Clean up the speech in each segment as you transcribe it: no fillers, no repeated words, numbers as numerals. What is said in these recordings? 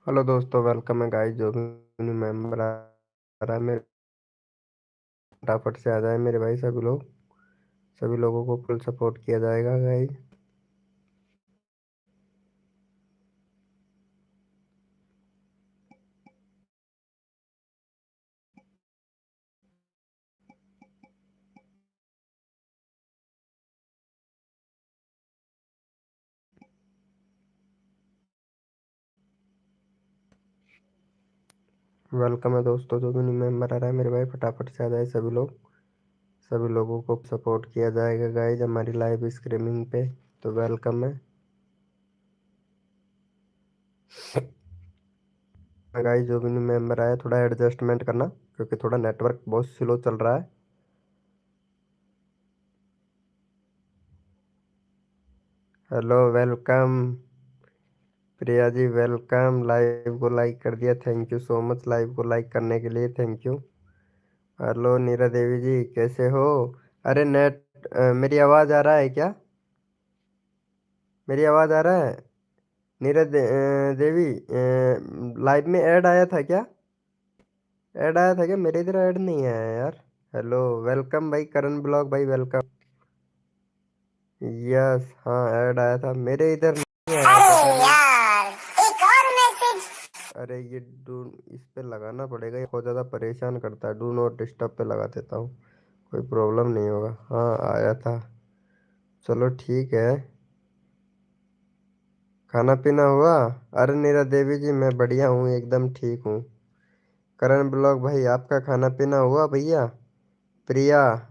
Hello दोस्तों, welcome है guys. जो भी न्यू मेंबर आ रहा है मेरे फटाफट से आ जाए मेरे भाई। सभी लोगों को फुल सपोर्ट किया जाएगा गाइस। वेलकम है दोस्तों, जो भी न्यू मेंबर आ रहा है मेरे भाई फटाफट से आ जाए सभी लोगों को सपोर्ट किया जाएगा गाइस हमारी लाइव स्ट्रीमिंग पे। तो वेलकम है गाइस। जो भी न्यू मेंबर आया थोड़ा एडजस्टमेंट करना, क्योंकि थोड़ा नेटवर्क बहुत स्लो चल रहा है। Hello, welcome Priya ji, welcome. Live को लाइक कर दिया, thank you so much. Live को लाइक करने के लिए थैंक यू। हेलो नीरा देवी जी, कैसे हो? अरे मेरी आवाज़ आ रहा है क्या? मेरी आवाज़ आ रहा है? देवी, लाइव में ऐड आया था क्या? ऐड आया था क्या? मेरे इधर ऐड नहीं आया यार। हेलो, वेलकम भाई करण ब्लॉग भाई, वेलकम। यस, हाँ ऐड आया था, मेरे इधर नहीं आया था अरे पहले। यार, एक और मैसेज। अरे ये डू इस पे लगाना पड़ेगा, ये बहुत ज़्यादा परेशान करता है। डू नॉट डिस्टर्ब पे लगा देता हूँ, कोई प्रॉब्लम नहीं होगा। हाँ आया था, चलो ठीक है। खाना पीना हुआ? अरे नीरा देवी जी, मैं बढ़िया हूँ, एकदम ठीक हूँ। करण ब्लॉग भाई, आपका खाना पीना हुआ भैया? प्रिया,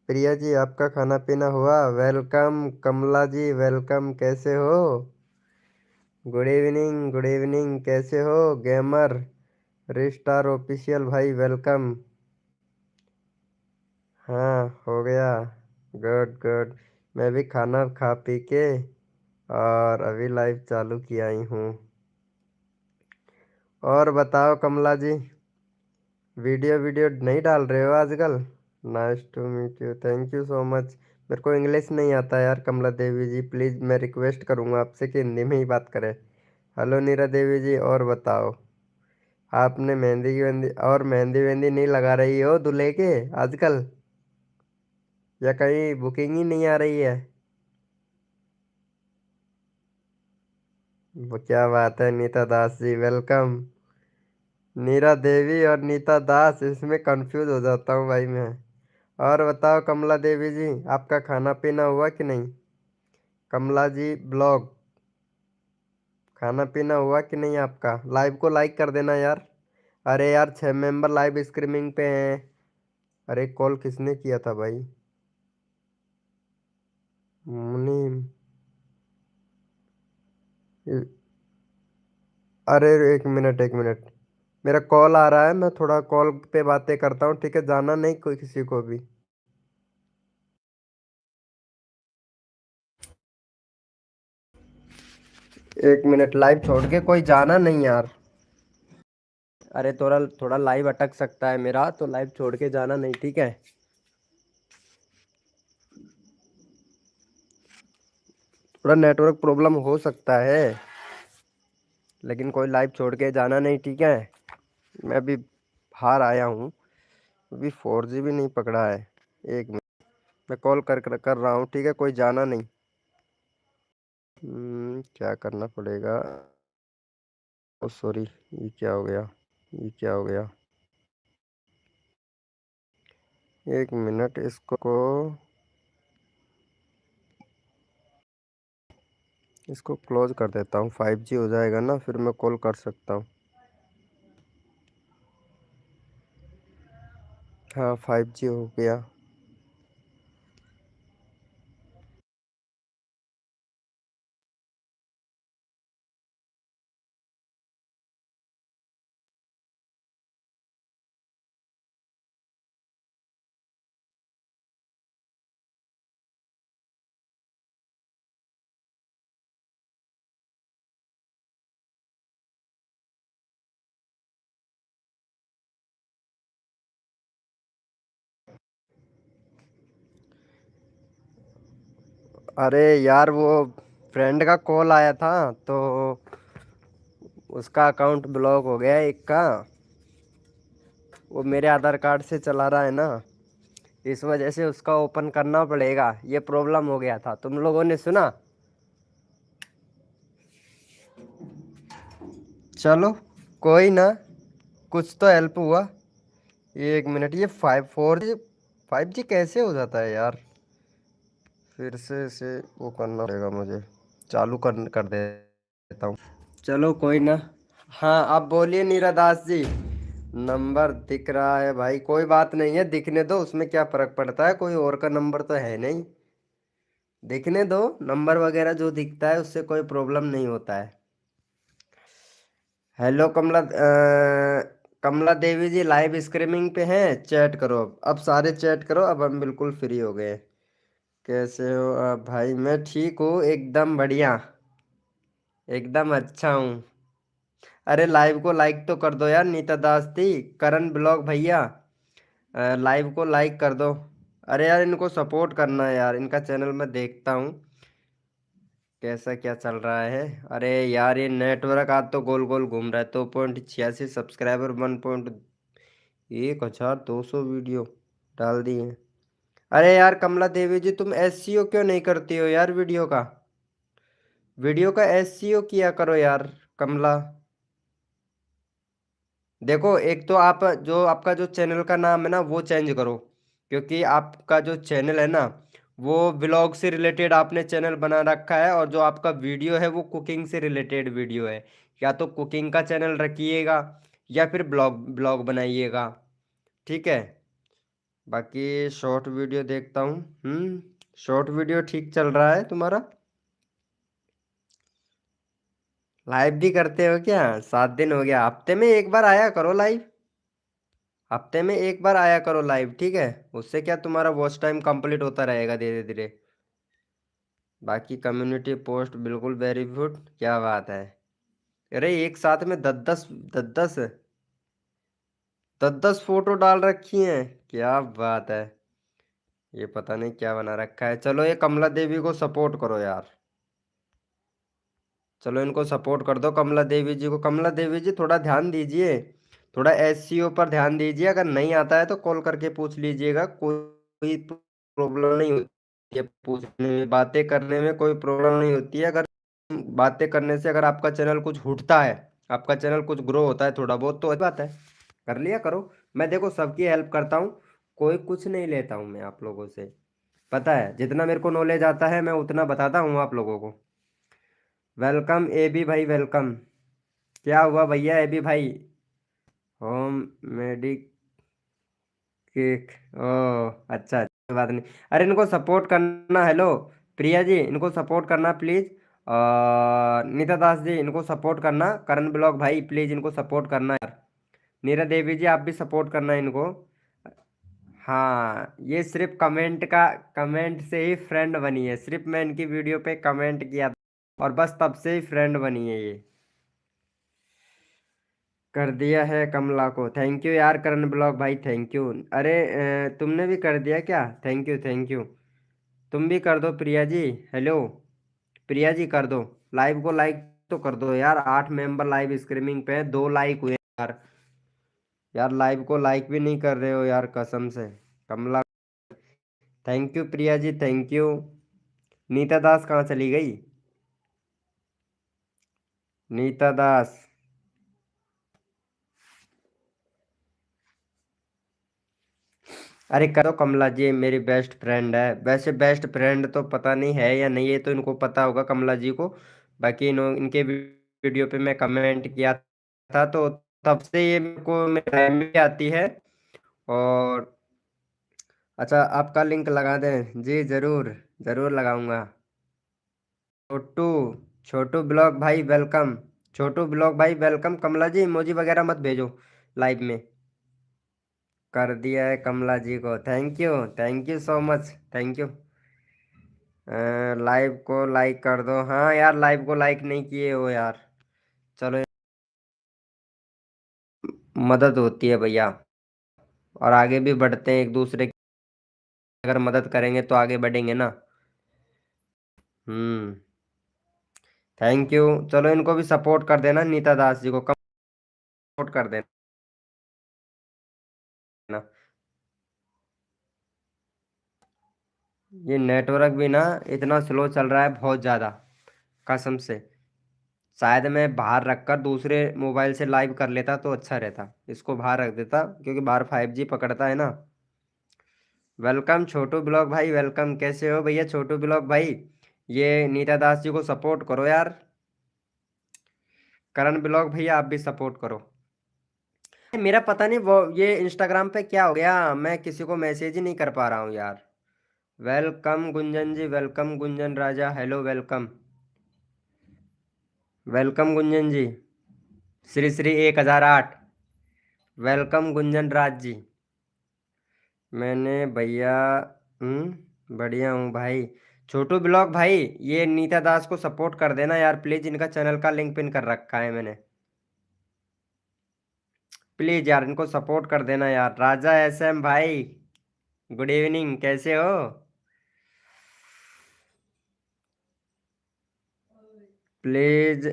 प्रिया जी आपका खाना पीना हुआ? वेलकम कमला जी, वेलकम। कैसे हो? Good evening, good evening. कैसे हो गेमर रिस्टार ऑफिशियल भाई, वेलकम। हाँ हो गया, गुड गुड। मैं भी खाना खा पी के और अभी लाइव चालू किया ही हूँ। और बताओ कमला जी, वीडियो वीडियो नहीं डाल रहे हो आजकल? Nice to meet you, thank you so much. मेरे को इंग्लिश नहीं आता यार कमला देवी जी, प्लीज़ मैं रिक्वेस्ट करूँगा आपसे कि हिंदी में ही बात करें। हेलो नीरा देवी जी, और बताओ, आपने मेहंदी वेंदी नहीं लगा रही हो दूल्हे के आजकल? या कहीं बुकिंग ही नहीं आ रही है? वो क्या बात है नीता दास जी, वेलकम। नीरा देवी और नीता दास, इसमें कंफ्यूज हो जाता हूँ भाई मैं। और बताओ कमला देवी जी, आपका खाना पीना हुआ कि नहीं? कमला जी ब्लॉग, खाना पीना हुआ कि नहीं आपका? लाइव को लाइक कर देना यार। अरे यार 6 मेंबर लाइव स्ट्रीमिंग पे हैं। अरे कॉल किसने किया था भाई? मुनीम। इ- अरे एक मिनट, एक मिनट, मेरा कॉल आ रहा है, मैं थोड़ा कॉल पे बातें करता हूँ, ठीक है? जाना नहीं कोई किसी को भी। एक मिनट, लाइव छोड़ के कोई जाना नहीं यार। अरे थोड़ा थोड़ा लाइव अटक सकता है मेरा, तो लाइव छोड़ के जाना नहीं, ठीक है? थोड़ा नेटवर्क प्रॉब्लम हो सकता है, लेकिन कोई लाइव छोड़ के जाना नहीं, ठीक है? मैं अभी बाहर आया हूँ, अभी 4G भी नहीं पकड़ा है। एक मिनट, मैं कॉल कर रहा हूँ, ठीक है? कोई जाना नहीं। क्या करना पड़ेगा? ओ सॉरी, ये क्या हो गया? ये क्या हो गया? एक मिनट, इसको क्लोज कर देता हूँ। 5G हो जाएगा ना, फिर मैं कॉल कर सकता हूँ। हाँ 5G हो गया। अरे यार वो फ्रेंड का कॉल आया था, तो उसका अकाउंट ब्लॉक हो गया एक का। वो मेरे आधार कार्ड से चला रहा है ना, इस वजह से उसका ओपन करना पड़ेगा। ये प्रॉब्लम हो गया था, तुम लोगों ने सुना। चलो कोई ना, कुछ तो हेल्प हुआ। एक मिनट, ये 5G कैसे हो जाता है यार। फिर से इसे वो करना पड़ेगा मुझे, चालू कर देता हूँ। चलो कोई ना। हाँ आप बोलिए नीरा दास जी। नंबर दिख रहा है भाई, कोई बात नहीं है, दिखने दो, उसमें क्या फर्क पड़ता है, कोई और का नंबर तो है नहीं। दिखने दो, नंबर वगैरह जो दिखता है उससे कोई प्रॉब्लम नहीं होता है। हेलो कमला देवी जी लाइव स्ट्रीमिंग पे हैं, चैट करो अब सारे चैट करो, अब हम बिल्कुल फ्री हो गए। कैसे हो आप भाई। मैं ठीक हूँ, एकदम बढ़िया, एकदम अच्छा हूँ। अरे लाइव को लाइक तो कर दो यार, नीता दास थी, करण ब्लॉग भैया, लाइव को लाइक कर दो। अरे यार इनको सपोर्ट करना है यार, इनका चैनल मैं देखता हूँ कैसा क्या चल रहा है। अरे यार ये नेटवर्क आज तो गोल गोल घूम रहा है। 2.86 सब्सक्राइबर, 1,0200 वीडियो डाल दिए। अरे यार कमला देवी जी, तुम एससीओ क्यों नहीं करती हो यार वीडियो का एससीओ किया करो यार कमला। देखो एक तो आप जो आपका जो चैनल का नाम है ना वो चेंज करो, क्योंकि आपका जो चैनल है ना वो व्लॉग से रिलेटेड आपने चैनल बना रखा है, और जो आपका वीडियो है वो कुकिंग से रिलेटेड वीडियो है। या तो कुकिंग का चैनल रखिएगा या फिर ब्लॉग ब्लॉग बनाइएगा, ठीक है। बाकी शॉर्ट वीडियो देखता हूँ। शॉर्ट वीडियो ठीक चल रहा है तुम्हारा। लाइव भी करते हो क्या? 7 दिन हो गया, हफ्ते में एक बार आया करो लाइव। हफ्ते में एक बार आया करो लाइव, ठीक है। उससे क्या तुम्हारा वॉच टाइम कंप्लीट होता रहेगा धीरे धीरे। बाकी कम्युनिटी पोस्ट बिल्कुल वेरी गुड, क्या बात है। अरे एक साथ में दस दस दस फोटो डाल रखी हैं, क्या बात है। ये पता नहीं क्या बना रखा है। चलो ये कमला देवी को सपोर्ट करो यार, चलो इनको सपोर्ट कर दो कमला देवी जी को। कमला देवी जी थोड़ा ध्यान दीजिए, थोड़ा एससीओ पर ध्यान दीजिए। अगर नहीं आता है तो कॉल करके पूछ लीजिएगा, कोई प्रॉब्लम नहीं होती है पूछने में, बातें करने में कोई प्रॉब्लम नहीं होती है। अगर बातें करने से अगर आपका चैनल कुछ उठता है, आपका चैनल कुछ ग्रो होता है थोड़ा बहुत, तो अच्छी बात है, कर लिया करो। मैं देखो सबकी हेल्प करता हूँ, कोई कुछ नहीं लेता हूँ मैं आप लोगों से। पता है जितना मेरे को नॉलेज आता है मैं उतना बताता हूँ आप लोगों को। वेलकम ए बी भाई, वेलकम। क्या हुआ भैया ए बी भाई। होम मेडिक केक, ओ अच्छा कोई बात नहीं। अरे इनको सपोर्ट करना। हेलो प्रिया जी, इनको सपोर्ट करना प्लीज। नीता दास जी इनको सपोर्ट करना। करण ब्लॉग भाई प्लीज इनको सपोर्ट करना यार। नीरा देवी जी आप भी सपोर्ट करना इनको। हाँ ये सिर्फ कमेंट से ही फ्रेंड बनी है, सिर्फ मैं इनकी वीडियो पे कमेंट किया था और बस तब से ही फ्रेंड बनी है ये। कर दिया है कमला को, थैंक यू यार करण ब्लॉग भाई, थैंक यू। अरे तुमने भी कर दिया क्या? Thank you thank you. तुम भी कर दो प्रिया जी। हेलो प्रिया जी कर दो, लाइव को लाइक तो कर दो यार। 8 मेंबर लाइव स्ट्रीमिंग पे हैं, 2 लाइक हुए यार। यार लाइव को लाइक भी नहीं कर रहे हो यार कसम से। Kamala, thank you Priya ji, thank you. Nita Das कहाँ चली गई? नीता दास, अरे करो कमला जी, मेरी बेस्ट फ्रेंड है। वैसे बेस्ट फ्रेंड तो पता नहीं है या नहीं, ये तो इनको पता होगा कमला जी को। बाकी इनके वीडियो पे मैं कमेंट किया था तो तब से ये मेरे को मेरे में भी आती है। और अच्छा आपका लिंक लगा दें जी, ज़रूर ज़रूर लगाऊंगा। छोटू, छोटू ब्लॉग भाई वेलकम। छोटू ब्लॉग भाई वेलकम। कमला जी इमोजी वगैरह मत भेजो लाइव में। कर दिया है कमला जी को, thank you so much, thank you. Live को लाइक कर दो। हाँ यार लाइव को लाइक नहीं किए हो यार। चलो मदद होती है भैया, और आगे भी बढ़ते हैं एक दूसरे की। अगर मदद करेंगे तो आगे बढ़ेंगे ना। हम्म। Thank you. चलो इनको भी सपोर्ट कर देना, नीता दास जी को सपोर्ट कर देना। ये नेटवर्क भी ना इतना स्लो चल रहा है, बहुत ज़्यादा, कसम से। शायद मैं बाहर रखकर दूसरे मोबाइल से लाइव कर लेता तो अच्छा रहता, इसको बाहर रख देता क्योंकि बाहर 5G पकड़ता है ना। वेलकम छोटू ब्लॉग भाई, वेलकम। कैसे हो भैया छोटू ब्लॉग भाई? ये नीता दास जी को सपोर्ट करो यार। करण ब्लॉग भैया आप भी सपोर्ट करो। मेरा पता नहीं वो ये इंस्टाग्राम पे क्या हो गया, मैं किसी को मैसेज ही नहीं कर पा रहा हूँ यार। वेलकम गुंजन जी, वेलकम गुंजन राजा, हेलो वेलकम। वेलकम गुंजन जी। श्री श्री 1008। वेलकम गुंजन राज जी। मैंने भैया। बढ़िया हूँ भाई। छोटू ब्लॉग भाई, ये नीता दास को सपोर्ट कर देना यार प्लीज, इनका चैनल का लिंक पिन कर रखा है मैंने। प्लीज यार इनको सपोर्ट कर देना यार। राजा SM भाई, गुड इवनिंग, कैसे हो? प्लीज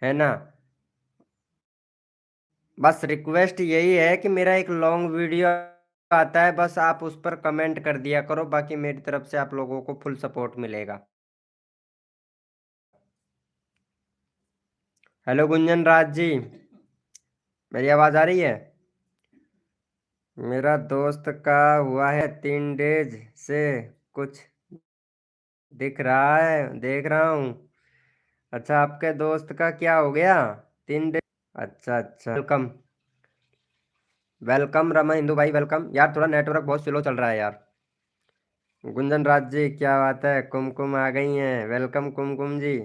है ना। बस रिक्वेस्ट यही है कि मेरा एक लॉन्ग वीडियो आता है, बस आप उस पर कमेंट कर दिया करो, बाकी मेरी तरफ से आप लोगों को फुल सपोर्ट मिलेगा। हेलो गुंजन राज जी, मेरी आवाज़ आ रही है? मेरा दोस्त का हुआ है 3 डेज से कुछ दिख रहा है, देख रहा हूँ। अच्छा आपके दोस्त का क्या हो गया? 3 डेज। अच्छा अच्छा, वेलकम। वेलकम रमा हिंदू भाई, वेलकम यार। थोड़ा नेटवर्क बहुत स्लो चल रहा है यार। गुंजन राज जी क्या बात है, कुमकुम आ गई हैं, वेलकम कुमकुम जी।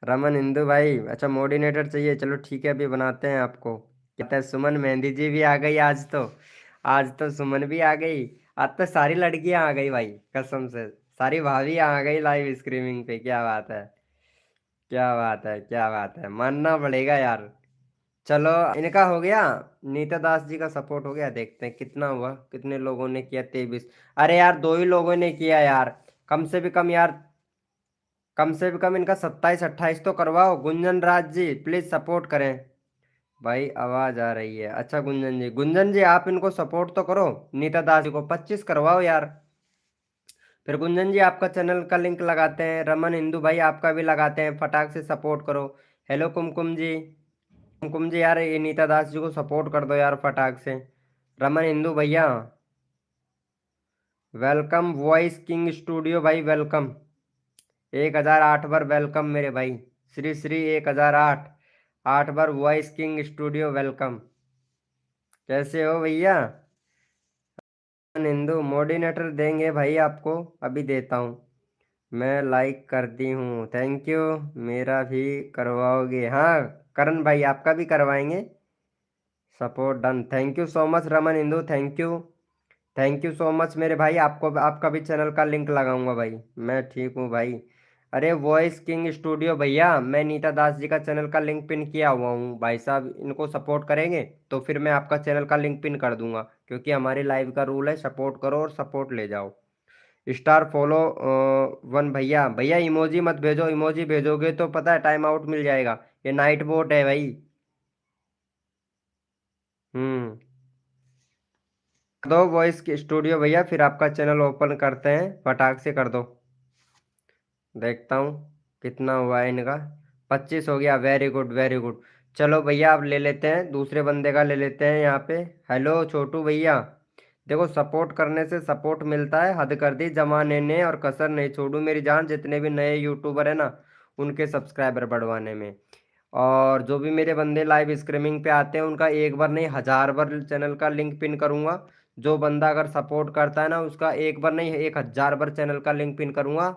रमन हिंदू भाई, अच्छा मोडिनेटर चाहिए, चलो ठीक है अभी बनाते हैं आपको। कहता है सुमन मेहंदी जी भी आ गई आज तो। आज तो सुमन भी आ गई। आज तो सारी लड़कियां आ गई भाई, कसम से। सारी भाभी आ गई लाइव स्ट्रीमिंग पे, क्या बात है। क्या बात है, क्या बात है, मानना पड़ेगा यार। चलो इनका हो गया। नीता दास जी का सपोर्ट हो गया, देखते हैं कितना हुआ, कितने लोगों ने किया। 23। अरे यार दो ही लोगों ने किया यार, कम से भी कम यार, कम से भी कम इनका 27 28 तो करवाओ। गुंजन राज जी प्लीज सपोर्ट करें। भाई आवाज आ रही है, अच्छा गुंजन जी, गुंजन जी आप इनको सपोर्ट तो करो। नीता दास जी को 25 करवाओ यार। फिर गुंजन जी आपका चैनल का लिंक लगाते हैं, रमन हिंदू भाई आपका भी लगाते हैं, फटाक से सपोर्ट करो। हेलो कुमकुम जी। कुमकुम जी यार ये नीता दास जी को सपोर्ट कर दो यार फटाक से। रमन हिंदू भैया, वेलकम। वॉइस किंग स्टूडियो भाई वेलकम। 1008 बार वेलकम मेरे भाई। श्री श्री 1008। 8 बार वॉइस किंग स्टूडियो वेलकम। कैसे हो भैया? हिंदू मोडिनेटर देंगे भाई आपको, अभी देता हूँ। मैं लाइक करती हूँ, थैंक यू। मेरा भी करवाओगे? हाँ करण भाई आपका भी करवाएंगे। Support done, thank you so much Raman Hindu, thank you. Thank you so much मेरे भाई, आपको आपका भी चैनल का लिंक लगाऊंगा भाई। मैं ठीक हूँ भाई। अरे वॉइस किंग स्टूडियो भैया, मैं नीता दास जी का चैनल का लिंक पिन किया हुआ हूँ भाई साहब, इनको सपोर्ट करेंगे तो फिर मैं आपका चैनल का लिंक पिन कर दूंगा, क्योंकि हमारे लाइव का रूल है सपोर्ट करो और सपोर्ट ले जाओ। स्टार फॉलो 1 भैया, भैया इमोजी मत भेजो, इमोजी भेजोगे तो पता है टाइम आउट मिल जाएगा। ये नाइट बोट है भाई। हम्म। कर दो वॉइस स्टूडियो भैया, फिर आपका चैनल ओपन करते हैं, फटाक से कर दो। देखता हूँ कितना हुआ है इनका। 25 हो गया, वेरी गुड वेरी गुड। चलो भैया अब ले लेते हैं, दूसरे बंदे का ले लेते हैं यहाँ पे। हेलो छोटू भैया, देखो सपोर्ट करने से सपोर्ट मिलता है, हद कर दी जमाने ने और कसर नहीं छोड़ू मेरी जान, जितने भी नए यूट्यूबर है ना उनके सब्सक्राइबर बढ़वाने में। और जो भी मेरे बंदे लाइव स्ट्रीमिंग पे आते हैं उनका एक बार नहीं 1000 बार चैनल का लिंक पिन करूंगा। जो बंदा अगर सपोर्ट करता है ना उसका एक बार नहीं 1000 बार चैनल का लिंक पिन करूंगा।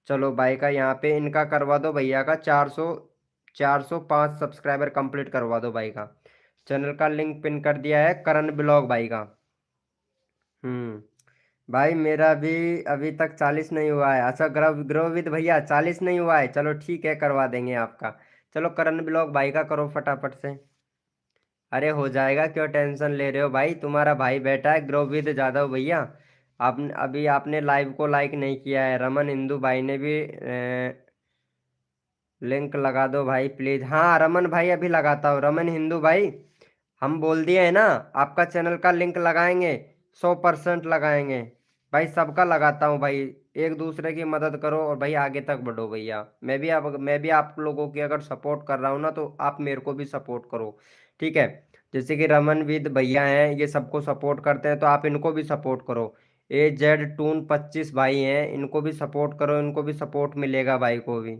चलो भाई का यहाँ पे इनका करवा दो, भैया का 405 सब्सक्राइबर कंप्लीट करवा दो भाई का। चैनल का लिंक पिन कर दिया है करण ब्लॉग भाई का। भाई मेरा भी अभी तक 40 नहीं हुआ है। अच्छा ग्रोविद भैया 40 नहीं हुआ है, चलो ठीक है करवा देंगे आपका। चलो करण ब्लॉग भाई का करो फटाफट से। अरे हो जाएगा, क्यों टेंशन ले रहे हो भाई, तुम्हारा भाई बैठा है ग्रोविद जादव भैया। आपने अभी आपने लाइव को लाइक नहीं किया है। रमन हिंदू भाई ने भी लिंक लगा दो भाई प्लीज। हाँ रमन भाई अभी लगाता हूँ। रमन हिंदू भाई हम बोल दिए है ना, आपका चैनल का लिंक लगाएंगे, 100% लगाएंगे भाई। सबका लगाता हूँ भाई। एक दूसरे की मदद करो और भाई आगे तक बढ़ो भैया। मैं भी आप लोगों की अगर सपोर्ट कर रहा हूँ ना, तो आप मेरे को भी सपोर्ट करो, ठीक है। जैसे कि रमनवीर भैया हैं, ये सबको सपोर्ट करते हैं, तो आप इनको भी सपोर्ट करो। AZ Toon 25 भाई हैं, इनको भी सपोर्ट करो, इनको भी सपोर्ट मिलेगा भाई को भी।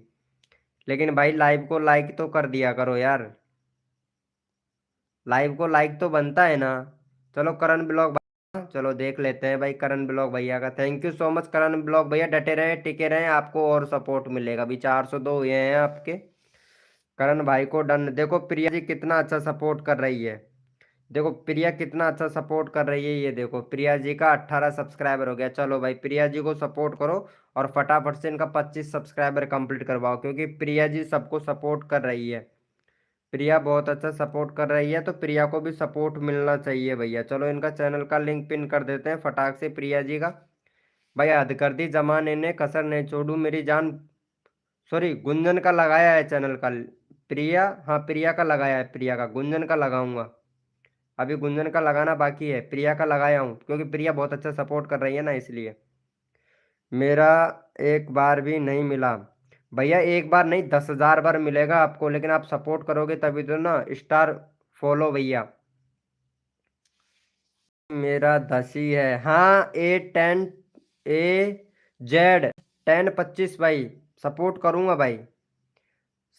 लेकिन भाई लाइव को लाइक तो कर दिया करो यार, लाइव को लाइक तो बनता है ना। चलो करण ब्लॉग भाई, चलो देख लेते हैं भाई करण ब्लॉग भैया का। Thank you so much Karan blog भैया, डटे रहे टिके रहे, आपको और सपोर्ट मिलेगा। अभी 402 हुए हैं आपके। करण भाई को डन। देखो प्रिया जी कितना अच्छा सपोर्ट कर रही है, देखो प्रिया कितना अच्छा सपोर्ट कर रही है। ये देखो प्रिया जी का 18 सब्सक्राइबर हो गया। चलो भाई प्रिया जी को सपोर्ट करो और फटाफट से इनका 25 सब्सक्राइबर कंप्लीट करवाओ, क्योंकि प्रिया जी सबको सपोर्ट कर रही है। प्रिया बहुत अच्छा सपोर्ट कर रही है, तो प्रिया को भी सपोर्ट मिलना चाहिए भैया। चलो इनका चैनल का लिंक पिन कर देते हैं फटाक से प्रिया जी का। भाई हद कर दी जमाने ने, कसर नहीं छोड़ू मेरी जान। सॉरी गुंजन का लगाया है चैनल का। प्रिया, हाँ प्रिया का लगाया है, प्रिया का। गुंजन का लगाऊंगा, अभी गुंजन का लगाना बाकी है। प्रिया का लगाया हूँ क्योंकि प्रिया बहुत अच्छा सपोर्ट कर रही है ना, इसलिए। मेरा एक बार भी नहीं मिला भैया, एक बार नहीं 10,000 बार मिलेगा आपको, लेकिन आप सपोर्ट करोगे तभी तो ना। स्टार फॉलो भैया। मेरा 10 ही है। हाँ A10 A Z 10 25 भाई, सपोर्ट करूंगा भाई।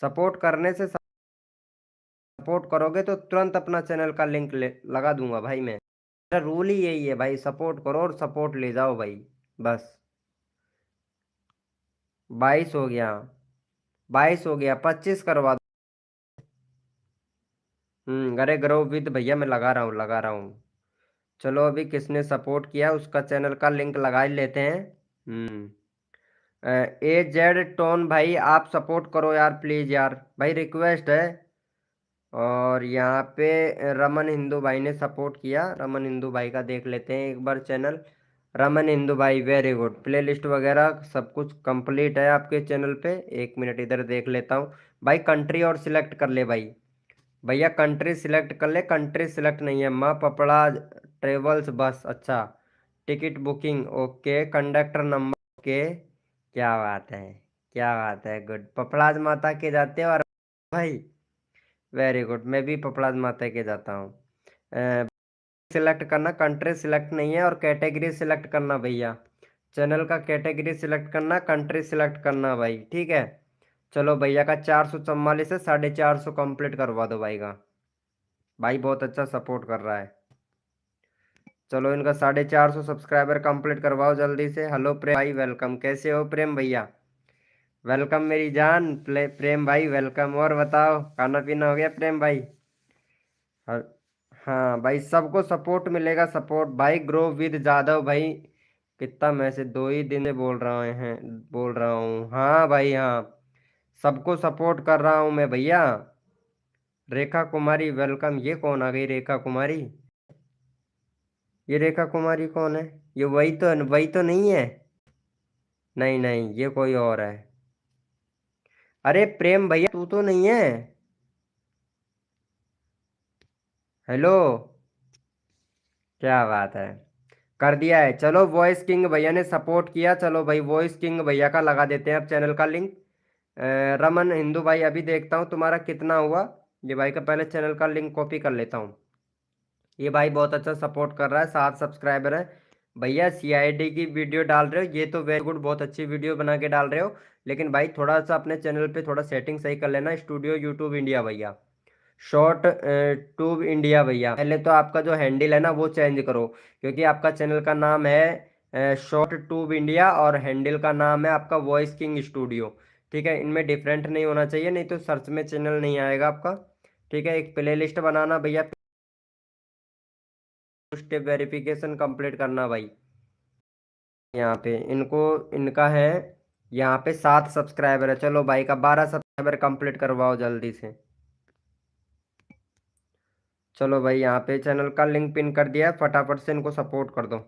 सपोर्ट करने से, सपोर्ट करोगे तो तुरंत अपना चैनल का लिंक लगा दूंगा भाई मैं। मेरा रूल ही यही है भाई, सपोर्ट करो और सपोर्ट ले जाओ भाई, बस। 22 हो गया, 22 हो गया, 25 करवा दो। अरे ग्रो विद भैया, मैं लगा रहा हूँ लगा रहा हूँ। चलो अभी किसने सपोर्ट किया उसका चैनल का लिंक लगा ही लेते हैं। AZ Toon भाई आप सपोर्ट करो यार प्लीज यार, भाई रिक्वेस्ट है। और यहाँ पे रमन हिंदू भाई ने सपोर्ट किया। रमन हिंदू भाई का देख लेते हैं एक बार चैनल। रमन हिंदू भाई वेरी गुड, प्लेलिस्ट वगैरह सब कुछ कंप्लीट है आपके चैनल पे। एक मिनट इधर देख लेता हूँ भाई। कंट्री और सिलेक्ट कर ले भाई, भैया कंट्री सिलेक्ट कर ले। कंट्री सिलेक्ट नहीं है, माँ पपड़ा ट्रेवल्स बस, अच्छा। Ticket booking okay, conductor number okay. क्या बात है, क्या बात है, गुड। पपड़ाज माता के जाते हो और भाई वेरी गुड, मैं भी पपड़ाज माता के जाता हूँ। सिलेक्ट करना, कंट्री सिलेक्ट नहीं है, और कैटेगरी सिलेक्ट करना भैया। चैनल का कैटेगरी सिलेक्ट करना, कंट्री सिलेक्ट करना भाई, ठीक है। चलो भैया का 444 से 450 कंप्लीट करवा दो भाई का। भाई बहुत अच्छा सपोर्ट कर रहा है। चलो इनका 450 सब्सक्राइबर कंप्लीट करवाओ जल्दी से। हेलो प्रेम भाई वेलकम, कैसे हो प्रेम भैया? वेलकम मेरी जान, प्रेम भाई वेलकम। और बताओ खाना पीना हो गया प्रेम भाई? हाँ हाँ भाई, सबको सपोर्ट मिलेगा, सपोर्ट भाई। ग्रो विद जादव भाई, कितना मैसेज 2 ही दिन से बोल रहा हूँ। हाँ भाई हाँ, सबको सपोर्ट कर रहा हूँ मैं भैया। रेखा कुमारी वेलकम। ये कौन आ गई रेखा कुमारी? ये रेखा कुमारी कौन है? ये वही तो नहीं है। नहीं नहीं, ये कोई और है। अरे प्रेम भैया तू तो नहीं है? हेलो, क्या बात है, कर दिया है। चलो वॉइस किंग भैया ने सपोर्ट किया, चलो भाई वॉइस किंग भैया का लगा देते हैं अब चैनल का लिंक। रमन हिंदू भाई अभी देखता हूँ तुम्हारा कितना हुआ। ये भाई का पहले चैनल का लिंक कॉपी कर लेता हूँ। ये भाई बहुत अच्छा सपोर्ट कर रहा है, 7 सब्सक्राइबर है। भैया CID की वीडियो डाल रहे हो, ये तो वेरी गुड, बहुत अच्छी वीडियो बना के डाल रहे हो। लेकिन भाई थोड़ा सा अपने चैनल पे थोड़ा सेटिंग सही कर लेना। स्टूडियो यूट्यूब इंडिया भैया, शॉर्ट ट्यूब इंडिया भैया। पहले तो आपका जो हैंडल है ना वो चेंज करो, क्योंकि आपका चैनल का नाम है शॉर्ट ट्यूब इंडिया, और हैंडल का नाम है आपका वॉइस किंग स्टूडियो। ठीक है, इनमें डिफरेंट नहीं होना चाहिए, नहीं तो सर्च में चैनल नहीं आएगा आपका। ठीक है, एक प्ले लिस्ट बनाना भैया, स्टेप वेरिफिकेशन कंप्लीट करना भाई। यहाँ पे इनको, इनका है यहाँ पे 7 सब्सक्राइबर है। चलो भाई का 12 सब्सक्राइबर कंप्लीट करवाओ जल्दी से। चलो भाई यहाँ पे चैनल का लिंक पिन कर दिया है, फटाफट से इनको सपोर्ट कर दो।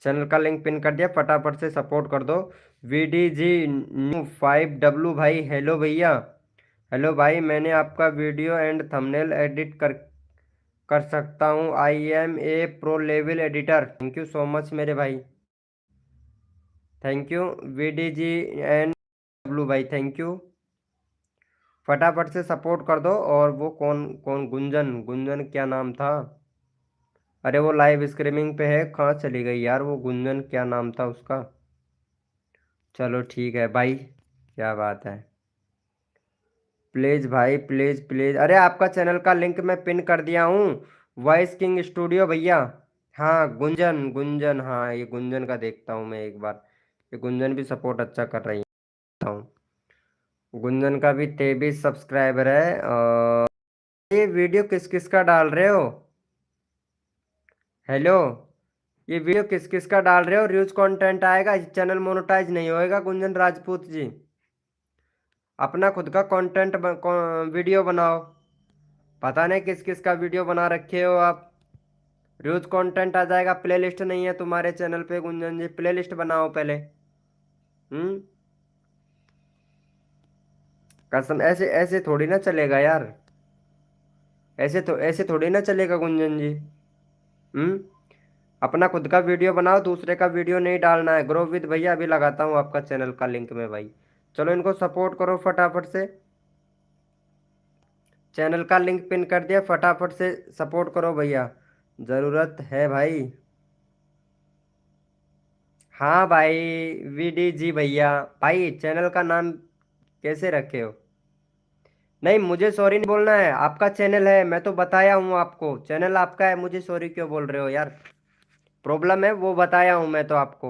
चैनल का लिंक पिन कर दिया, फटाफट से सपोर्ट कर दो। VDG न्यू 5W भाई, हेलो भैया। हेलो भाई, मैंने आपका वीडियो एंड थंबनेल एडिट कर कर सकता हूँ। I am a pro level editor. Thank you so much मेरे भाई, thank you. VDG and W भाई, थैंक यू। फटाफट से सपोर्ट कर दो। और वो कौन कौन, गुंजन, गुंजन क्या नाम था? अरे वो लाइव स्ट्रीमिंग पे है, कहाँ चली गई यार वो गुंजन, क्या नाम था उसका? चलो ठीक है भाई, क्या बात है। प्लीज भाई, प्लीज प्लीज। अरे आपका चैनल का लिंक मैं पिन कर दिया हूँ, वॉइस किंग स्टूडियो भैया। हाँ गुंजन, गुंजन, हाँ ये गुंजन का देखता हूँ मैं एक बार। ये गुंजन भी सपोर्ट अच्छा कर रही हूँ। गुंजन का भी 23 सब्सक्राइबर है। और ये वीडियो किस किस का डाल रहे हो? हेलो, ये वीडियो किस किस का डाल रहे हो? न्यूज कंटेंट आएगा, चैनल मोनेटाइज नहीं होएगा गुंजन राजपूत जी। अपना खुद का कंटेंट वीडियो बनाओ। पता नहीं किस किस का वीडियो बना रखे हो आप। रोज कंटेंट आ जाएगा। प्लेलिस्ट नहीं है तुम्हारे चैनल पे गुंजन जी, प्लेलिस्ट बनाओ पहले। हम्म। कसम, ऐसे ऐसे थोड़ी ना चलेगा यार। ऐसे थोड़ी ना चलेगा गुंजन जी। हम्म। अपना खुद का वीडियो बनाओ, दूसरे का वीडियो नहीं डालना है। ग्रो विद भैया, अभी लगाता हूँ आपका चैनल का लिंक में भाई। चलो इनको सपोर्ट करो फटाफट से। चैनल का लिंक पिन कर दिया, फटाफट से सपोर्ट करो भैया, जरूरत है भाई। हाँ भाई, VDG भैया। भाई चैनल का नाम कैसे रखे हो? नहीं, मुझे सॉरी नहीं बोलना है, आपका चैनल है, मैं तो बताया हूँ आपको, चैनल आपका है, मुझे सॉरी क्यों बोल रहे हो यार? प्रॉब्लम है वो बताया हूँ मैं तो आपको।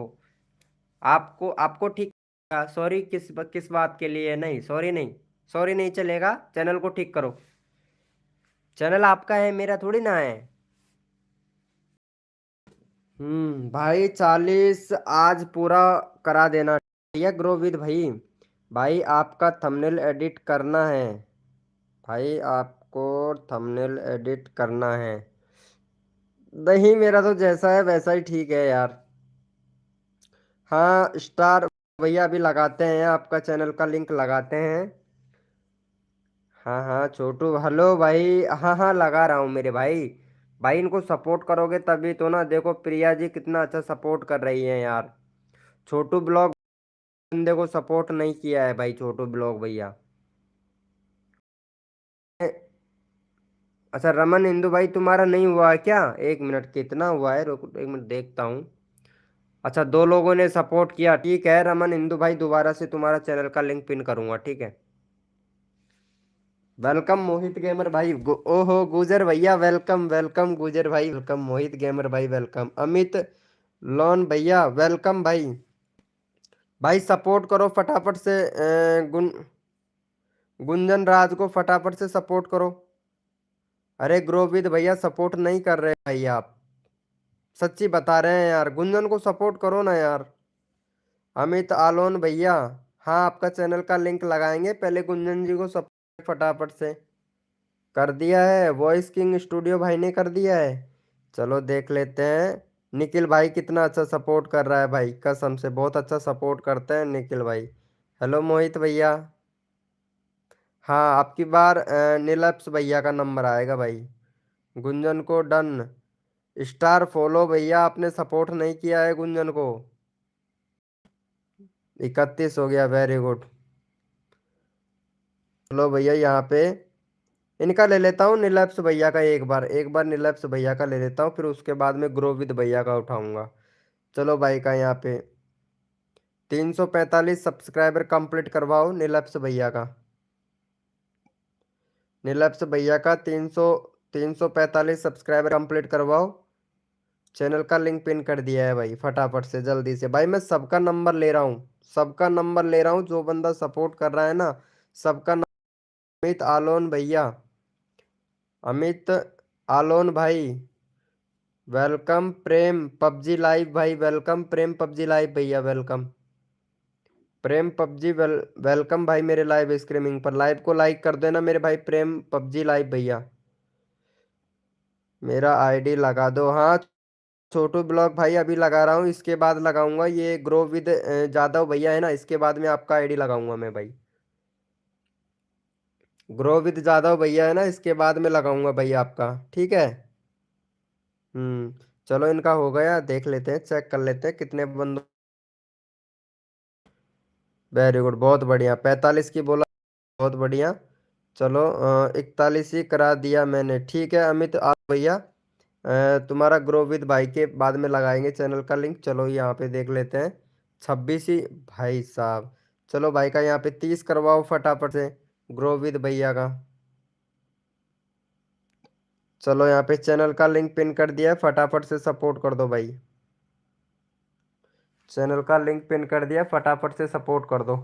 आपको आपको ठीक। सॉरी किस किस बात के लिए? नहीं सॉरी नहीं, सॉरी नहीं चलेगा। चैनल को ठीक करो। चैनल आपका है, मेरा थोड़ी ना है। भाई 40 आज पूरा करा देना भैया, ग्रो विद भाई। भाई आपका थंबनेल एडिट करना है। भाई आपको थंबनेल एडिट करना है। नहीं, मेरा तो जैसा है वैसा ही ठीक है यार। हाँ स्टार भैया, अभी लगाते हैं, आपका चैनल का लिंक लगाते हैं। हाँ हाँ छोटू, हेलो भाई। हाँ हाँ लगा रहा हूँ मेरे भाई। भाई इनको सपोर्ट करोगे तभी तो ना। देखो प्रिया जी कितना अच्छा सपोर्ट कर रही है यार। छोटू ब्लॉग बंदे को सपोर्ट नहीं किया है भाई, छोटू ब्लॉग भैया। अच्छा रमन इंदु भाई, तुम्हारा नहीं हुआ है क्या? एक मिनट, कितना हुआ है? रुक एक मिनट देखता हूँ। अच्छा, दो लोगों ने सपोर्ट किया, ठीक है रमन इंदु भाई, दोबारा से तुम्हारा चैनल का लिंक पिन करूंगा, ठीक है। वेलकम मोहित गेमर भाई, ओहो गुजर भैया, वेलकम वेलकम गुजर भाई, वेलकम मोहित गेमर भाई, वेलकम अमित लोन भैया, वेलकम भाई। भाई सपोर्ट करो फटाफट से। गुंजन राज को फटाफट से सपोर्ट करो। अरे ग्रो विद भैया सपोर्ट नहीं कर रहे भाई आप, सच्ची बता रहे हैं यार, गुंजन को सपोर्ट करो ना यार। अमित आलोन भैया, हाँ आपका चैनल का लिंक लगाएंगे, पहले गुंजन जी को सपोर्ट फटाफट से। कर दिया है, वॉइस किंग स्टूडियो भाई ने कर दिया है। चलो देख लेते हैं। निखिल भाई कितना अच्छा सपोर्ट कर रहा है भाई, कसम से बहुत अच्छा सपोर्ट करते हैं निखिल भाई। हेलो मोहित भैया। हाँ आपकी बार नीलप्स भैया का नंबर आएगा भाई। गुंजन को डन। स्टार फॉलो भैया, आपने सपोर्ट नहीं किया है गुंजन को। 31 हो गया, वेरी गुड। चलो भैया यहाँ पे इनका ले लेता हूँ, नीलप्स भैया का, एक बार नीलप्स भैया का ले लेता हूँ, फिर उसके बाद में ग्रो विद भैया का उठाऊंगा। चलो भाई का यहाँ पे 345 सब्सक्राइबर कंप्लीट करवाओ नीलप्स भैया का। नीलप्स भैया का 345 सब्सक्राइबर कंप्लीट करवाओ। चैनल का लिंक पिन कर दिया है भाई, फटाफट से जल्दी से भाई, मैं सबका नंबर ले रहा हूँ, सबका नंबर ले रहा हूँ, जो बंदा सपोर्ट कर रहा है ना, सबका नंबर। अमित आलोन भैया, अमित आलोन भाई, वेलकम। प्रेम पबजी लाइव भाई, वेलकम प्रेम पबजी लाइव भैया, वेलकम प्रेम पबजी, वेलकम भाई मेरे लाइव स्ट्रीमिंग पर। लाइव को लाइक कर देना मेरे भाई, प्रेम पबजी लाइव भैया, मेरा आईडी लगा दो। हाँ छोटू ब्लॉग भाई अभी लगा रहा हूँ, इसके बाद लगाऊंगा ये ग्रो विद जादव भैया है ना, इसके बाद में आपका आईडी लगाऊंगा मैं भाई। ग्रो विद जादव भैया है ना, इसके बाद में लगाऊंगा भाई आपका, ठीक है। चलो इनका हो गया, देख लेते हैं, चेक कर लेते हैं कितने बंदों। वेरी गुड, बहुत बढ़िया, 45 की बोला, बहुत बढ़िया। चलो 41 ही करा दिया मैंने, ठीक है अमित आप भैया। तुम्हारा ग्रो विद भाई के बाद में लगाएंगे चैनल का लिंक। चलो यहाँ पे देख लेते हैं, 26 ही भाई साहब। चलो भाई का यहाँ पे 30 करवाओ फटाफट से, ग्रो विद भैया का। चलो यहाँ पे चैनल का लिंक पिन कर दिया है, फटाफट से सपोर्ट कर दो भाई। चैनल का लिंक पिन कर दिया, फटाफट से सपोर्ट कर दो।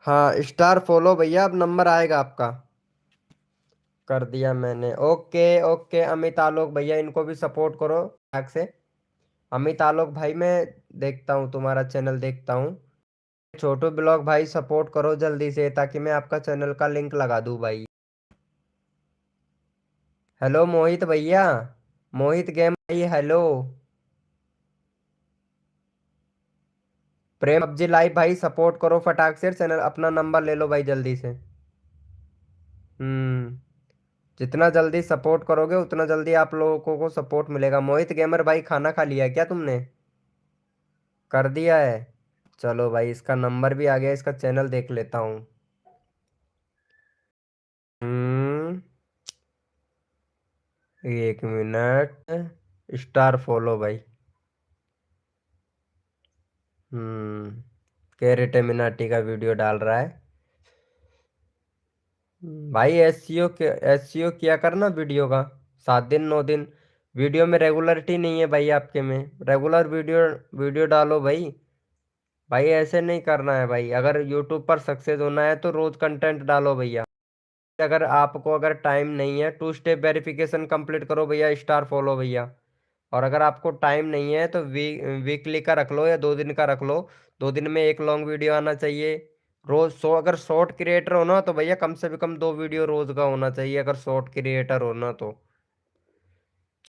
हाँ स्टार फॉलो भैया, अब नंबर आएगा आपका। कर दिया मैंने, ओके ओके। अमित आलोक भैया इनको भी सपोर्ट करो टैग से। अमित आलोक भाई मैं देखता हूँ तुम्हारा चैनल, देखता हूँ। छोटू ब्लॉग भाई सपोर्ट करो जल्दी से, ताकि मैं आपका चैनल का लिंक लगा दूँ भाई। हेलो मोहित भैया, मोहित गेम भाई हेलो। प्रेम पबजी लाइव भाई सपोर्ट करो फटाक से, चैनल अपना नंबर ले लो भाई जल्दी से। हम्म जितना जल्दी सपोर्ट करोगे उतना जल्दी आप लोगों को सपोर्ट मिलेगा। मोहित गेमर भाई खाना खा लिया क्या तुमने? कर दिया है। चलो भाई इसका नंबर भी आ गया, इसका चैनल देख लेता हूँ। हम्म 1 मिनट, स्टार फॉलो भाई। हम्म कैरेटे मिनाटी का वीडियो डाल रहा है। भाई एसईओ किया करना वीडियो का, 7 दिन 9 दिन। वीडियो में रेगुलरिटी नहीं है भाई आपके में, रेगुलर वीडियो वीडियो डालो भाई। भाई ऐसे नहीं करना है भाई, अगर यूट्यूब पर सक्सेस होना है तो रोज कंटेंट डालो भैया। अगर आपको अगर टाइम नहीं है, 2 स्टेप वेरिफिकेशन कंप्लीट करो भैया, स्टार फॉलो भैया। और अगर आपको टाइम नहीं है तो वीकली का रख लो या 2 दिन का रख लो। 2 दिन में एक लॉन्ग वीडियो आना चाहिए। रोज अगर शॉर्ट क्रिएटर होना तो भैया कम से कम 2 वीडियो रोज का होना चाहिए, अगर शॉर्ट क्रिएटर होना तो।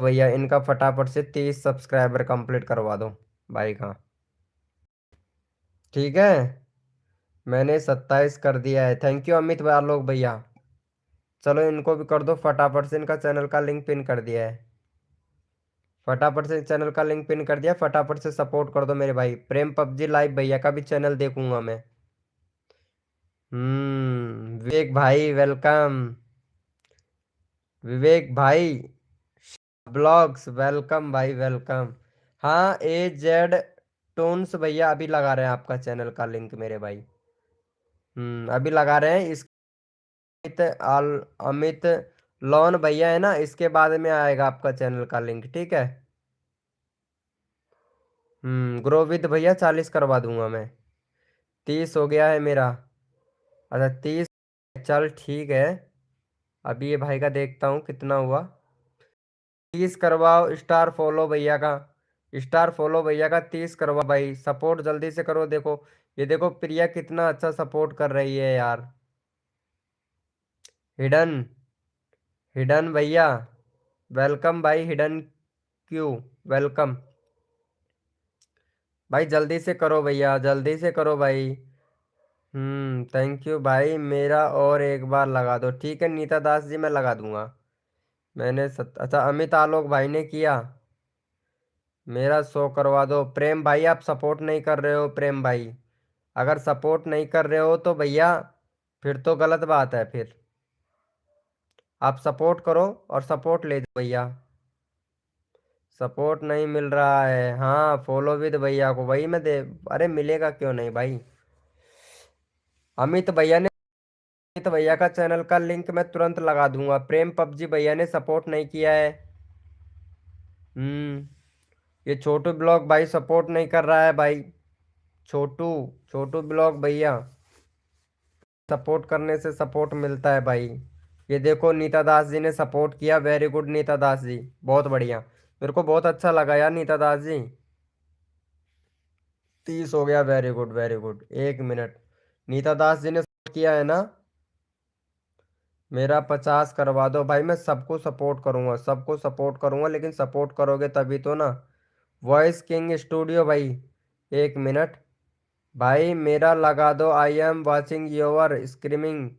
भैया इनका फटाफट से 30 सब्सक्राइबर कंप्लीट करवा दो भाई का, ठीक है। मैंने 27 कर दिया है, थैंक यू अमित आलोक भैया। चलो इनको भी कर दो फटाफट से, इनका चैनल का लिंक पिन कर दिया है। फटाफट से चैनल का लिंक पिन कर दिया, फटाफट से सपोर्ट कर दो मेरे भाई। प्रेम पबजी लाइव भैया का भी चैनल देखूंगा मैं। विवेक भाई वेलकम। विवेक भाई ब्लॉग्स वेलकम भाई वेलकम। हाँ जेड टोन्स भैया अभी लगा रहे हैं आपका चैनल का लिंक मेरे भाई। अभी लगा रहे हैं इस अमित अमित लॉन भैया है ना, इसके बाद में आएगा आपका चैनल का लिंक, ठीक है। ग्रो विद भैया 40 करवा दूंगा मैं। 30 हो गया है मेरा। अच्छा 30, चल ठीक है। अभी ये भाई का देखता हूँ कितना हुआ। 30 करवाओ स्टार फॉलो भैया का, स्टार फॉलो भैया का 30 करवा भाई, सपोर्ट जल्दी से करो। देखो ये देखो प्रिया कितना अच्छा सपोर्ट कर रही है यार। हिडन हिडन भैया वेलकम भाई, हिडन क्यों, वेलकम। भाई जल्दी से करो भैया, जल्दी से करो भाई। थैंक यू भाई, मेरा और एक बार लगा दो, ठीक है नीता दास जी मैं लगा दूंगा। अच्छा अमित आलोक भाई ने किया, मेरा 100 करवा दो। प्रेम भाई आप सपोर्ट नहीं कर रहे हो, प्रेम भाई अगर सपोर्ट नहीं कर रहे हो तो भैया फिर तो गलत बात है फिर। आप सपोर्ट करो और सपोर्ट ले दो भैया। सपोर्ट नहीं मिल रहा है, हाँ फॉलो विद भैया को वही मैं दे। अरे मिलेगा क्यों नहीं भाई। अमित भैया ने अमित भैया का चैनल का लिंक मैं तुरंत लगा दूंगा। प्रेम पबजी भैया ने सपोर्ट नहीं किया है। हम्म ये छोटू ब्लॉग भाई सपोर्ट नहीं कर रहा है भाई। छोटू छोटू ब्लॉग भैया, सपोर्ट करने से सपोर्ट मिलता है भाई। ये देखो नीता दास जी ने सपोर्ट किया, वेरी गुड नीता दास जी, बहुत बढ़िया। मेरे को बहुत अच्छा लगा यार नीता दास जी। 30 हो गया, वेरी गुड वेरी गुड। 1 मिनट, नीता दास जी ने सपोर्ट किया है ना। मेरा 50 करवा दो भाई, मैं सबको सपोर्ट करूंगा, सबको सपोर्ट करूंगा, लेकिन सपोर्ट करोगे तभी तो ना। वॉइस किंग स्टूडियो भाई, 1 मिनट भाई मेरा लगा दो। I am watching your screaming.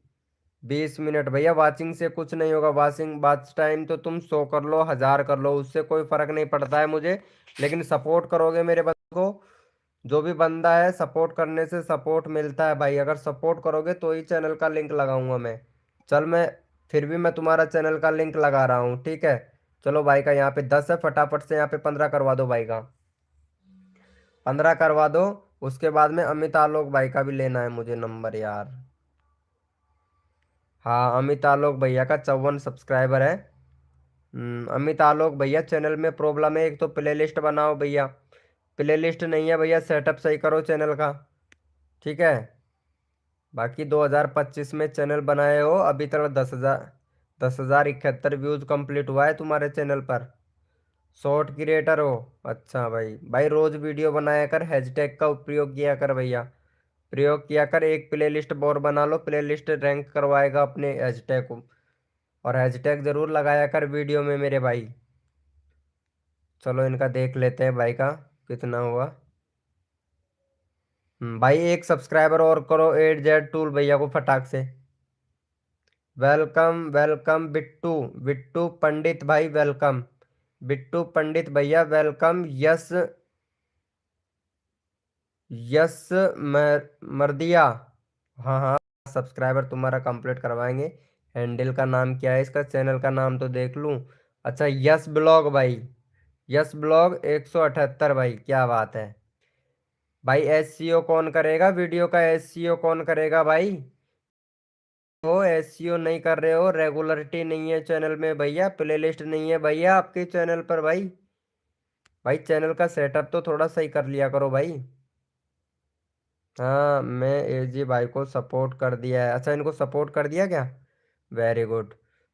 20 minute भैया, वाचिंग से कुछ नहीं होगा। वाचिंग वाच टाइम तो तुम 100 कर लो, 1000 कर लो, उससे कोई फर्क नहीं पड़ता है मुझे। लेकिन सपोर्ट करोगे मेरे बंदे को, जो भी बंदा है, सपोर्ट करने से सपोर्ट मिलता है भाई। अगर सपोर्ट करोगे तो ही चैनल का लिंक लगाऊंगा मैं। चल मैं, फिर भी मैं तुम्हारा चैनल का लिंक लगा रहा हूँ, ठीक है। चलो भाई का यहाँ पे 10 है, फटाफट से यहाँ पे 15 करवा दो भाई का। 15 करवा दो। उसके बाद में अमित आलोक भाई का भी लेना है मुझे नंबर यार। हाँ, अमित आलोक भैया का 54 सब्सक्राइबर है। अमित आलोक भैया, चैनल में प्रॉब्लम है, एक तो प्लेलिस्ट बनाओ भैया। प्लेलिस्ट नहीं है भैया, सेटअप सही करो चैनल का, ठीक है। बाकी 2025 में चैनल बनाए हो, अभी तक 10,071 व्यूज कंप्लीट हुआ है तुम्हारे चैनल पर। शॉर्ट क्रिएटर हो, अच्छा भाई। भाई रोज वीडियो बनाया कर, हैशटैग का उपयोग किया कर भैया, प्रयोग किया कर। एक प्लेलिस्ट और बना लो, प्लेलिस्ट रैंक करवाएगा अपने हैशटैग को। और हैशटैग जरूर लगाया कर वीडियो में मेरे भाई। चलो इनका देख लेते हैं भाई का कितना हुआ। भाई एक सब्सक्राइबर और करो, 8 जेड टूल भैया को फटाक से। वेलकम वेलकम बिट्टू, बिट्टू पंडित भाई वेलकम। बिट्टू पंडित भैया वेलकम। Yes, yes मर्दिया। हाँ हाँ, सब्सक्राइबर तुम्हारा कंप्लीट करवाएंगे। हैंडल का नाम क्या है इसका, चैनल का नाम तो देख लूँ। अच्छा, यस ब्लॉग भाई, यस ब्लॉग 178 भाई, क्या बात है। भाई एससीओ कौन करेगा, वीडियो का एससीओ कौन करेगा भाई। हो एससीओ नहीं कर रहे हो, रेगुलरिटी नहीं है चैनल में भैया, प्लेलिस्ट नहीं है भैया आपके चैनल पर भाई। भाई चैनल का सेटअप तो थोड़ा सही कर लिया करो भाई। हाँ, मैं एजी भाई को सपोर्ट कर दिया है। अच्छा, इनको सपोर्ट कर दिया क्या। वेरी गुड,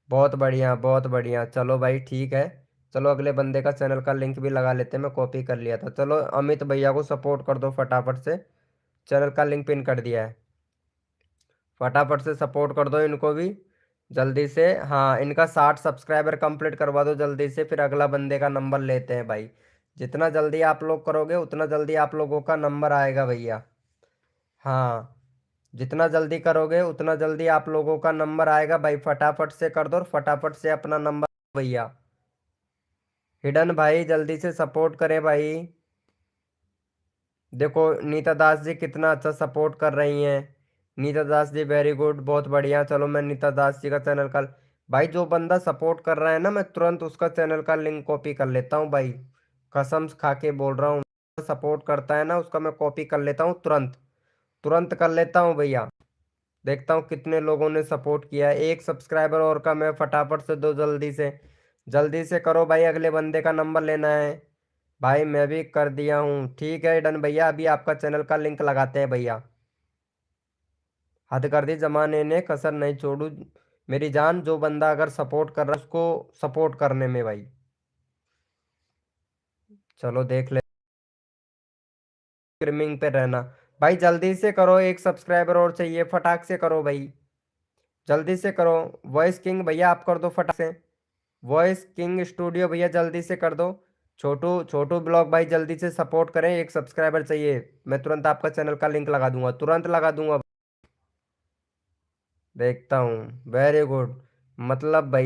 बहुत बढ़िया बहुत बढ़िया। चलो भाई ठीक है। चलो अगले बंदे का चैनल का लिंक भी लगा लेते हैं, मैं कॉपी कर लिया था। चलो अमित भैया को सपोर्ट कर दो फटाफट से, चैनल का लिंक पिन कर दिया है। फटाफट से सपोर्ट कर दो इनको भी, जल्दी से। हाँ, इनका 60 सब्सक्राइबर कंप्लीट करवा दो जल्दी से, फिर अगला बंदे का नंबर लेते हैं भाई। जितना जल्दी आप लोग करोगे उतना जल्दी आप लोगों का नंबर आएगा भैया। हाँ, जितना जल्दी करोगे उतना जल्दी आप लोगों का नंबर आएगा भाई। फटाफट से कर दो और फटाफट से अपना नंबर भैया। हिडन भाई जल्दी से सपोर्ट करें भाई। देखो नीता दास जी कितना अच्छा सपोर्ट कर रही हैं। नीता दास जी वेरी गुड, बहुत बढ़िया। चलो मैं नीता दास जी का चैनल का, भाई जो बंदा सपोर्ट कर रहा है ना, मैं तुरंत उसका चैनल का लिंक कॉपी कर लेता हूँ भाई। कसम खा के बोल रहा हूँ, सपोर्ट करता है ना उसका मैं कॉपी कर लेता हूँ तुरंत, तुरंत कर लेता हूँ भैया। देखता हूँ कितने लोगों ने सपोर्ट किया है। एक सब्सक्राइबर और का मैं, फटाफट से दो जल्दी से, जल्दी से करो भाई, अगले बंदे का नंबर लेना है। भाई मैं भी कर दिया हूँ, ठीक है डन भैया। अभी आपका चैनल का लिंक लगाते हैं भैया। हद कर दी जमाने ने, कसर नहीं छोड़ू मेरी जान। जो बंदा अगर सपोर्ट कर रहा है उसको सपोर्ट करने में भाई। चलो देख ले, स्ट्रीमिंग पे रहना भाई, जल्दी से करो। एक सब्सक्राइबर और चाहिए, फटाक से करो भाई, जल्दी से करो। वॉइस किंग भैया आप कर दो फटाक से। वॉइस किंग स्टूडियो भैया जल्दी से कर दो। छोटू छोटू ब्लॉग भाई जल्दी से सपोर्ट करें, एक सब्सक्राइबर चाहिए। मैं तुरंत आपका चैनल का लिंक लगा दूंगा, तुरंत लगा दूंगा। देखता हूँ, वेरी गुड। मतलब भाई,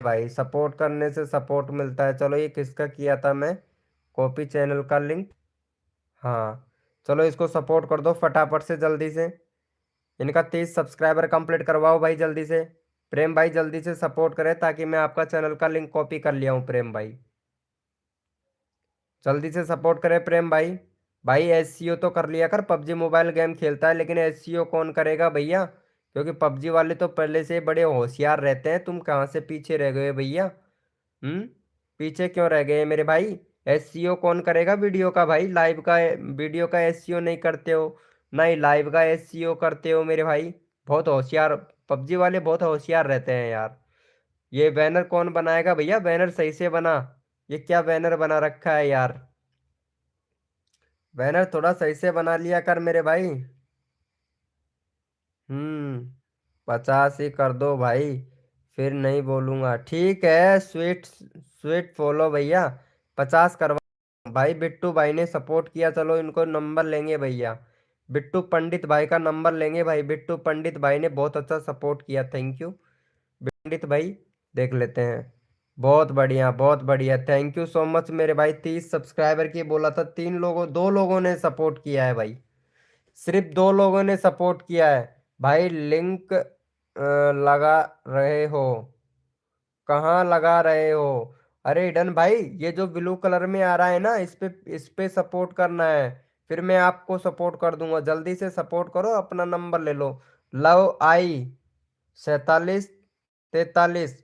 भाई सपोर्ट करने से सपोर्ट मिलता है। चलो ये किसका किया था मैं, कॉपी चैनल का लिंक। हाँ, चलो इसको सपोर्ट कर दो फटाफट से जल्दी से। इनका 30 सब्सक्राइबर कंप्लीट करवाओ भाई जल्दी से। प्रेम भाई जल्दी से सपोर्ट करें, ताकि मैं आपका चैनल का लिंक कॉपी कर लिया हूँ प्रेम भाई। जल्दी से सपोर्ट करें प्रेम भाई। भाई एससीओ तो कर लिया कर, पबजी मोबाइल गेम खेलता है, लेकिन एससीओ कौन करेगा भैया, क्योंकि पबजी वाले तो पहले से बड़े होशियार रहते हैं। तुम कहाँ से पीछे रह गए भैया। हम्म, पीछे क्यों रह गए मेरे भाई। एससीओ कौन करेगा वीडियो का भाई, लाइव का वीडियो का एससीओ नहीं करते हो, नहीं लाइव का एससीओ करते हो मेरे भाई। बहुत होशियार, पबजी वाले बहुत होशियार रहते हैं यार। ये बैनर कौन बनाएगा भैया, बैनर सही से बना। ये क्या बैनर बना रखा है यार, बैनर थोड़ा सही से बना लिया कर मेरे भाई। हम्म, 50 ही कर दो भाई, फिर नहीं बोलूंगा। ठीक है, स्वीट स्वीट फॉलो भैया, 50 करवा। भाई बिट्टू भाई ने सपोर्ट किया, चलो इनको नंबर लेंगे भैया। बिट्टू पंडित भाई का नंबर लेंगे भाई। बिट्टू पंडित भाई ने बहुत अच्छा सपोर्ट किया, थैंक यू पंडित भाई। देख लेते हैं। बहुत बढ़िया, बहुत बढ़िया, थैंक यू सो मच मेरे भाई। 30 सब्सक्राइबर की बोला था, 3 लोगों 2 लोगों ने सपोर्ट किया है भाई। सिर्फ 2 लोगों ने सपोर्ट किया है भाई। लिंक लगा रहे हो? कहाँ लगा रहे हो? अरे इडन भाई, ये जो ब्लू कलर में आ रहा है ना, इस पे सपोर्ट करना है। फिर मैं आपको सपोर्ट कर दूंगा। जल्दी से सपोर्ट करो, अपना नंबर ले लो। Love I 47 43।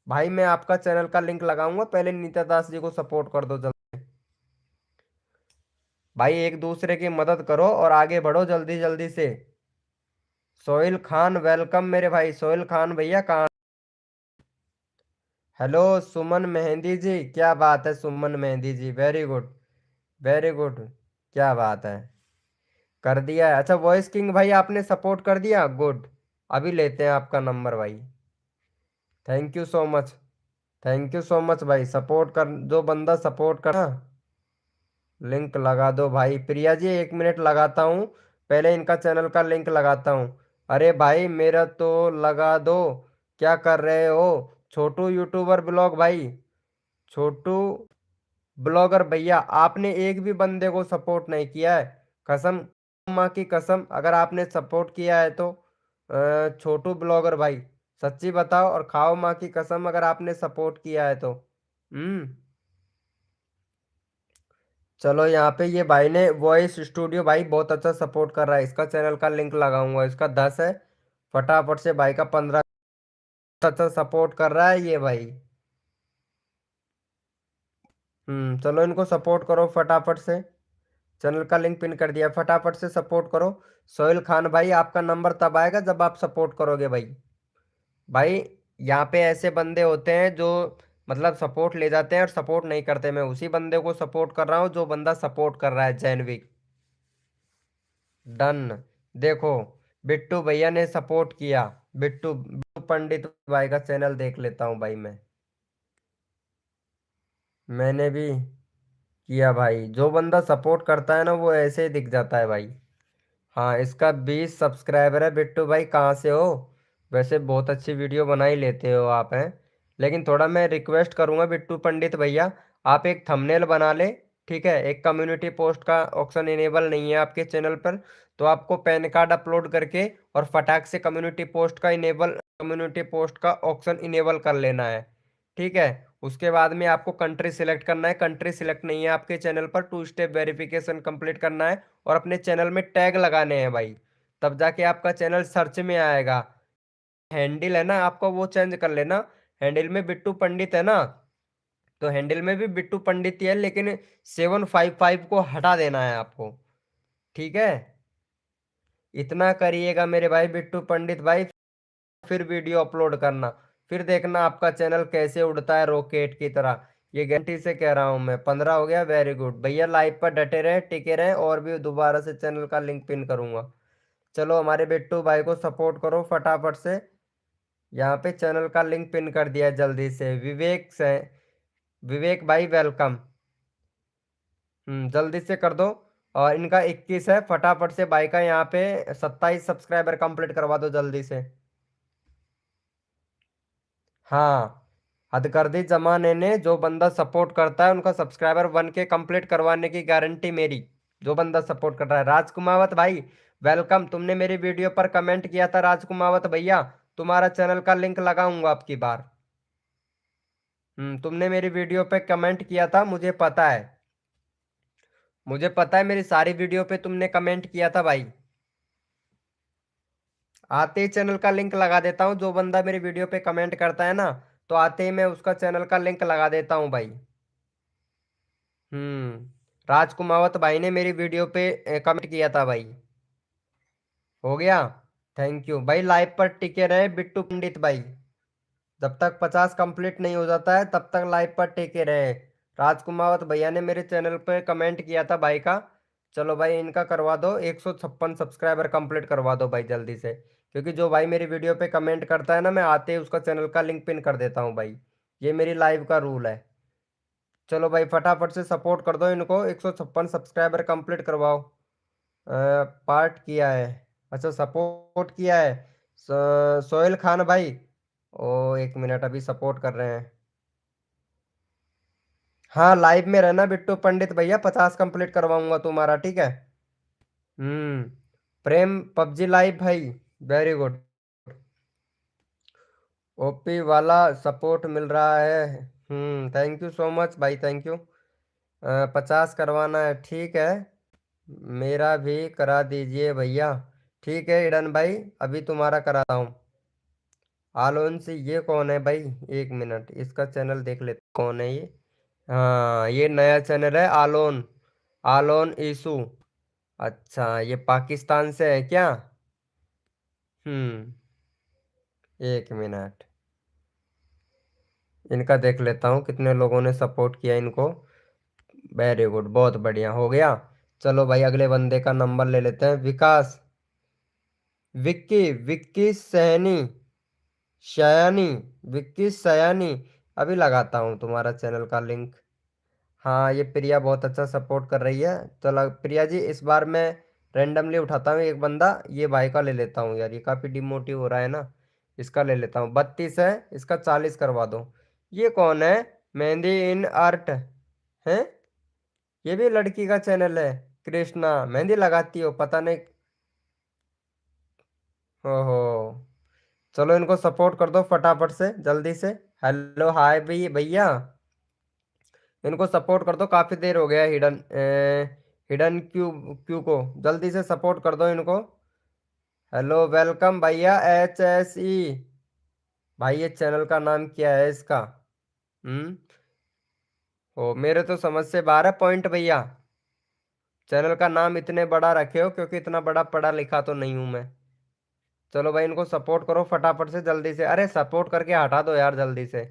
भाई मैं आपका चैनल का लिंक लगाऊंगा, पहले नीता दास जी को सपोर्ट कर दो जल्दी। भाई एक दूसरे की मदद करो और आगे बढ़ो जल्दी जल्दी से। सोहेल खान वेलकम मेरे भाई। सोहेल खान भैया कहाँ? हेलो सुमन मेहंदी जी, क्या बात है सुमन मेहंदी जी, वेरी गुड, वेरी गुड। क्या बात है, कर दिया है। अच्छा वॉइस किंग भाई आपने सपोर्ट कर दिया, गुड। अभी लेते हैं आपका नंबर भाई। Thank you so much, thank you so much भाई। सपोर्ट कर, जो बंदा सपोर्ट कर ना, लिंक लगा दो भाई। प्रिया जी 1 मिनट लगाता हूँ, पहले इनका चैनल का लिंक लगाता हूँ। अरे भाई मेरा तो लगा दो। क्या कर रहे हो? छोटू यूट्यूबर ब्लॉग भाई, छोटू ब्लॉगर भैया, आपने एक भी बंदे को सपोर्ट नहीं किया है। कसम, माँ की कसम, अगर आपने सपोर्ट किया है तो छोटू ब्लॉगर भाई, सच्ची बताओ और खाओ माँ की कसम, अगर आपने सपोर्ट किया है तो। चलो यहाँ पे ये भाई ने वॉइस स्टूडियो भाई बहुत अच्छा सपोर्ट कर रहा है, इसका चैनल का लिंक लगाऊंगा। इसका 10 है, फटाफट से भाई का 15 अच्छा सपोर्ट कर रहा है ये भाई। चलो इनको सपोर्ट करो फटाफट से। चैनल का लिंक पिन कर दिया, फटाफट से सपोर्ट करो। सोहेल खान भाई आपका नंबर तब आएगा जब आप सपोर्ट करोगे भाई। भाई यहाँ पे ऐसे बंदे होते हैं जो मतलब सपोर्ट ले जाते हैं और सपोर्ट नहीं करते। मैं उसी बंदे को सपोर्ट कर रहा हूँ जो बंदा सपोर्ट कर रहा है, जैनविक। डन। देखो बिट्टू भैया ने सपोर्ट किया। बिट्टू पंडित भाई का चैनल देख लेता हूँ भाई मैं। मैंने भी किया भाई। जो बंदा सपोर्ट करता है ना वो ऐसे ही दिख जाता है भाई। हाँ इसका 20 सब्सक्राइबर है। बिट्टू भाई कहाँ से हो? वैसे बहुत अच्छी वीडियो बना ही लेते हो आप हैं, लेकिन थोड़ा मैं रिक्वेस्ट करूंगा बिट्टू पंडित भैया, आप एक थंबनेल बना ले। ठीक है, एक कम्युनिटी पोस्ट का ऑप्शन इनेबल नहीं है आपके चैनल पर, तो आपको पैन कार्ड अपलोड करके और फटाक से कम्युनिटी पोस्ट का ऑप्शन इनेबल कर लेना है। ठीक है, उसके बाद में आपको कंट्री सिलेक्ट करना है। कंट्री सिलेक्ट नहीं है आपके चैनल पर, 2 स्टेप वेरिफिकेशन कंप्लीट करना है और अपने चैनल में टैग लगाने हैं भाई, तब जाके आपका चैनल सर्च में आएगा। हैंडल है ना आपका, वो चेंज कर लेना। हैंडल में बिट्टू पंडित है ना, तो हैंडल में भी बिट्टू पंडित ही है, लेकिन 755 को हटा देना है आपको। ठीक है, इतना करिएगा मेरे भाई बिट्टू पंडित भाई, फिर वीडियो अपलोड करना। फिर देखना आपका चैनल कैसे उड़ता है रॉकेट की तरह। ये गारंटी से कह रहा हूं मैं। 15 हो गया, वेरी गुड भैया। लाइव पर डटे रहे, टिके रहे, और भी दोबारा से चैनल का लिंक पिन करूंगा। चलो हमारे बिट्टू भाई को सपोर्ट करो फटाफट से। यहाँ पे चैनल का लिंक पिन कर दिया है, जल्दी से। विवेक से, विवेक भाई वेलकम। जल्दी से कर दो। और इनका 21 है, फटाफट से भाई का यहाँ पे 27 सब्सक्राइबर कंप्लीट करवा दो जल्दी से। हाँ, हद कर दी जमाने ने। जो बंदा सपोर्ट करता है उनका सब्सक्राइबर 1K कंप्लीट करवाने की गारंटी मेरी। जो बंदा सपोर्ट कर रहा है। राजकुमावत भाई वेलकम, तुमने मेरी वीडियो पर कमेंट किया था राजकुमावत भैया, तुम्हारा चैनल का लिंक लगाऊंगा आपकी बार। तुमने मेरी वीडियो पे कमेंट किया था, मुझे पता है। मुझे पता है, मेरी सारी वीडियो पे तुमने कमेंट किया था भाई। आते ही चैनल का लिंक लगा देता हूँ। जो बंदा मेरी वीडियो पे कमेंट करता है ना, तो आते ही मैं उसका चैनल का लिंक लगा देता हूँ भाई। राजकुमावत भाई ने मेरी वीडियो पे कमेंट किया था भाई। हो गया, थैंक यू भाई। लाइव पर टिके रहे बिट्टू पंडित भाई, जब तक 50 कंप्लीट नहीं हो जाता है तब तक लाइव पर टिके रहे। राजकुमावत भैया ने मेरे चैनल पे कमेंट किया था भाई का। चलो भाई इनका करवा दो, 156 सब्सक्राइबर कंप्लीट करवा दो भाई जल्दी से, क्योंकि जो भाई मेरी वीडियो पे कमेंट करता है ना, मैं आते ही उसका चैनल का लिंक पिन कर देता हूँ भाई। ये मेरी लाइव का रूल है। चलो भाई फटाफट से सपोर्ट कर दो इनको, 156 सब्सक्राइबर कंप्लीट करवाओ। पार्ट किया है, अच्छा सपोर्ट किया है। सोहेल खान भाई, ओ एक मिनट, अभी सपोर्ट कर रहे हैं। हाँ लाइव में रहना बिट्टू पंडित भैया, 50 कंप्लीट करवाऊंगा तुम्हारा, ठीक है। हम्म। प्रेम पबजी लाइव भाई, वेरी गुड। ओपी वाला सपोर्ट मिल रहा है। थैंक यू सो मच भाई, थैंक यू। 50 करवाना है, ठीक है। मेरा भी करा दीजिए भैया। ठीक है हिडन भाई, अभी तुम्हारा कराता हूँ। आलोन से ये कौन है भाई? एक मिनट, इसका चैनल देख लेते कौन है ये। हाँ ये नया चैनल है, आलोन। Alone issue. अच्छा ये पाकिस्तान से है क्या? हम्म। एक मिनट, इनका देख लेता हूँ कितने लोगों ने सपोर्ट किया इनको। वेरी गुड, बहुत बढ़िया हो गया। चलो भाई अगले बंदे का नंबर ले लेते हैं। विकास, विक्की, विक्की सैनी, शयानी, विक्की सयानी। अभी लगाता हूँ तुम्हारा चैनल का लिंक। हाँ ये प्रिया बहुत अच्छा सपोर्ट कर रही है। चलो प्रिया जी, इस बार मैं रेंडमली उठाता हूँ एक बंदा, ये भाई का ले लेता हूँ यार, ये काफ़ी डिमोटिव हो रहा है ना। इसका ले लेता हूँ, 32 है, इसका 40 करवा दो। ये कौन है? मेहंदी इन आर्ट है, ये भी लड़की का चैनल है। कृष्णा, मेहंदी लगाती हो पता नहीं। ओहो। चलो इनको सपोर्ट कर दो फटाफट से जल्दी से। हेलो हाय भाई भैया, इनको सपोर्ट कर दो, काफी देर हो गया। हिडन हिडन क्यू क्यू को जल्दी से सपोर्ट कर दो इनको। हेलो वेलकम भैया, HSE। भाई ये चैनल का नाम क्या है इसका? हम्म। ओ मेरे तो समझ से बाहर है पॉइंट भैया। चैनल का नाम इतने बड़ा रखे हो, क्योंकि इतना बड़ा पढ़ा लिखा तो नहीं हूं मैं। चलो भाई इनको सपोर्ट करो फटाफट से जल्दी से, अरे सपोर्ट करके हटा दो यार जल्दी से।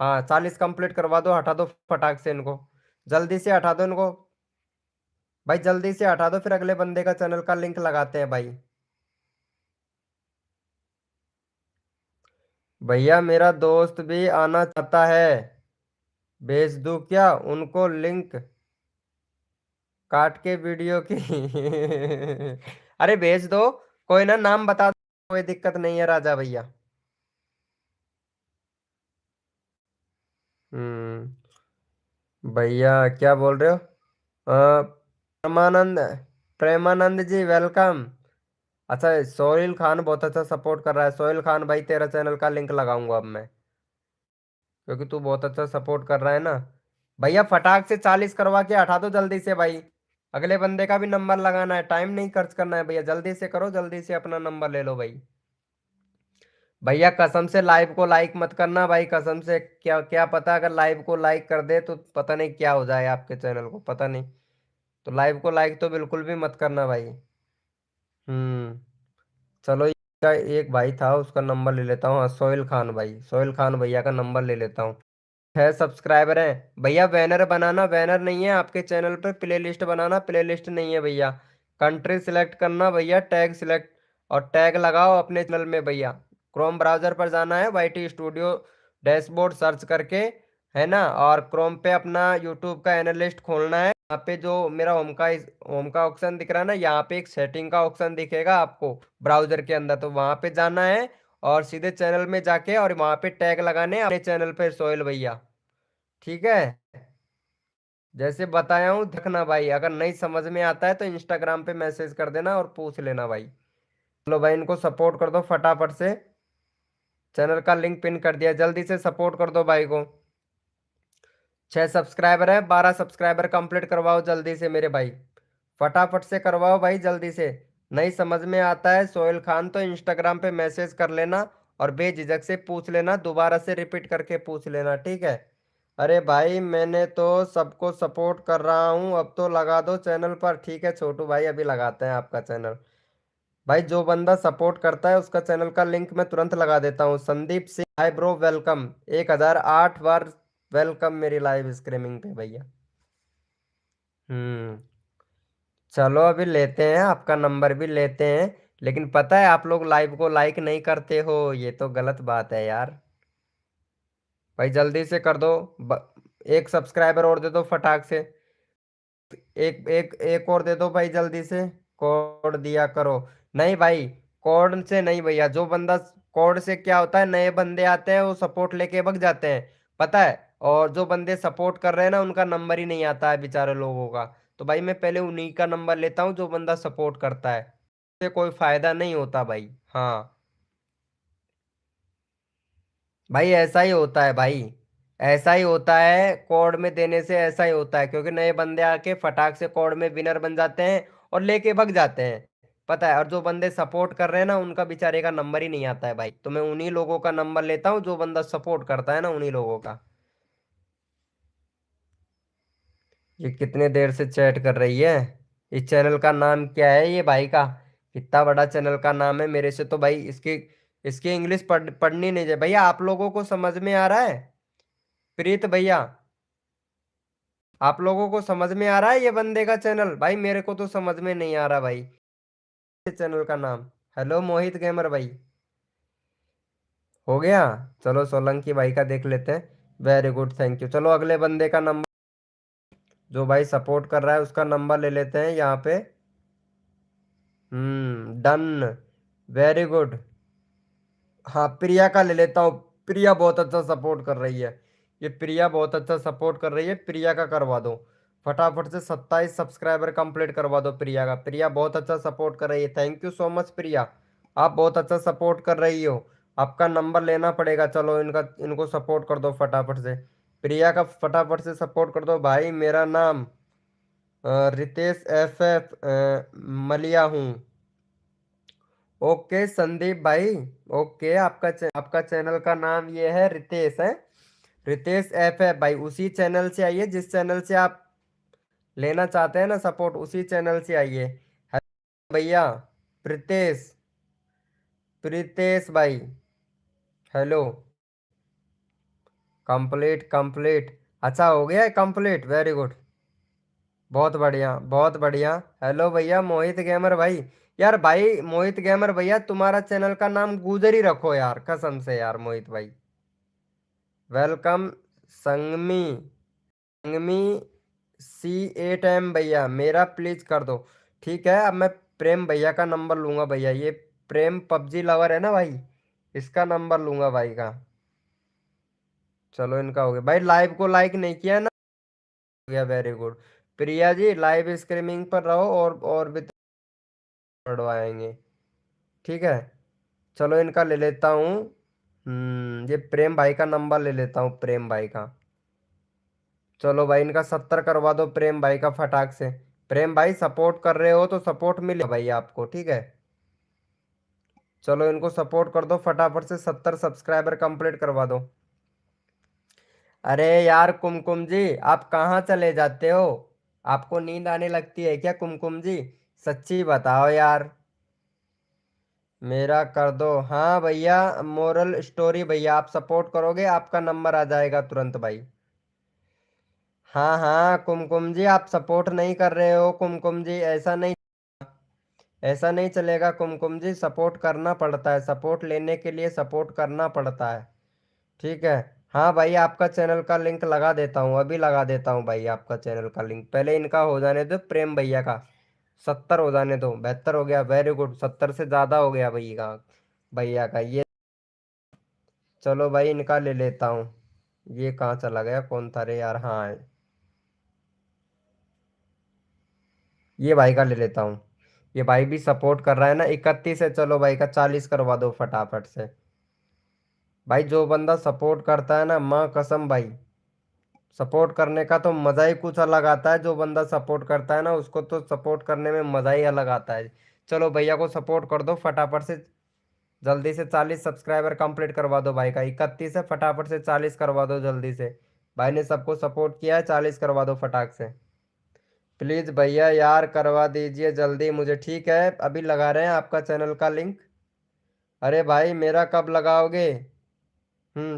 हाँ 40 कंप्लीट करवा दो, हटा दो फटाक से इनको। जल्दी से हटा दो इनको भाई, जल्दी से हटा दो, फिर अगले बंदे का चैनल का लिंक लगाते हैं भाई। भैया मेरा दोस्त भी आना चाहता है, भेज दूं क्या उनको लिंक काट के वीडियो की? अरे भेज दो, कोई ना, नाम बता दो, कोई दिक्कत नहीं है राजा भैया। भैया क्या बोल रहे हो? प्रेमानंद, प्रेमानंद जी वेलकम। अच्छा सोहेल खान बहुत अच्छा सपोर्ट कर रहा है। सोहेल खान भाई तेरा चैनल का लिंक लगाऊंगा अब मैं, क्योंकि तू बहुत अच्छा सपोर्ट कर रहा है ना। भैया फटाक से 40 करवा के हटा दो जल्दी से भाई, अगले बंदे का भी नंबर लगाना है, टाइम नहीं खर्च करना है भैया, जल्दी से करो, जल्दी से अपना नंबर ले लो भाई। भैया कसम से लाइव को लाइक मत करना भाई, कसम से, क्या क्या पता अगर लाइव को लाइक कर दे तो पता नहीं क्या हो जाए आपके चैनल को, पता नहीं। तो लाइव को लाइक तो बिल्कुल भी मत करना भाई। हम्म। चलो इसका एक भाई था, उसका नंबर ले लेता हूँ। हाँ सोहेल खान भाई, सोहेल खान भैया का नंबर ले लेता हूँ। 6 सब्सक्राइबर हैं भैया। बैनर बनाना, बैनर नहीं है आपके चैनल पे, प्ले लिस्ट बनाना, प्ले लिस्ट नहीं है भैया। कंट्री सिलेक्ट करना भैया, टैग सिलेक्ट, और टैग लगाओ अपने चैनल में भैया। क्रोम ब्राउजर पर जाना है, YT स्टूडियो डैशबोर्ड सर्च करके, है ना, और क्रोम पे अपना यूट्यूब का एनालिस्ट खोलना है। यहाँ पे जो मेरा होम का ऑप्शन दिख रहा है ना, यहाँ पे एक सेटिंग का ऑप्शन दिखेगा आपको ब्राउजर के अंदर, तो वहां पे जाना है और सीधे चैनल में जाके और वहां पे टैग लगाने हैं अपने चैनल पे, सोहेल भैया, ठीक है। जैसे बताया हूँ देखना भाई, अगर नहीं समझ में आता है तो इंस्टाग्राम पे मैसेज कर देना और पूछ लेना भाई। चलो भाई इनको सपोर्ट कर दो फटाफट से, चैनल का लिंक पिन कर दिया, जल्दी से सपोर्ट कर दो भाई को। 6 सब्सक्राइबर है, 12 सब्सक्राइबर कंप्लीट करवाओ जल्दी से मेरे भाई, फटाफट से करवाओ भाई जल्दी से। नहीं समझ में आता है सोहेल खान तो इंस्टाग्राम पे मैसेज कर लेना और बेझिझक से पूछ लेना, दोबारा से रिपीट करके पूछ लेना, ठीक है। अरे भाई मैंने तो सबको सपोर्ट कर रहा हूँ, अब तो लगा दो चैनल पर, ठीक है छोटू भाई अभी लगाते हैं आपका चैनल। भाई जो बंदा सपोर्ट करता है उसका चैनल का लिंक मैं तुरंत लगा देता हूँ। Sandeep Singh, hi bro welcome, 1008 बार वेलकम मेरी लाइव स्ट्रीमिंग पे भैया। हम्म। चलो अभी लेते हैं आपका नंबर भी लेते हैं, लेकिन पता है आप लोग लाइव को लाइक नहीं करते हो, ये तो गलत बात है यार। भाई जल्दी से कर दो। एक सब्सक्राइबर और दे दो फटाक से। एक एक एक और दे दो भाई जल्दी से। कोड दिया करो। नहीं भाई, कोड से नहीं भैया। जो बंदा कोड से क्या होता है, नए बंदे आते हैं वो सपोर्ट लेके भग जाते हैं, पता है। और जो बंदे सपोर्ट कर रहे हैं ना, उनका नंबर ही नहीं आता है बेचारे लोगों का। तो भाई मैं पहले उन्हीं का नंबर लेता हूँ जो बंदा सपोर्ट करता है। इससे कोई फायदा नहीं होता भाई। हाँ भाई, ऐसा ही होता है भाई। ऐसा ही होता है, कोड में देने से ऐसा ही होता है, क्योंकि नए बंदे आके फटाक से कोड में विनर बन जाते हैं और लेके भग जाते हैं, पता है। और जो बंदे सपोर्ट कर रहे हैं ना, उनका बेचारे का नंबर ही नहीं आता है भाई। तो मैं उन्हीं लोगों का नंबर लेता हूँ जो बंदा सपोर्ट करता है ना, उन्हीं लोगों का। ये कितने देर से चैट कर रही है। इस चैनल का नाम क्या है ये भाई का? कितना बड़ा चैनल का नाम है, मेरे से तो भाई इसकी इसकी इंग्लिश पढ़नी नहीं है भैया। आप लोगों को समझ में आ रहा है? प्रीत भैया, आप लोगों को समझ में आ रहा है ये बंदे का चैनल? भाई मेरे को तो समझ में नहीं आ रहा भाई चैनल का नाम। हेलो मोहित गेमर भाई, हो गया? चलो सोलंकी भाई का देख लेते हैं। Very good, thank you. चलो अगले बंदे का नंबर, जो भाई सपोर्ट कर रहा है उसका नंबर ले लेते हैं यहाँ पे। डन। Very good. हाँ, प्रिया का ले लेता हूँ। प्रिया बहुत अच्छा सपोर्ट कर रही है। ये प्रिया बहुत अच्छा सपोर्ट कर रही है, प्रिया का करवा दो। फटाफट से 27 सब्सक्राइबर कंप्लीट करवा दो प्रिया का। प्रिया बहुत अच्छा सपोर्ट कर रही है, थैंक यू सो मच प्रिया। आप बहुत अच्छा सपोर्ट कर रही हो। आपका नंबर लेना पड़ेगा। चलो इनका, इनको सपोर्ट कर दो फटाफट से। प्रिया का फटाफट से सपोर्ट कर दो भाई। मेरा नाम रितेश एफ एफ मलिया हूँ। ओके संदीप भाई। ओके, आपका चैनल का नाम ये है, रितेश है। रितेश एफ है भाई। उसी चैनल से आइए जिस चैनल से आप लेना चाहते हैं ना सपोर्ट, उसी चैनल से आइए। हेलो भैया, प्रीतेश, प्रीतेश भाई। हेलो। Complete complete. अच्छा हो गया है कंप्लीट, वेरी गुड। बहुत बढ़िया बहुत बढ़िया। हेलो भैया मोहित गेमर भाई। यार भाई मोहित गेमर भैया, तुम्हारा चैनल का नाम गुजर ही रखो यार, कसम से यार मोहित भाई। वेलकम। संगमी, संगमी C8M भैया, मेरा प्लीज कर दो। ठीक है, अब मैं प्रेम भैया का नंबर लूंगा भैया। ये प्रेम पबजी लवर है ना भाई, इसका नंबर लूंगा भाई का। चलो इनका हो गया भाई। लाइव को लाइक नहीं किया ना, हो गया, very good. Priya ji live streaming पर रहो और भी बढ़वाएंगे। ठीक है, चलो इनका ले लेता हूँ। ये प्रेम भाई का नंबर ले लेता हूँ, प्रेम भाई का। चलो भाई इनका 70 करवा दो प्रेम भाई का फटाक से। प्रेम भाई सपोर्ट कर रहे हो तो सपोर्ट मिले भाई आपको, ठीक है। चलो इनको सपोर्ट कर दो फटाफट से, 70 सब्सक्राइबर कंप्लीट करवा दो। अरे यार कुमकुम जी, आप कहाँ चले जाते हो? आपको नींद आने लगती है क्या कुमकुम जी? सच्ची बताओ यार। मेरा कर दो हाँ भैया। मोरल स्टोरी भैया, आप सपोर्ट करोगे आपका नंबर आ जाएगा तुरंत भाई। हाँ हाँ कुमकुम जी, आप सपोर्ट नहीं कर रहे हो कुमकुम जी, ऐसा नहीं, ऐसा नहीं चलेगा कुमकुम जी। सपोर्ट करना पड़ता है, सपोर्ट लेने के लिए सपोर्ट करना पड़ता है, ठीक है। हाँ भाई, आपका चैनल का लिंक लगा देता हूँ, अभी लगा देता हूँ भाई आपका चैनल का लिंक। पहले इनका हो जाने दो, प्रेम भैया का 70 हो जाने दो। 72 हो गया, वेरी गुड। 70 से ज़्यादा हो गया भैया का, भैया का ये। चलो भाई इनका ले लेता हूँ। ये कहाँ चला गया, कौन था रे यार? हाँ, ये भाई का ले लेता हूँ। ये भाई भी सपोर्ट कर रहा है ना। 31 है, चलो भाई का 40 करवा दो फटाफट से। भाई जो बंदा सपोर्ट करता है ना, माँ कसम भाई, सपोर्ट करने का तो मजा ही कुछ अलग आता है। जो बंदा सपोर्ट करता है ना, उसको तो सपोर्ट करने में मजा ही अलग आता है। चलो भैया को सपोर्ट कर दो फटाफट से। जल्दी से 40 सब्सक्राइबर कंप्लीट करवा दो भाई का। 31 है, फटाफट से 40 करवा दो जल्दी से। भाई ने सबको सपोर्ट किया है, 40 करवा दो फटाक से। प्लीज भैया यार करवा दीजिए जल्दी मुझे, ठीक है। अभी लगा रहे हैं आपका चैनल का लिंक। अरे भाई मेरा कब लगाओगे?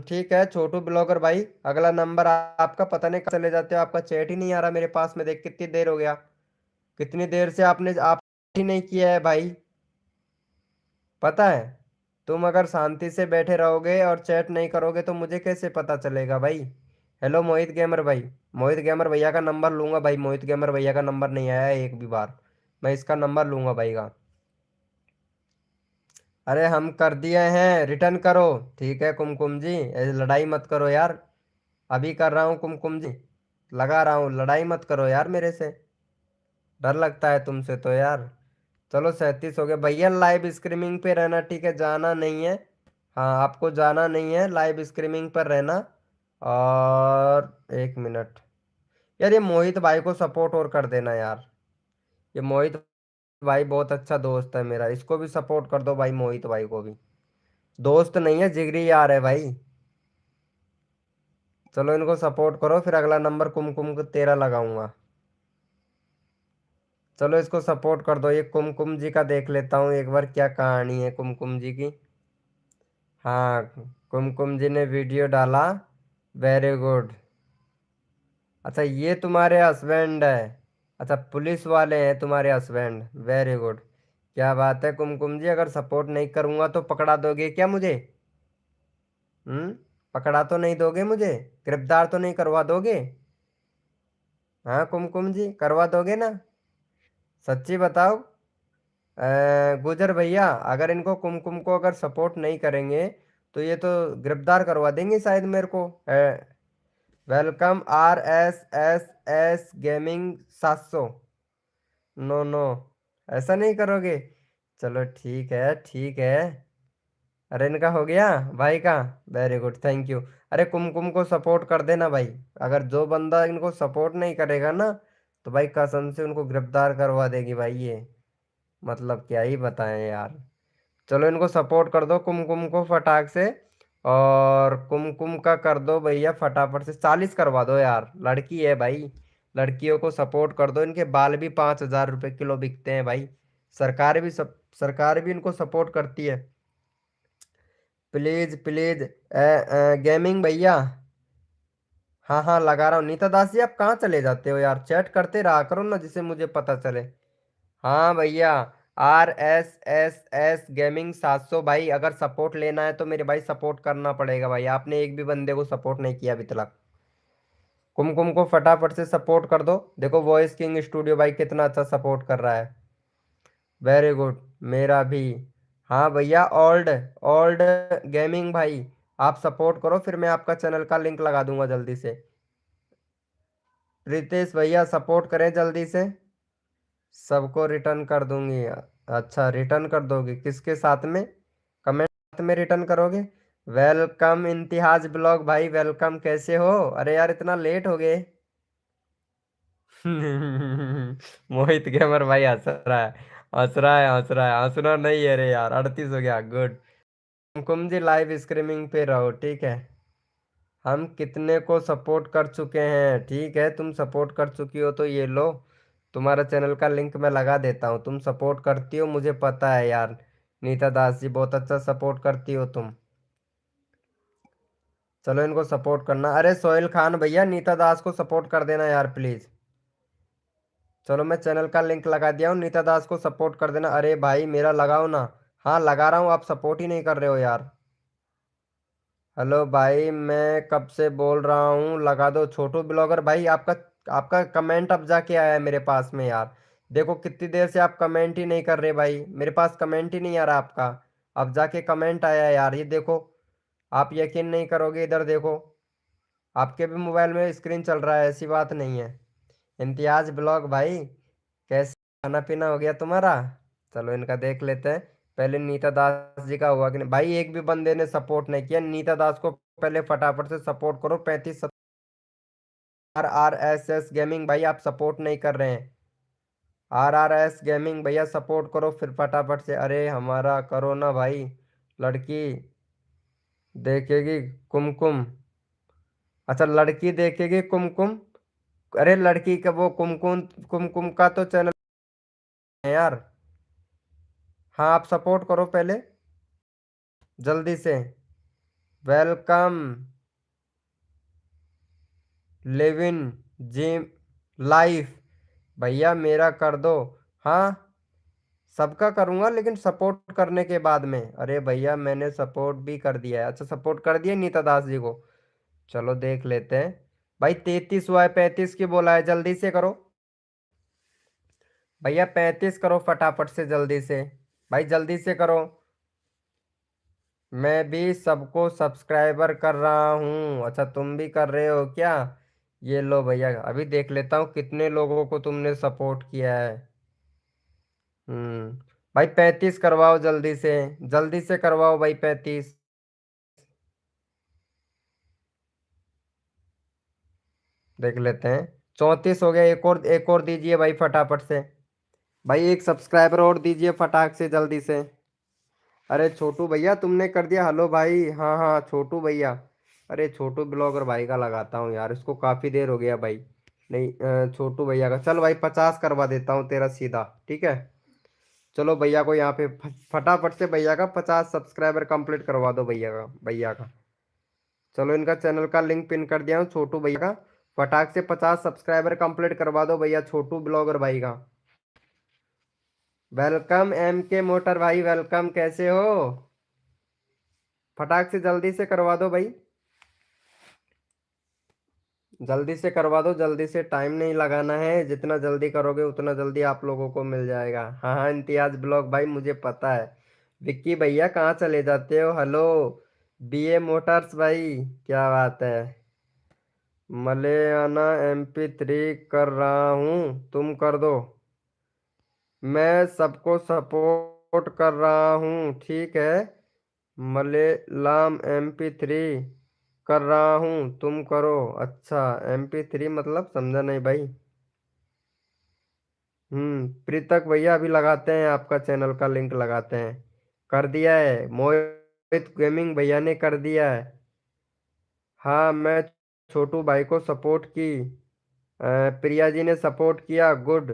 ठीक है छोटू ब्लॉगर भाई। अगला नंबर आपका, पता नहीं कब चले जाते हो, आपका चैट ही नहीं आ रहा मेरे पास में। देख कितनी देर हो गया, कितनी देर से आपने आप ही नहीं किया है भाई। पता है, तुम अगर शांति से बैठे रहोगे और चैट नहीं करोगे तो मुझे कैसे पता चलेगा भाई। हेलो मोहित गेमर भाई, मोहित गेमर भैया का नंबर लूंगा भाई, मोहित गेमर भैया का नंबर नहीं आया है एक भी बार, मैं इसका नंबर लूंगा भाई का। अरे हम कर दिए हैं, रिटर्न करो। ठीक है कुमकुम जी, ऐसे लड़ाई मत करो यार। अभी कर रहा हूँ कुमकुम जी, लगा रहा हूँ, लड़ाई मत करो यार मेरे से, डर लगता है तुमसे तो यार। चलो 37 हो गए भैया, लाइव स्ट्रीमिंग पे रहना, ठीक है, जाना नहीं है। हाँ आपको जाना नहीं है, लाइव स्ट्रीमिंग पर रहना। और 1 मिनट, यार ये मोहित भाई को सपोर्ट और कर देना यार। ये मोहित भाई बहुत अच्छा दोस्त है मेरा, इसको भी सपोर्ट कर दो भाई, मोहित भाई को भी। दोस्त नहीं है, जिगरी यार है भाई। चलो इनको सपोर्ट करो, फिर अगला नंबर कुमकुम को तेरा लगाऊंगा। चलो इसको सपोर्ट कर दो, ये कुमकुम जी का देख लेता हूँ एक बार क्या कहानी है कुमकुम जी की। हाँ, कुमकुम जी ने वीडियो डाला, वेरी गुड। अच्छा ये तुम्हारे हस्बैंड है, अच्छा पुलिस वाले हैं तुम्हारे हस्बैंड, वेरी गुड। क्या बात है कुमकुम जी, अगर सपोर्ट नहीं करूंगा तो पकड़ा दोगे क्या मुझे? हम्म, पकड़ा तो नहीं दोगे मुझे, गिरफ्तार तो नहीं करवा दोगे? हाँ कुमकुम जी करवा दोगे ना, सच्ची बताओ। गुजर भैया, अगर इनको कुमकुम को अगर सपोर्ट नहीं करेंगे तो ये तो गिरफ्तार करवा देंगे शायद मेरे को। Welcome RSS gaming 700। No no, ऐसा नहीं करोगे? चलो ठीक है ठीक है। अरे इनका हो गया भाई का, वेरी गुड थैंक यू। अरे कुमकुम को सपोर्ट कर देना भाई, अगर जो बंदा इनको सपोर्ट नहीं करेगा ना तो भाई कसम से उनको गिरफ्तार करवा देगी भाई ये, मतलब क्या ही बताएं यार। चलो इनको सपोर्ट कर दो कुमकुम को फटाक से। और कुमकुम का कर दो भैया फटाफट से 40 करवा दो यार, लड़की है भाई, लड़कियों को सपोर्ट कर दो, इनके बाल भी 5,000 रुपये किलो बिकते हैं भाई। सरकार भी इनको सपोर्ट करती है। प्लीज प्लीज गेमिंग भैया, हाँ हाँ लगा रहा हूँ। नीता दास जी आप कहाँ चले जाते हो यार, चैट करते रहा करो ना जिससे मुझे पता चले। हाँ भैया, RSS गेमिंग 700 भाई, अगर सपोर्ट लेना है तो मेरे भाई सपोर्ट करना पड़ेगा भाई, आपने एक भी बंदे को सपोर्ट नहीं किया अभी तक। कुमकुम को फटाफट से सपोर्ट कर दो, देखो वॉइस किंग स्टूडियो भाई कितना अच्छा सपोर्ट कर रहा है, वेरी गुड। मेरा भी, हाँ भैया ओल्ड ओल्ड गेमिंग भाई, आप सपोर्ट करो, फिर मैं आपका चैनल का लिंक लगा दूंगा जल्दी से। रितेश भैया सपोर्ट करें जल्दी से, सबको रिटर्न कर दूंगी। अच्छा रिटर्न कर दोगे, किसके साथ में, कमेंट में रिटर्न करोगे? वेलकम इम्तिहाज ब्लॉग भाई, वेलकम, कैसे हो? अरे यार इतना लेट हो गए। मोहित गेमर भाई हंस रहा है, हंस रहा है, हंस रहा है, हंसना नहीं है रे यार, 38 हो गया, गुड। कुमकुम जी लाइव स्ट्रीमिंग पे रहो ठीक है। हम कितने को सपोर्ट कर चुके हैं, ठीक है तुम सपोर्ट कर चुकी हो तो ये लो, तुम्हारा चैनल का लिंक मैं लगा देता हूँ, तुम सपोर्ट करती हो मुझे पता है यार। नीता दास जी बहुत अच्छा सपोर्ट करती हो तुम। चलो इनको सपोर्ट करना, अरे सोहेल खान भैया नीता दास को सपोर्ट कर देना यार प्लीज। चलो मैं चैनल का लिंक लगा दिया हूँ, नीता दास को सपोर्ट कर देना, अरे भाई मेरा लगाओ ना। हाँ लगा रहा हूँ, आप सपोर्ट ही नहीं कर रहे हो यार। हेलो भाई, मैं कब से बोल रहा हूँ लगा दो, छोटू ब्लॉगर भाई आपका, आपका कमेंट अब जाके आया है मेरे पास में यार। देखो कितनी देर से आप कमेंट ही नहीं कर रहे भाई, मेरे पास कमेंट ही नहीं आ रहा आपका, अब जाके कमेंट आया है यार, ये देखो। आप यकीन नहीं करोगे, इधर देखो, आपके भी मोबाइल में स्क्रीन चल रहा है, ऐसी बात नहीं है। इम्तियाज ब्लॉग भाई, कैसे, खाना पीना हो गया तुम्हारा? चलो इनका देख लेते हैं, पहले नीता दास जी का हुआ कि नहीं भाई, एक भी बंदे ने सपोर्ट नहीं किया, नीता दास को पहले फटाफट से सपोर्ट करो, 35। RSS गेमिंग भाई आप सपोर्ट नहीं कर रहे हैं, RRS गेमिंग भैया सपोर्ट करो फिर फटाफट से, अरे हमारा करो ना भाई, लड़की देखेगी कुमकुम, अच्छा लड़की देखेगी कुमकुम, अरे लड़की का वो कुमकुम, कुमकुम का तो चैनल है यार। हाँ आप सपोर्ट करो पहले जल्दी से। वेलकम लिविन जिम लाइफ, भैया मेरा कर दो। हाँ सबका करूंगा लेकिन सपोर्ट करने के बाद में। अरे भैया मैंने सपोर्ट भी कर दिया है। अच्छा सपोर्ट कर दिया नीता दास जी को। चलो देख लेते हैं। भाई 33 हुआ है, 35 की बोला है, जल्दी से करो भैया, 35 करो फटाफट से जल्दी से। भाई जल्दी से करो। मैं भी सबको सब्सक्राइबर कर रहा हूँ। अच्छा तुम भी कर रहे हो क्या? ये लो भैया, अभी देख लेता हूँ कितने लोगों को तुमने सपोर्ट किया है। भाई 35 करवाओ जल्दी से। जल्दी से करवाओ भाई 35। देख लेते हैं। 34 हो गया, एक और दीजिए भाई फटाफट से। भाई एक सब्सक्राइबर और दीजिए फटाक से जल्दी से। अरे छोटू भैया तुमने कर दिया। हेलो भाई, हाँ हाँ छोटू भैया। अरे छोटू ब्लॉगर भाई का लगाता हूँ यार, इसको काफ़ी देर हो गया भाई। नहीं छोटू भैया का चल भाई 50 करवा देता हूँ तेरा सीधा, ठीक है। चलो भैया को यहाँ पे फटाफट से भैया का 50 सब्सक्राइबर कंप्लीट करवा दो भैया का। चलो इनका चैनल का लिंक पिन कर दिया हूँ छोटू भैया का। फटाक से 50 सब्सक्राइबर कंप्लीट करवा दो भैया छोटू ब्लॉगर भाई का। वेलकम एम के मोटर भाई, वेलकम, कैसे हो? फटाक से जल्दी से करवा दो भाई। जल्दी से करवा दो, जल्दी से, टाइम नहीं लगाना है। जितना जल्दी करोगे उतना जल्दी आप लोगों को मिल जाएगा। हाँ हाँ इम्तियाज ब्लॉग भाई मुझे पता है। विक्की भैया कहाँ चले जाते हो? हेलो बीए मोटर्स भाई, क्या बात है। मलयाना MP3 कर रहा हूँ, तुम कर दो। मैं सबको सपोर्ट कर रहा हूँ, ठीक है। मलयालम MP3 कर रहा हूँ, तुम करो। अच्छा MP3 मतलब समझा नहीं भाई। प्रीतक भैया अभी लगाते हैं, आपका चैनल का लिंक लगाते हैं। कर दिया है, मोहित गेमिंग भैया ने कर दिया है। हाँ मैं छोटू भाई को सपोर्ट की। प्रिया जी ने सपोर्ट किया, गुड।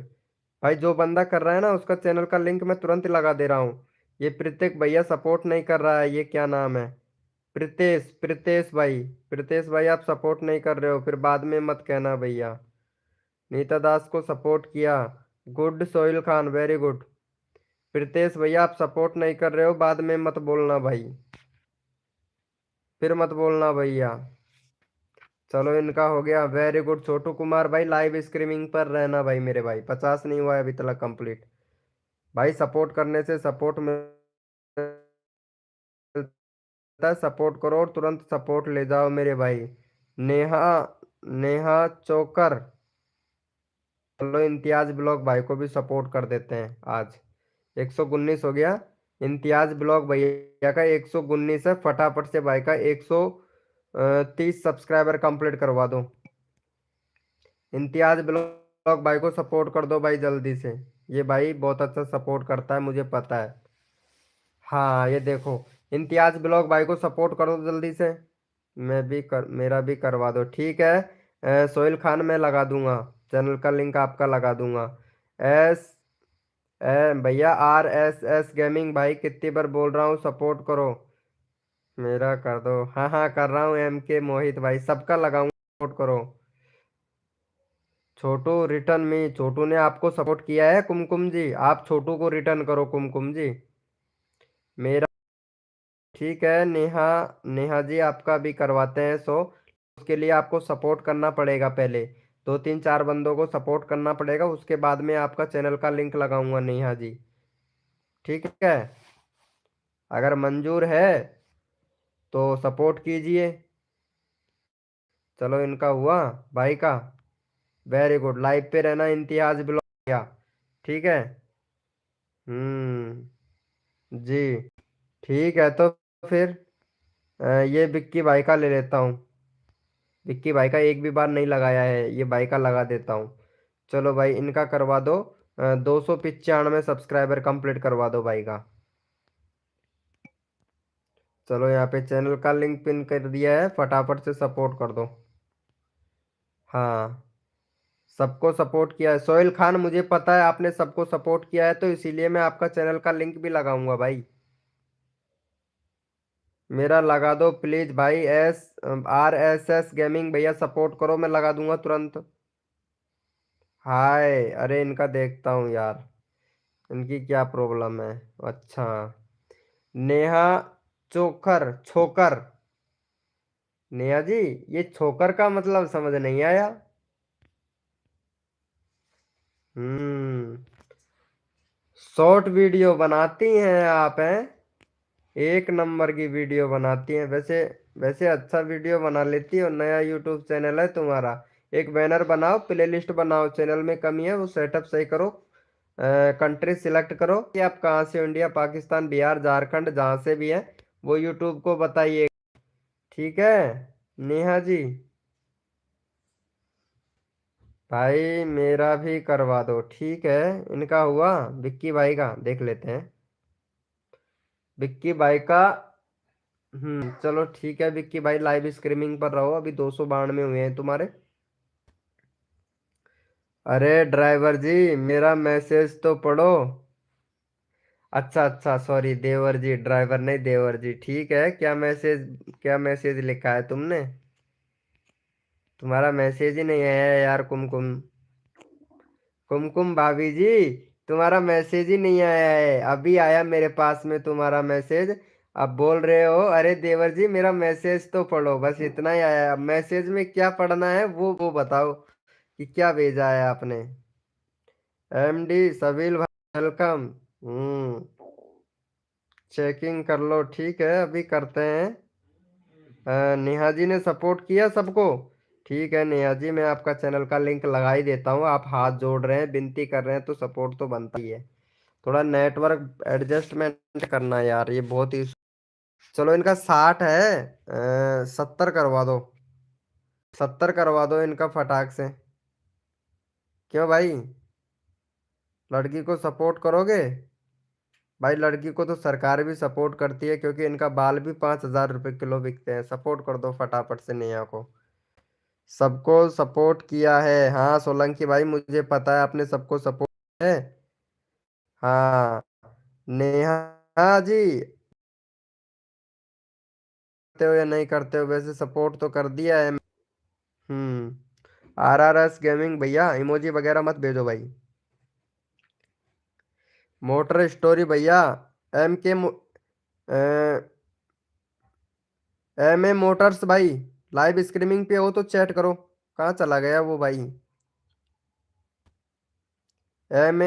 भाई जो बंदा कर रहा है ना उसका चैनल का लिंक मैं तुरंत लगा दे रहा हूँ। ये प्रीतक भैया सपोर्ट नहीं कर रहा है, ये क्या नाम है? प्रीतेश, प्रीतेश भाई। प्रीतेश भाई आप सपोर्ट नहीं कर रहे हो फिर बाद में मत कहना भैया। नीता दास को सपोर्ट किया, good. Sohail Khan very good. Pritesh भैया आप सपोर्ट नहीं कर रहे हो, बाद में मत बोलना भाई, फिर मत बोलना भैया। चलो इनका हो गया, वेरी गुड। छोटू कुमार भाई लाइव स्ट्रीमिंग पर रहना भाई, मेरे भाई 50 नहीं हुआ है अभी तक कंप्लीट। भाई सपोर्ट करने से सपोर्ट मिलता है, सपोर्ट करो और तुरंत सपोर्ट ले जाओ मेरे भाई। नेहा, नेहा चोकर। चलो इम्तियाज ब्लॉग भाई को भी सपोर्ट कर देते हैं आज। 119 हो गया। इम्तियाज ब्लॉग भैया का 119 है, फटाफट से भाई का 130 सब्सक्राइबर कंप्लीट करवा दो। इम्तियाज ब्लॉग भाई को सपोर्ट कर दो भाई जल्दी से। ये भाई बहुत अच्छा सपोर्ट करता है, मुझे पता है। हाँ ये देखो, इम्तियाज ब्लॉग भाई को सपोर्ट कर दो जल्दी से। मेरा भी करवा दो, ठीक है। सोहेल खान मैं लगा दूंगा, चैनल का लिंक आपका लगा दूंगा। एस भैया RSS गेमिंग भाई कितनी बार बोल रहा हूँ सपोर्ट करो। मेरा कर दो, हाँ हाँ कर रहा हूँ। MK मोहित भाई सबका लगाऊंगा, सपोर्ट करो। छोटू रिटर्न मी, छोटू ने आपको सपोर्ट किया है कुमकुम जी, आप छोटू को रिटर्न करो कुमकुम जी। मेरा ठीक है। नेहा, नेहा जी आपका भी करवाते हैं सो। उसके लिए आपको सपोर्ट करना पड़ेगा पहले, दो तीन चार बंदों को सपोर्ट करना पड़ेगा, उसके बाद में आपका चैनल का लिंक लगाऊंगा नेहा जी, ठीक है। अगर मंजूर है तो सपोर्ट कीजिए। चलो इनका हुआ भाई का, वेरी गुड। लाइव पे रहना इम्तियाज ब्लॉग किया, ठीक है। हम्म जी, ठीक है तो फिर ये विक्की भाई का ले लेता हूँ। विक्की भाई का एक भी बार नहीं लगाया है, ये भाई का लगा देता हूँ। चलो भाई इनका करवा दो, 295 सब्सक्राइबर कंप्लीट करवा दो भाई का। चलो यहाँ पे चैनल का लिंक पिन कर दिया है, फटाफट से सपोर्ट कर दो। हाँ सबको सपोर्ट किया है सोहेल खान, मुझे पता है आपने सबको सपोर्ट किया है, तो इसीलिए मैं आपका चैनल का लिंक भी लगाऊंगा भाई। मेरा लगा दो प्लीज भाई। RSS गेमिंग भैया सपोर्ट करो, मैं लगा दूंगा तुरंत। हाय, अरे इनका देखता हूँ यार। इनकी क्या प्रॉब्लम है? अच्छा, नेहा चोकर छोकर। नेहा जी, ये छोकर का मतलब समझ नहीं आया। हम्म। शॉर्ट वीडियो बनाती हैं आप, हैं? एक नंबर की वीडियो बनाती हैं वैसे। वैसे अच्छा वीडियो बना लेती हो। नया यूट्यूब चैनल है तुम्हारा। एक बैनर बनाओ, प्लेलिस्ट बनाओ, चैनल में कमी है वो सेटअप सही करो। कंट्री सिलेक्ट करो कि आप कहाँ से हो, इंडिया, पाकिस्तान, बिहार, झारखंड, जहाँ से भी है वो यूट्यूब को बताइए। ठीक है नेहा जी। भाई मेरा भी करवा दो, ठीक है। इनका हुआ, विक्की भाई का देख लेते हैं। विक्की भाई का। चलो ठीक है विक्की भाई, लाइव स्ट्रीमिंग पर रहो। अभी 292 हुए हैं तुम्हारे। अरे ड्राइवर जी, मेरा मैसेज तो पढ़ो। अच्छा अच्छा, सॉरी देवर जी, ड्राइवर नहीं देवर जी। ठीक है, क्या मैसेज लिखा है तुमने? तुम्हारा मैसेज ही नहीं आया यार, कुमकुम। कुमकुम भाभी जी, तुम्हारा मैसेज ही नहीं आया है। अभी आया मेरे पास में तुम्हारा मैसेज। अब बोल रहे हो अरे देवर जी मेरा मैसेज तो पढ़ो, बस इतना ही आया है। अब मैसेज में क्या पढ़ना है वो बताओ कि क्या भेजा है आपने। एमडी सबील भाई वेलकम। चेकिंग कर लो, ठीक है अभी करते हैं। नेहा जी ने सपोर्ट किया सबको। ठीक है नेहा जी, मैं आपका चैनल का लिंक लगा ही देता हूँ। आप हाथ जोड़ रहे हैं, विनती कर रहे हैं तो सपोर्ट तो बनता ही है। थोड़ा नेटवर्क एडजस्टमेंट करना है यार, ये बहुत ही। चलो इनका 60 है, 70 करवा दो। 70 करवा दो इनका फटाक से। क्यों भाई, लड़की को सपोर्ट करोगे? भाई लड़की को तो सरकार भी सपोर्ट करती है, क्योंकि इनका बाल भी 5,000 रुपये किलो बिकते हैं। सपोर्ट कर दो फटाफट से नेहा को। सबको सपोर्ट किया है, हाँ सोलंकी भाई मुझे पता है आपने सबको सपोर्ट है। हाँ नेहा जी, करते हो या नहीं करते हो, वैसे सपोर्ट तो कर दिया है। RRS गेमिंग भैया, इमोजी वगैरह मत भेजो भाई। मोटर स्टोरी भैया। एम के एम मोटर्स भाई, लाइव स्ट्रीमिंग पे हो तो चैट करो। कहाँ चला गया वो भाई?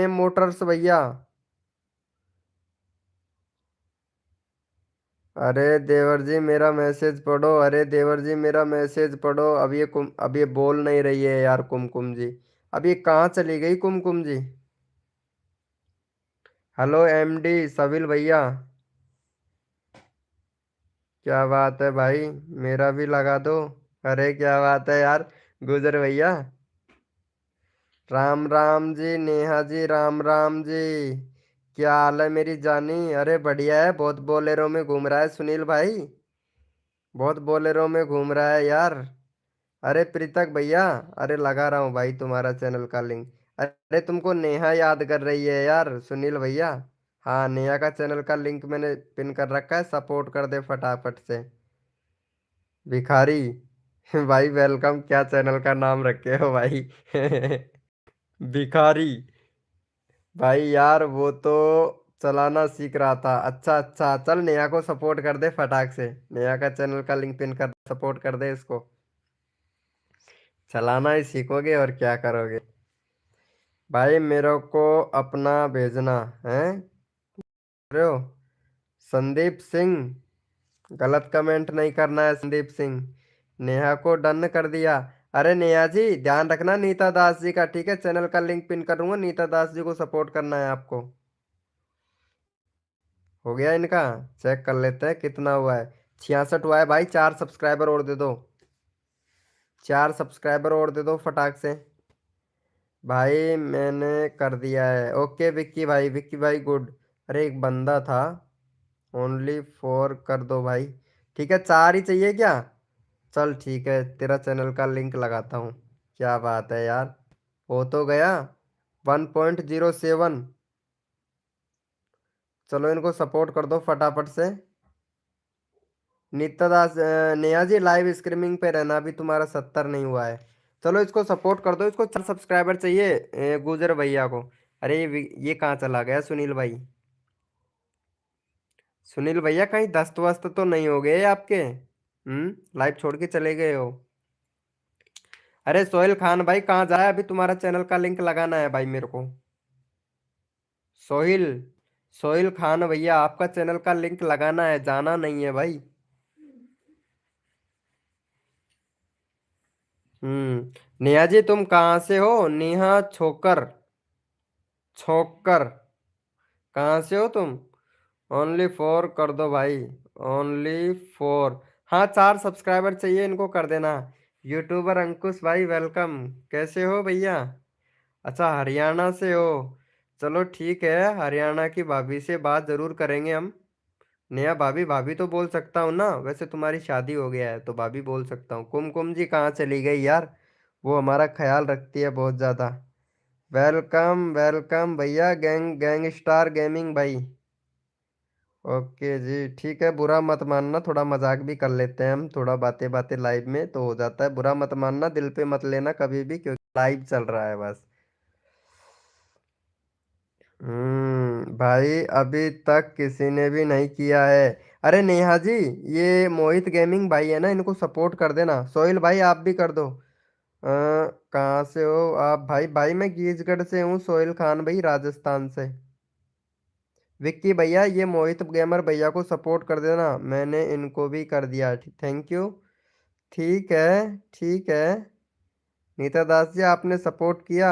मोटर्स भैया। अरे देवर जी मेरा मैसेज पढ़ो, अरे देवर जी मेरा मैसेज पढ़ो। अब ये बोल नहीं रही है यार कुमकुम जी। अब ये कहाँ चली गई कुमकुम जी? हेलो एमडी सविल भैया। क्या बात है भाई, मेरा भी लगा दो। अरे क्या बात है यार, गुजर भैया। राम राम जी नेहा जी, राम राम जी। क्या हाल है मेरी जानी? अरे बढ़िया है, बहुत बोलेरो में घूम रहा है सुनील भाई। बहुत बोलेरो में घूम रहा है यार। अरे प्रीतक भैया, अरे लगा रहा हूँ भाई तुम्हारा चैनल का लिंक। अरे तुमको नेहा याद कर रही है यार सुनील भैया। हाँ नेहा का चैनल का लिंक मैंने पिन कर रखा है, सपोर्ट कर दे फटाफट से। भिखारी भाई वेलकम, क्या चैनल का नाम रखे हो भाई? भिखारी भाई यार, वो तो चलाना सीख रहा था। अच्छा अच्छा, चल नेहा को सपोर्ट कर दे फटाक से। नेहा का चैनल का लिंक पिन कर, सपोर्ट कर दे इसको। चलाना ही सीखोगे और क्या करोगे? भाई मेरे को अपना भेजना है। रहे हो संदीप सिंह, गलत कमेंट नहीं करना है संदीप सिंह। नेहा को डन कर दिया। अरे नेहा जी ध्यान रखना नीता दास जी का, ठीक है? चैनल का लिंक पिन करूंगा, नीता दास जी को सपोर्ट करना है आपको। हो गया इनका? चेक कर लेते हैं कितना हुआ है। 66 हुआ है भाई, 4 सब्सक्राइबर और दे दो। 4 सब्सक्राइबर और दे दो फटाक से। भाई मैंने कर दिया है, ओके विक्की भाई, विक्की भाई गुड। अरे एक बंदा था, ओनली 4 कर दो भाई। ठीक है, 4 ही चाहिए क्या? चल ठीक है, तेरा चैनल का लिंक लगाता हूँ। क्या बात है यार, हो तो गया। 1.07। चलो इनको सपोर्ट कर दो फटाफट से। नित्य दास नेहा जी लाइव स्ट्रीमिंग पे रहना, अभी तुम्हारा 70 नहीं हुआ है। चलो इसको सपोर्ट कर दो, इसको 4 सब्सक्राइबर चाहिए गुजर भैया को। अरे ये कहाँ चला गया सुनील भाई? सुनील भैया कहीं दस्त वस्त तो नहीं हो गए आपके? लाइव छोड़ के चले गए हो? अरे सोहेल खान भाई कहाँ जा रहा है? अभी तुम्हारा चैनल का लिंक लगाना है भाई मेरे को। सोहिल, सोहिल खान भैया आपका चैनल का लिंक लगाना है, जाना नहीं है भाई। नेहा जी तुम कहाँ से हो? नेहा छोकर, छोकर, कहाँ से हो तुम? ओनली फोर कर दो भाई, ओनली फोर। हाँ 4 सब्सक्राइबर चाहिए, इनको कर देना। यूट्यूबर अंकुश भाई वेलकम। कैसे हो भैया? अच्छा हरियाणा से हो? चलो ठीक है, हरियाणा की भाभी से बात जरूर करेंगे हम। नया भाभी, भाभी तो बोल सकता हूँ ना, वैसे तुम्हारी शादी हो गया है तो भाभी बोल सकता हूँ। कुमकुम जी कहाँ चली गई यार? वो हमारा ख्याल रखती है बहुत ज़्यादा। वेलकम वेलकम भैया, गैंग स्टार गेमिंग भाई। ओके जी ठीक है, बुरा मत मानना, थोड़ा मजाक भी कर लेते हैं हम, थोड़ा बातें बातें लाइव में तो हो जाता है। बुरा मत मानना, दिल पे मत लेना कभी भी, क्योंकि लाइव चल रहा है बस। भाई अभी तक किसी ने भी नहीं किया है। अरे नेहा जी, ये मोहित गेमिंग भाई है ना, इनको सपोर्ट कर देना। सोहेल भाई आप भी कर दो। कहाँ से हो आप भाई? भाई मैं गीजगढ़ से हूँ, सोहेल खान भाई राजस्थान से। विक्की भैया ये मोहित गेमर भैया को सपोर्ट कर देना, मैंने इनको भी कर दिया, थैंक यू। ठीक है, ठीक है। नीता दास जी आपने सपोर्ट किया,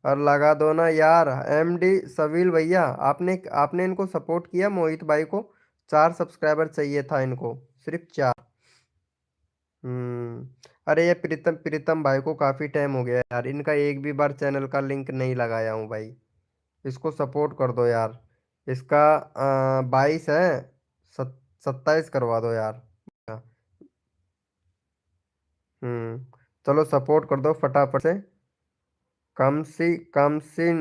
और लगा दो ना यार। एमडी सवील भैया आपने आपने इनको सपोर्ट किया, मोहित भाई को। 4 सब्सक्राइबर चाहिए था इनको, सिर्फ 4। अरे ये प्रीतम, प्रीतम भाई को काफ़ी टाइम हो गया यार, इनका एक भी बार चैनल का लिंक नहीं लगाया हूँ भाई। इसको सपोर्ट कर दो यार। इसका 22 है, 27 करवा दो यार। चलो सपोर्ट कर दो फटाफट से। कमसिन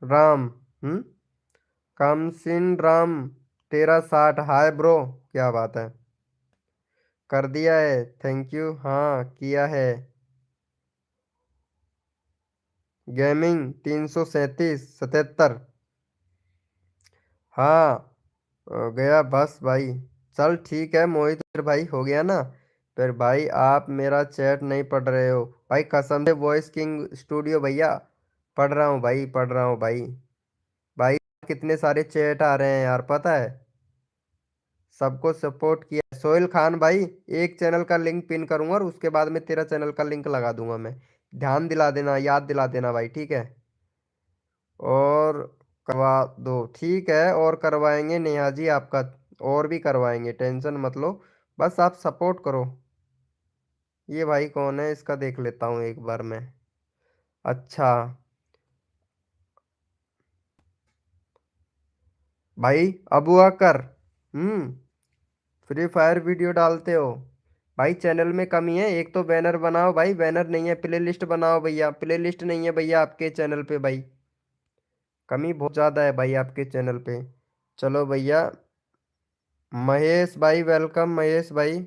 राम, कमसिन राम 1360, हाय ब्रो, क्या बात है। कर दिया है, थैंक यू, हाँ किया है। गेमिंग 337 77। हाँ हो गया बस भाई। चल ठीक है मोहित, फिर भाई हो गया ना। फिर भाई आप मेरा चैट नहीं पढ़ रहे हो भाई, कसम से। वॉइस किंग स्टूडियो भैया पढ़ रहा हूँ भाई, पढ़ रहा हूँ भाई। भाई कितने सारे चैट आ रहे हैं यार, पता है? सबको सपोर्ट किया। सोहेल खान भाई एक चैनल का लिंक पिन करूंगा और उसके बाद में तेरा चैनल का लिंक लगा दूंगा मैं। ध्यान दिला देना, याद दिला देना भाई, ठीक है? और करवा दो, ठीक है, और करवाएंगे नेहा जी आपका। और भी करवाएंगे, टेंशन मत लो, बस आप सपोर्ट करो। ये भाई कौन है, इसका देख लेता हूँ एक बार मैं। अच्छा भाई अबू अकर, फ्री फायर वीडियो डालते हो? भाई चैनल में कमी है, एक तो बैनर बनाओ भाई, बैनर नहीं है। प्ले लिस्ट बनाओ भैया, प्ले लिस्ट नहीं है भैया आपके चैनल पे भाई। कमी बहुत ज़्यादा है भाई आपके चैनल पे। चलो भैया। महेश भाई वेलकम, महेश भाई।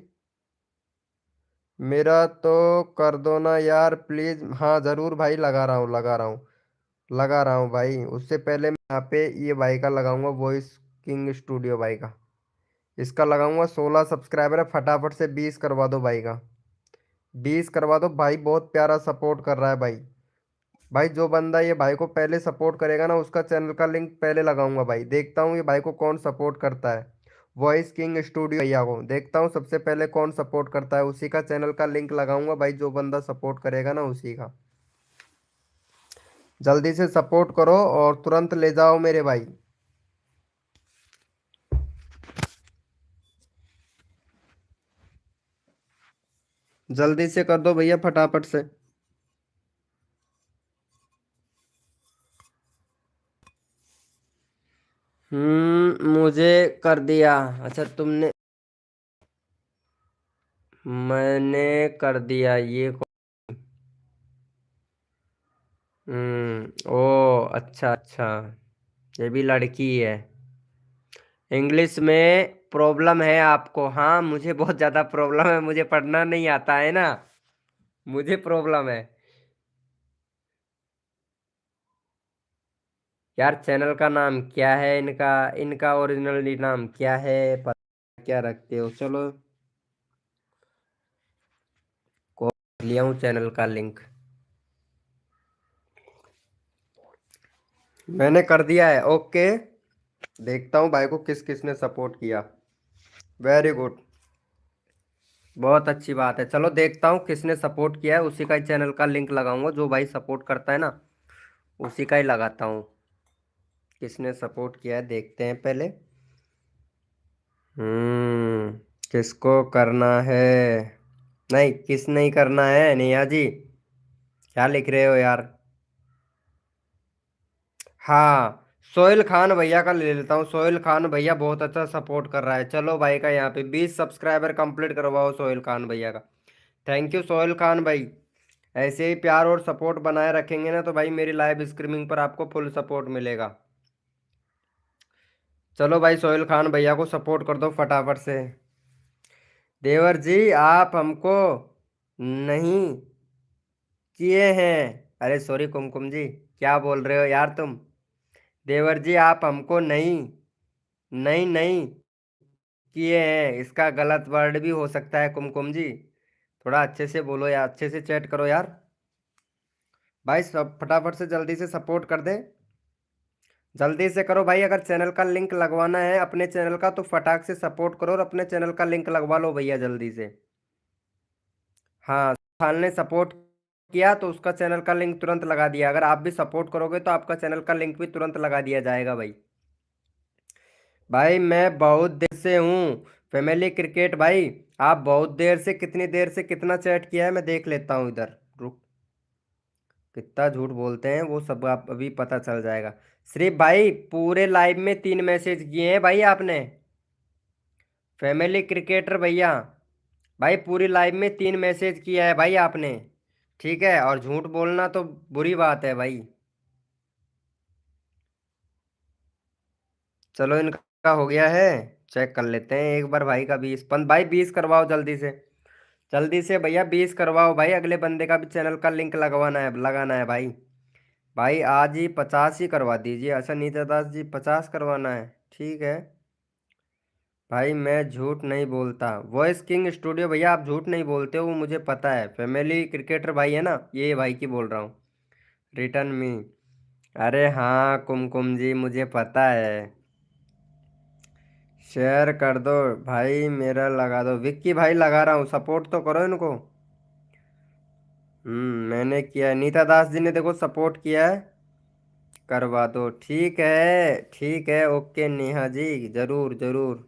मेरा तो कर दो ना यार प्लीज़। हाँ ज़रूर भाई, लगा रहा हूँ, लगा रहा हूँ, लगा रहा हूँ भाई। उससे पहले मैं यहाँ पे ये भाई का लगाऊंगा, वॉइस किंग स्टूडियो भाई का। इसका लगाऊंगा, 16 सब्सक्राइबर है, फटाफट से 20 करवा दो भाई का। 20 करवा दो भाई, बहुत प्यारा सपोर्ट कर रहा है भाई। भाई जो बंदा ये भाई को पहले सपोर्ट करेगा ना, उसका चैनल का लिंक पहले लगाऊंगा भाई। देखता हूँ ये भाई को कौन सपोर्ट करता है। वॉइस किंग स्टूडियो भैया को देखता हूँ सबसे पहले कौन सपोर्ट करता है, उसी का चैनल का लिंक लगाऊंगा भाई। जो बंदा सपोर्ट करेगा ना उसी का। जल्दी से सपोर्ट करो और तुरंत ले जाओ मेरे भाई। जल्दी से कर दो भैया फटाफट से। मुझे कर दिया। अच्छा तुमने, मैंने कर दिया ये ओ अच्छा अच्छा, ये भी लड़की है। इंग्लिश में प्रॉब्लम है आपको? हाँ मुझे बहुत ज़्यादा प्रॉब्लम है, मुझे पढ़ना नहीं आता है ना, मुझे प्रॉब्लम है। यार चैनल का नाम क्या है इनका? इनका ओरिजिनली नाम क्या है? पता क्या रखते हो? चलो को लिया हूँ चैनल का लिंक। मैंने कर दिया है। ओके, देखता हूँ भाई को किस किस ने सपोर्ट किया। वेरी गुड, बहुत अच्छी बात है। चलो देखता हूँ किसने सपोर्ट किया है, उसी का ही चैनल का लिंक लगाऊंगा। जो भाई सपोर्ट करता है ना, उसी का ही लगाता हूँ। किसने सपोर्ट किया है देखते हैं पहले। हम्म, किसको करना है? नहीं, किस नहीं करना है नेहा जी? क्या लिख रहे हो यार? हाँ, सोहेल खान भैया का ले लेता हूँ। सोहेल खान भैया बहुत अच्छा सपोर्ट कर रहा है। चलो भाई का यहाँ पे 20 सब्सक्राइबर कंप्लीट करवाओ सोहेल खान भैया का। थैंक यू सोहेल खान भाई। ऐसे ही प्यार और सपोर्ट बनाए रखेंगे ना तो भाई मेरी लाइव स्ट्रीमिंग पर आपको फुल सपोर्ट मिलेगा। चलो भाई सोहेल खान भैया को सपोर्ट कर दो फटाफट से। देवर जी आप हमको नहीं किए हैं। अरे सॉरी कुमकुम जी, क्या बोल रहे हो यार तुम? देवर जी आप हमको नहीं नहीं नहीं किए हैं, इसका गलत वर्ड भी हो सकता है कुमकुम जी। थोड़ा अच्छे से बोलो यार, अच्छे से चैट करो यार। भाई सब फटाफट से जल्दी से सपोर्ट कर दे। जल्दी से करो भाई, अगर चैनल का लिंक लगवाना है अपने चैनल का तो फटाक से सपोर्ट करो और अपने चैनल का लिंक लगवा लो भैया जल्दी से। हाँ, खान ने सपोर्ट किया तो उसका चैनल का लिंक तुरंत लगा दिया। अगर आप भी सपोर्ट करोगे तो आपका चैनल का लिंक भी तुरंत लगा दिया जाएगा भाई। भाई मैं बहुत देर से हूँ फैमिली क्रिकेट भाई। आप बहुत देर से, कितनी देर से कितना चैट किया है मैं देख लेता हूँ इधर। रुक, कितना झूठ बोलते हैं वो सब आप अभी पता चल जाएगा। सिर्फ भाई पूरे लाइव में 3 मैसेज किए हैं भाई आपने। फैमिली क्रिकेटर भैया, भाई पूरी लाइव में 3 मैसेज किया है भाई आपने। ठीक है, और झूठ बोलना तो बुरी बात है भाई। चलो इनका हो गया है, चेक कर लेते हैं एक बार भाई का। 20 भाई 20 करवाओ जल्दी से। जल्दी से भैया 20 करवाओ भाई, अगले बंदे का भी चैनल का लिंक लगवाना है, लगाना है भाई। भाई आज ही 50 ही करवा दीजिए। अच्छा नीता दास जी 50 करवाना है, ठीक है। भाई मैं झूठ नहीं बोलता। वॉइस किंग स्टूडियो भैया आप झूठ नहीं बोलते हो, वो मुझे पता है। फैमिली क्रिकेटर भाई है ना, ये भाई की बोल रहा हूँ। रिटर्न मी। अरे हाँ कुमकुम जी मुझे पता है। शेयर कर दो भाई, मेरा लगा दो। विक्की भाई लगा रहा हूँ, सपोर्ट तो करो इनको। मैंने किया है। नीता दास जी ने देखो सपोर्ट किया है, करवा दो। ठीक है ठीक है, ओके नेहा जी, जरूर जरूर।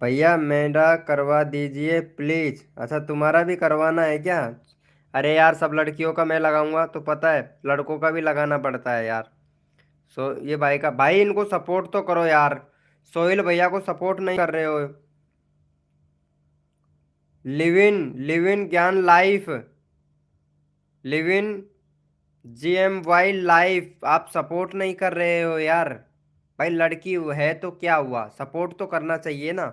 भैया मेरा करवा दीजिए प्लीज। अच्छा तुम्हारा भी करवाना है क्या? अरे यार सब लड़कियों का मैं लगाऊंगा तो पता है लड़कों का भी लगाना पड़ता है यार। ये भाई का, भाई इनको सपोर्ट तो करो यार। सोहेल भैया को सपोर्ट नहीं कर रहे हो। लिव इन, लिव इन ज्ञान life, live in GMY life, आप सपोर्ट नहीं कर रहे हो यार। भाई लड़की है तो क्या हुआ, सपोर्ट तो करना चाहिए ना।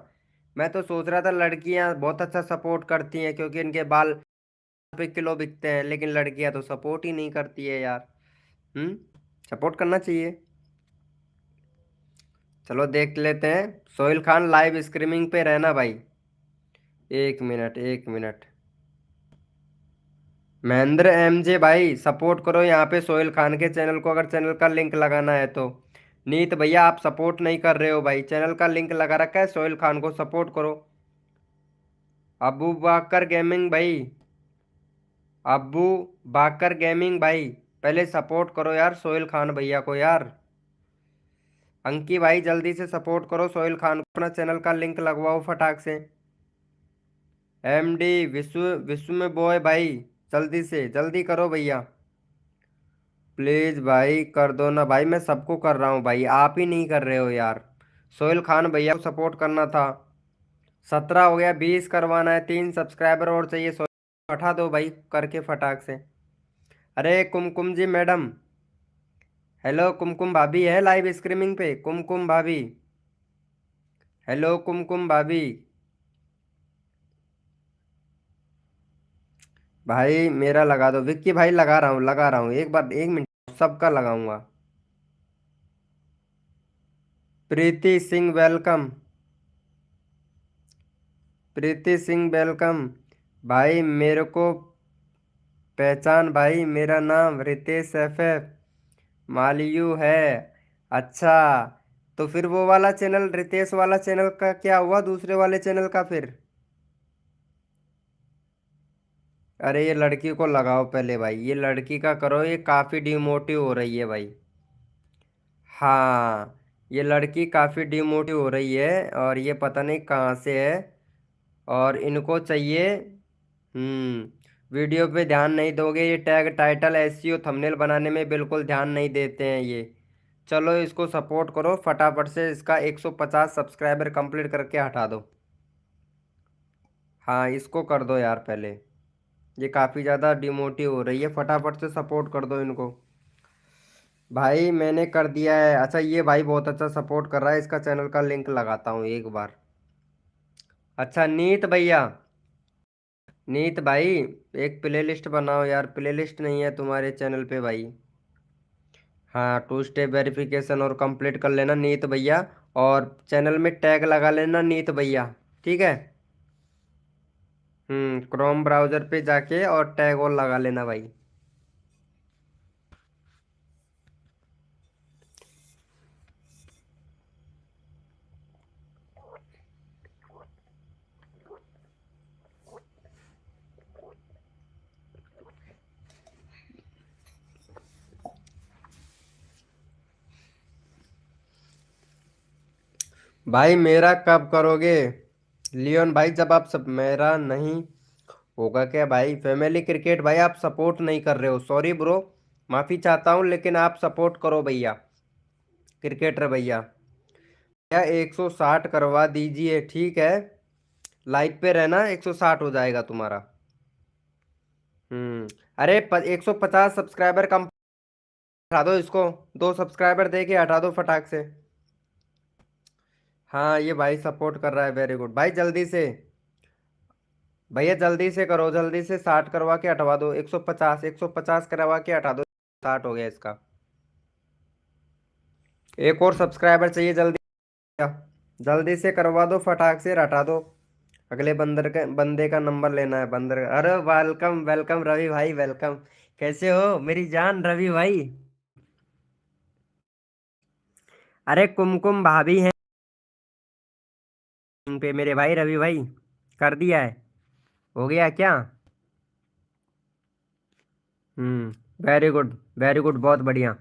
मैं तो सोच रहा था लड़कियां बहुत अच्छा सपोर्ट करती हैं क्योंकि इनके बाल पे किलो बिकते हैं, लेकिन लड़कियां तो सपोर्ट ही नहीं करती है यार। हम्म, सपोर्ट करना चाहिए। चलो देख लेते हैं। सोहेल खान लाइव स्ट्रीमिंग पे रहना भाई। एक मिनट एक मिनट। महेंद्र MJ भाई सपोर्ट करो यहाँ पे सोहेल खान के चैनल को, अगर चैनल का लिंक लगाना है तो। नीत भैया आप सपोर्ट नहीं कर रहे हो भाई, चैनल का लिंक लगा रखा है, सोहेल खान को सपोर्ट करो। अबू बाकर गेमिंग भाई, अबू बाकर गेमिंग भाई, पहले सपोर्ट करो यार सोहेल खान भैया को यार। अंकी भाई जल्दी से सपोर्ट करो सोहेल खान को, अपना चैनल का लिंक लगवाओ फटाक से। MD विश्व, विश्व में बॉय भाई, जल्दी से जल्दी करो भैया। प्लीज भाई कर दो ना भाई, मैं सबको कर रहा हूँ भाई, आप ही नहीं कर रहे हो यार। सोहेल खान भैया को सपोर्ट करना था। 17 हो गया, 20 करवाना है, 3 सब्सक्राइबर और चाहिए। सोहेल उठा दो भाई करके फटाक से। अरे कुमकुम जी मैडम, हेलो कुमकुम भाभी है लाइव स्ट्रीमिंग पे? कुमकुम भाभी, हेलो कुमकुम भाभी। भाई मेरा लगा दो। विक्की भाई लगा रहा हूँ, लगा रहा हूँ, एक बार 1 मिनट सबका लगाऊंगा। प्रीति सिंह वेलकम। प्रीति सिंह वेलकम। भाई मेरे को पहचान भाई, मेरा नाम रितेश एफ मालियू है। अच्छा, तो फिर वो वाला चैनल, रितेश वाला चैनल का क्या हुआ, दूसरे वाले चैनल का फिर? अरे ये लड़की को लगाओ पहले भाई, ये लड़की का करो, ये काफी डिमोटिव हो रही है भाई। हाँ, ये लड़की काफी डिमोटिव हो रही है और ये पता नहीं कहाँ से है। और इनको चाहिए। वीडियो पे ध्यान नहीं दोगे, ये टैग टाइटल एसईओ थंबनेल बनाने में बिल्कुल ध्यान नहीं देते हैं ये। चलो इसको सपोर्ट करो फटाफट से, इसका 150 सब्सक्राइबर कंप्लीट करके हटा दो। हाँ, इसको कर दो यार पहले, ये काफ़ी ज़्यादा डिमोटिव हो रही है, फटाफट से सपोर्ट कर दो इनको। भाई मैंने कर दिया है। अच्छा, ये भाई बहुत अच्छा सपोर्ट कर रहा है, इसका चैनल का लिंक लगाता हूँ एक बार। अच्छा नीत भैया, नीत भाई एक प्लेलिस्ट बनाओ यार, प्लेलिस्ट नहीं है तुम्हारे चैनल पे भाई। हाँ, 2 स्टेप वेरिफिकेशन और कंप्लीट कर लेना नीत भैया, और चैनल में टैग लगा लेना नीत भैया, ठीक है। क्रोम ब्राउजर पे जाके और टैग और लगा लेना भाई। भाई मेरा कब करोगे लियोन भाई, जब आप सब, मेरा नहीं होगा क्या भाई? फैमिली क्रिकेट भाई आप सपोर्ट नहीं कर रहे हो, सॉरी ब्रो, माफी चाहता हूँ, लेकिन आप सपोर्ट करो भैया, क्रिकेटर भैया। क्या 160 करवा दीजिए, ठीक है। लाइव पे रहना, 160 हो जाएगा तुम्हारा। अरे 150 सब्सक्राइबर कम, हटा दो इसको, 2 सब्सक्राइबर दे के हटा दो फटाक से। हाँ ये भाई सपोर्ट कर रहा है, वेरी गुड भाई, जल्दी से भैया, जल्दी से करो, जल्दी से 60 करवा के हटवा दो, 150, 150 करवा के हटा दो, 60 हो गया इसका। एक और सब्सक्राइबर चाहिए, जल्दी जल्दी से करवा दो, फटाक से हटा दो। अगले बंदे का नंबर लेना है, बंदर अरे वेलकम वेलकम रवि भाई, वेलकम। कैसे हो मेरी जान रवि भाई? अरे कुमकुम भाभी हैं पे मेरे भाई, रवि भाई कर दिया है, हो गया क्या? वेरी गुड, वेरी गुड, बहुत बढ़िया।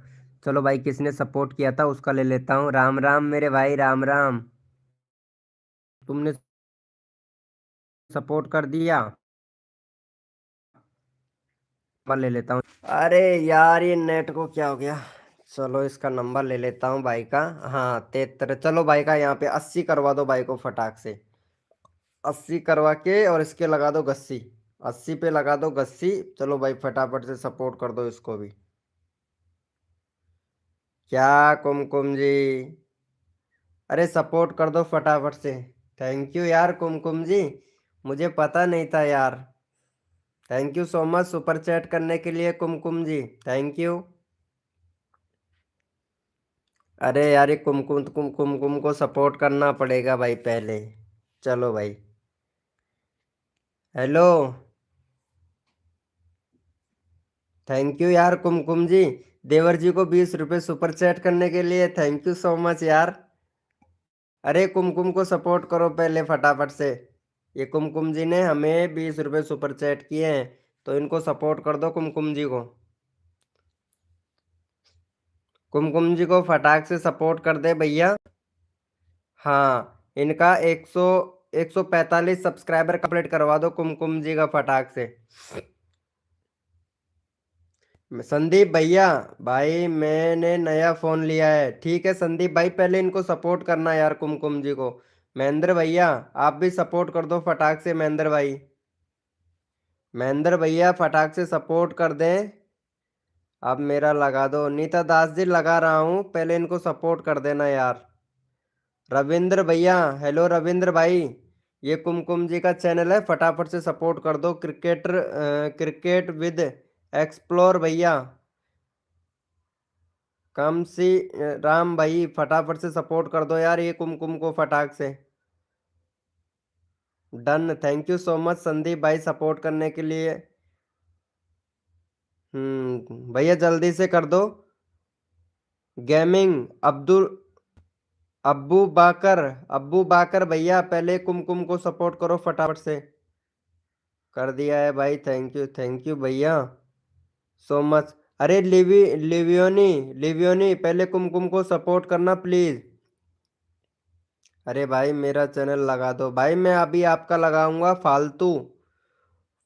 चलो भाई, किसने सपोर्ट किया था उसका ले लेता हूँ। राम राम मेरे भाई, राम राम। तुमने सपोर्ट कर दिया, नंबर ले लेता हूँ। अरे यार ये नेट को क्या हो गया, चलो इसका नंबर ले लेता हूँ भाई का। हाँ 73, चलो भाई का यहाँ पे 80 करवा दो भाई को फटाक से, 80 करवा के और इसके लगा दो गस्सी, 80 पे लगा दो गस्सी। चलो भाई फटाफट से सपोर्ट कर दो इसको भी। क्या कुमकुम जी, अरे सपोर्ट कर दो फटाफट से। थैंक यू यार कुमकुम जी, मुझे पता नहीं था यार। Thank you so much super chat करने के लिए कुमकुम जी, थैंक यू। अरे यार ये कुमकुम को सपोर्ट करना पड़ेगा भाई पहले। चलो भाई, हेलो, थैंक यू यार कुमकुम जी, देवर जी को 20 रुपए सुपर चैट करने के लिए, थैंक यू सो मच यार। अरे कुमकुम को सपोर्ट करो पहले फटाफट से, ये कुमकुम जी ने हमें 20 रुपए सुपर चैट किए हैं, तो इनको सपोर्ट कर दो कुमकुम जी को। कुमकुम जी को फटाक से सपोर्ट कर दे भैया। हाँ, इनका 145 सब्सक्राइबर कंप्लीट करवा दो कुमकुम जी का फटाक से। संदीप भैया, भाई मैंने नया फोन लिया है, ठीक है संदीप भाई, पहले इनको सपोर्ट करना यार कुमकुम जी को। महेंद्र भैया, आप भी सपोर्ट कर दो फटाक से, महेंद्र भाई, महेंद्र भैया फटाक से सपोर्ट कर दें। अब मेरा लगा दो, नीता दास जी लगा रहा हूँ, पहले इनको सपोर्ट कर देना यार। रविंद्र भैया, हेलो रविंद्र भाई, ये कुमकुम जी का चैनल है, फटाफट से सपोर्ट कर दो। क्रिकेट विद एक्सप्लोर भैया, कम सी राम भाई फटाफट से सपोर्ट कर दो यार ये कुमकुम को फटाक से। Done, thank you so much Sandeep भाई सपोर्ट करने के लिए। भैया जल्दी से कर दो। गेमिंग अब्दुल अब्बू बाकर भैया पहले कुमकुम को सपोर्ट करो फटाफट से। कर दिया है भाई, थैंक यू भैया सो मच। अरे लिवियोनी पहले कुमकुम को सपोर्ट करना प्लीज। अरे भाई मेरा चैनल लगा दो भाई, मैं अभी आपका लगाऊंगा फालतू।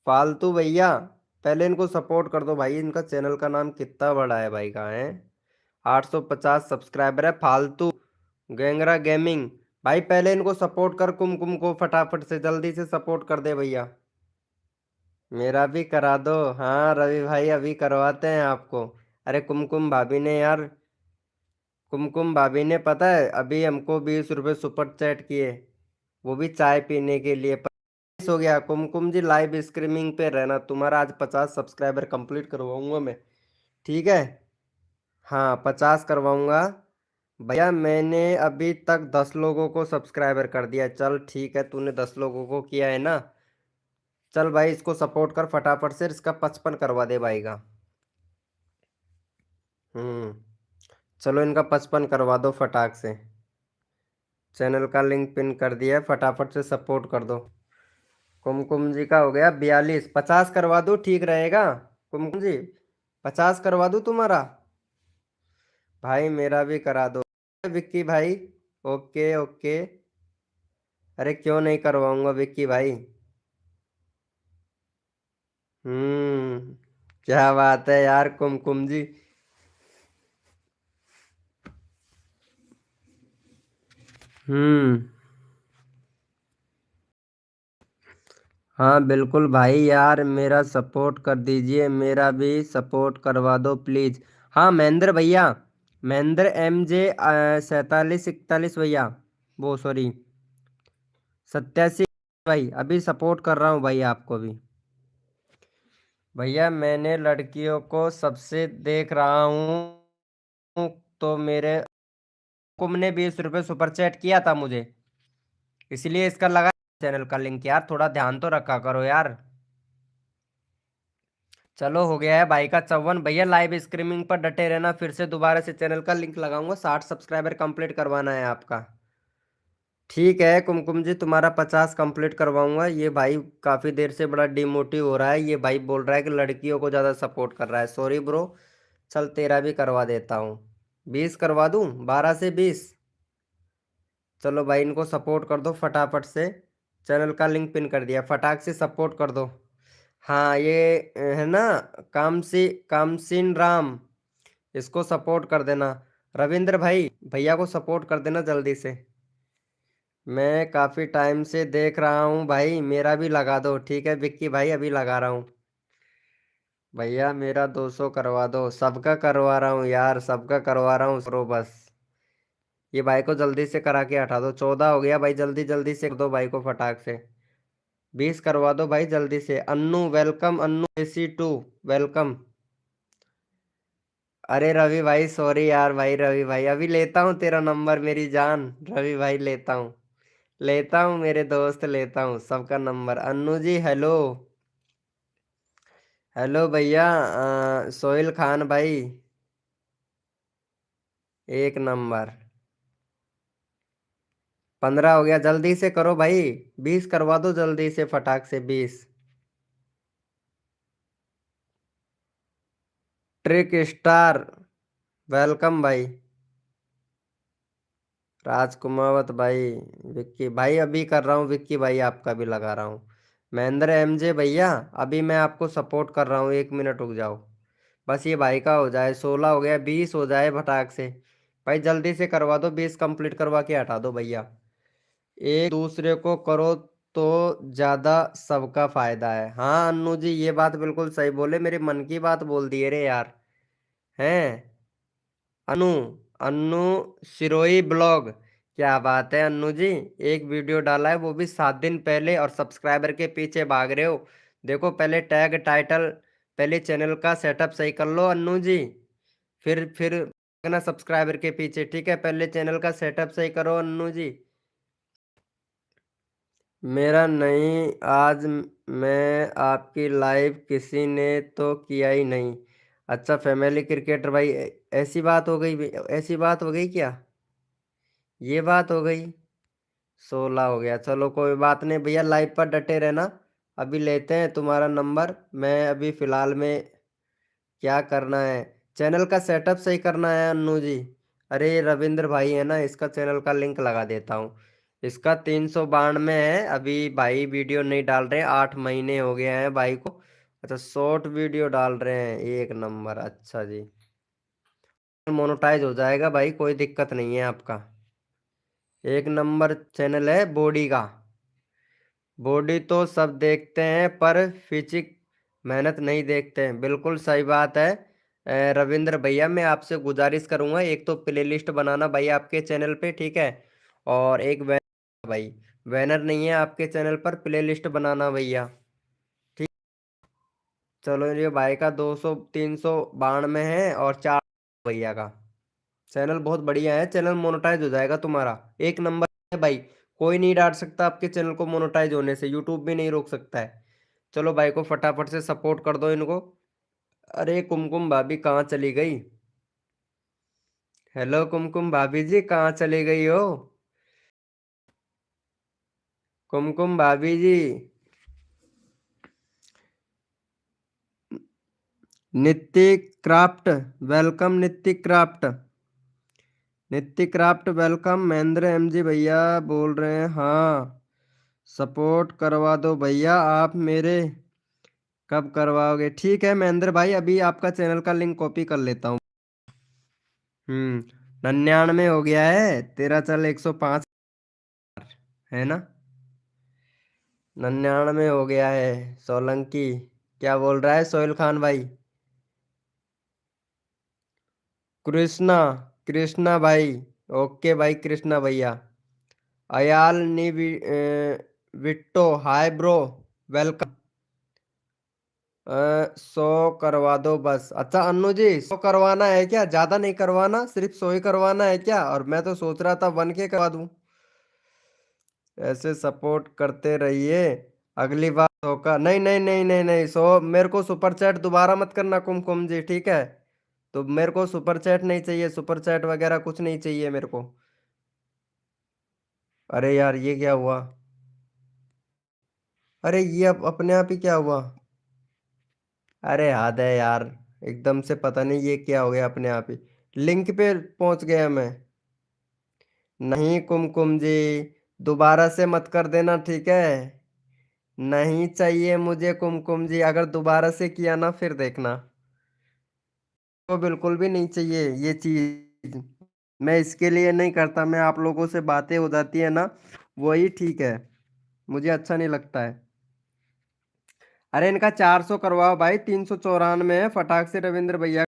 फालतू भैया पहले इनको सपोर्ट कर दो भाई, इनका चैनल का नाम कितना बड़ा है भाई, कहाँ है? 850 सब्सक्राइबर है फालतू। गैंगरा गेमिंग भाई पहले इनको सपोर्ट कर, कुमकुम को फटाफट से जल्दी से सपोर्ट कर दे भैया। मेरा भी करा दो। हाँ रवि भाई अभी करवाते हैं आपको। अरे कुमकुम भाभी ने पता है अभी हमको 20 रुपए सुपर चैट किए, वो भी चाय पीने के लिए। 25 हो गया कुमकुम जी, लाइव स्ट्रीमिंग पे रहना, तुम्हारा आज 50 सब्सक्राइबर कंप्लीट करवाऊंगा मैं। ठीक है, हाँ 50 करवाऊंगा। भैया मैंने अभी तक 10 लोगों को सब्सक्राइबर कर दिया। चल ठीक है, तूने 10 लोगों को किया है ना। चल भाई इसको सपोर्ट कर फटाफट से, इसका 55 करवा दे भाई का। हम्म चलो इनका 55 करवा दो फटाक से। चैनल का लिंक पिन कर दिया है, फटाफट से सपोर्ट कर दो। कुमकुम जी का हो गया 42, 50 करवा दूँ ठीक रहेगा? कुमकुम जी 50 करवा दूँ तुम्हारा? भाई मेरा भी करा दो विक्की भाई। Okay okay. अरे क्यों नहीं करवाऊंगा विक्की भाई। हम्म क्या बात है यार कुमकुम जी। हम्म हाँ बिल्कुल भाई यार, मेरा सपोर्ट कर दीजिए, मेरा भी सपोर्ट करवा दो प्लीज। हाँ महेंद्र भैया, महेंद्र MJ 4741 भैया, वो सॉरी 87 भाई, अभी सपोर्ट कर रहा हूँ भाई आपको भी। भैया मैंने लड़कियों को सबसे देख रहा हूँ, तो मेरे कुम ने 20 रुपये सुपर चैट किया था मुझे, इसलिए इसका लगा चैनल का लिंक। यार थोड़ा ध्यान तो रखा करो यार। चलो हो गया है भाई का 54। भैया लाइव स्ट्रीमिंग पर डटे रहना, फिर से दोबारा से चैनल का लिंक लगाऊंगा, 60 सब्सक्राइबर कंप्लीट करवाना है आपका। ठीक है कुमकुम जी, तुम्हारा 50 कंप्लीट करवाऊंगा। ये भाई काफ़ी देर से बड़ा डिमोटिव हो रहा है, ये भाई बोल रहा है कि लड़कियों को ज़्यादा सपोर्ट कर रहा है। सॉरी ब्रो, चल तेरा भी करवा देता हूँ। 20 करवा दूँ, 12 से 20। चलो भाई इनको सपोर्ट कर दो फटाफट से, चैनल का लिंक पिन कर दिया, फटाक से सपोर्ट कर दो। हाँ ये है ना, कामसिन राम, इसको सपोर्ट कर देना। रविंद्र भाई भैया को सपोर्ट कर देना जल्दी से। मैं काफ़ी टाइम से देख रहा हूँ भाई, मेरा भी लगा दो। ठीक है विक्की भाई अभी लगा रहा हूँ। भैया मेरा 200 करवा दो, सबका करवा रहा हूँ यार, सबका करवा रहा हूँ सरो बस। ये भाई को जल्दी से करा के हटा दो, 14 हो गया भाई, जल्दी जल्दी से कर दो भाई को फटाक से। 20 करवा दो भाई जल्दी से। Annu welcome, Annu AC2 welcome. अरे रवि भाई सॉरी यार, भाई रवि भाई अभी लेता हूँ तेरा नंबर मेरी जान, रवि भाई लेता हूँ मेरे दोस्त, लेता हूँ सबका नंबर। अन्नू जी हेलो। हेलो भैया सोहेल खान भाई, एक नंबर। 15 हो गया, जल्दी से करो भाई। 20 करवा दो जल्दी से फटाक से, 20। ट्रिक स्टार वेलकम भाई। राजकुमावत भाई, विक्की भाई अभी कर रहा हूँ, विक्की भाई आपका भी लगा रहा हूँ। महेंद्र MJ भैया अभी मैं आपको सपोर्ट कर रहा हूँ, 1 मिनट रुक जाओ। बस ये भाई का हो जाए, 16 हो गया, 20 हो जाए फटाक से। भाई जल्दी से करवा दो, 20 कंप्लीट करवा के हटा दो भैया। एक दूसरे को करो तो ज्यादा सबका फायदा है। हाँ अन्नू जी ये बात बिल्कुल सही बोले, मेरे मन की बात बोल दिए रे यार। हैं अनु अन्नू सिरोही ब्लॉग, क्या बात है अन्नू जी। एक वीडियो डाला है वो भी 7 दिन पहले, और सब्सक्राइबर के पीछे भाग रहे हो। देखो पहले टैग टाइटल, पहले चैनल का सेटअप सही कर लो अन्नू जी, फिर ना सब्सक्राइबर के पीछे, ठीक है। पहले चैनल का सेटअप सही करो अन्नू जी। मेरा नहीं, आज मैं आपकी लाइव किसी ने तो किया ही नहीं। अच्छा फैमिली क्रिकेटर भाई, ऐसी बात हो गई, ऐसी बात हो गई क्या? ये बात हो गई। 16 हो गया, चलो कोई बात नहीं भैया, लाइव पर डटे रहना। अभी लेते हैं तुम्हारा नंबर। मैं अभी फिलहाल में क्या करना है, चैनल का सेटअप सही करना है अन्नू जी। अरे ये रविंद्र भाई है ना, इसका चैनल का लिंक लगा देता हूँ। इसका 392 है, अभी भाई वीडियो नहीं डाल रहे, 8 महीने हो गए हैं भाई को। अच्छा शॉर्ट वीडियो डाल रहे हैं, एक नंबर, अच्छा जी। मोनेटाइज हो जाएगा भाई, कोई दिक्कत नहीं है आपका। एक नंबर चैनल है बॉडी का। बॉडी तो सब देखते हैं पर फिजिक मेहनत नहीं देखते हैं, बिल्कुल सही बात है। रविंद्र भैया मैं आपसे गुजारिश करूंगा, एक तो प्लेलिस्ट बनाना भाई आपके चैनल पे, ठीक है। और एक बैनर भाई, बैनर नहीं है आपके चैनल पर, प्लेलिस्ट बनाना भैया, ठीक। चलो ये भाई का 200 392 है और 4 भैया का। चैनल बहुत बढ़िया है, चैनल मोनेटाइज हो जाएगा तुम्हारा, एक नंबर है भाई। कोई नहीं डांट सकता आपके चैनल को मोनेटाइज होने से, यूट्यूब भी नहीं रोक सकता है। चलो भाई को फटाफट से सपोर्ट कर दो इनको। अरे कुमकुम भाभी कहाँ चली गई? हेलो कुमकुम भाभी जी, कहाँ चली गई हो? कुमकुम भाभी जी। Nitya craft, welcome Nitya craft. Nitya craft welcome. Mahendra M ji भैया बोल रहे हैं, हाँ सपोर्ट करवा दो भैया आप मेरे। कब करवाओगे? ठीक है महेंद्र भाई, अभी आपका चैनल का लिंक कॉपी कर लेता हूँ। 99 हो गया है तेरा, चल 105 है ना। 99 हो गया है। सोलंकी क्या बोल रहा है सोहेल खान भाई? कृष्णा, कृष्णा भाई, ओके भाई कृष्णा भैया। अयाल नी विट्टो, हाय ब्रो, वेलकम। 100 करवा दो बस। अच्छा अन्नू जी 100 करवाना है क्या? ज्यादा नहीं करवाना, सिर्फ 100 ही करवाना है क्या? और मैं तो सोच रहा था 1K करवा दूं। ऐसे सपोर्ट करते रहिए, अगली बार 100 का नहीं, नहीं नहीं नहीं नहीं, 100 मेरे को सुपर चैट दोबारा मत करना कुमकुम जी, ठीक है। तो मेरे को सुपर चैट नहीं चाहिए, सुपर चैट वगैरह कुछ नहीं चाहिए मेरे को। अरे यार ये क्या हुआ? अरे ये अब अपने आप ही क्या हुआ? अरे हद है यार, एकदम से पता नहीं ये क्या हो गया, अपने आप ही लिंक पे पहुंच गया मैं। नहीं कुमकुम जी, दोबारा से मत कर देना, ठीक है। नहीं चाहिए मुझे कुमकुम जी, अगर दोबारा से किया ना फिर देखना। तो बिल्कुल भी नहीं चाहिए ये चीज, मैं इसके लिए नहीं करता, मैं आप लोगों से बातें हो जाती है ना, वही ठीक है, मुझे अच्छा नहीं लगता है। अरे इनका 400 करवाओ भाई, 394 है फटाक से रविंद्र भैया।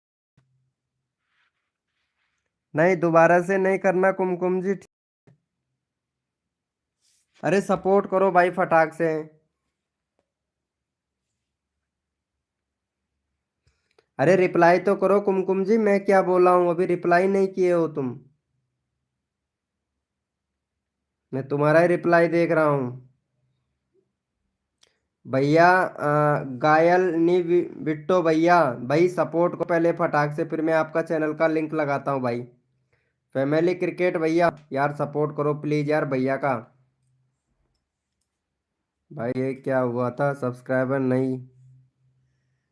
नहीं दोबारा से नहीं करना कुमकुम जी। अरे सपोर्ट करो भाई फटाक से। अरे रिप्लाई तो करो कुमकुम जी, मैं क्या बोला हूँ, अभी रिप्लाई नहीं किए हो तुम। मैं तुम्हारा ही रिप्लाई देख रहा हूँ भैया। गायल नी बिट्टो भैया, भाई सपोर्ट को पहले फटाक से, फिर मैं आपका चैनल का लिंक लगाता हूँ भाई। फैमिली क्रिकेट भैया यार सपोर्ट करो प्लीज यार भैया का। भाई ये क्या हुआ था, सब्सक्राइबर नहीं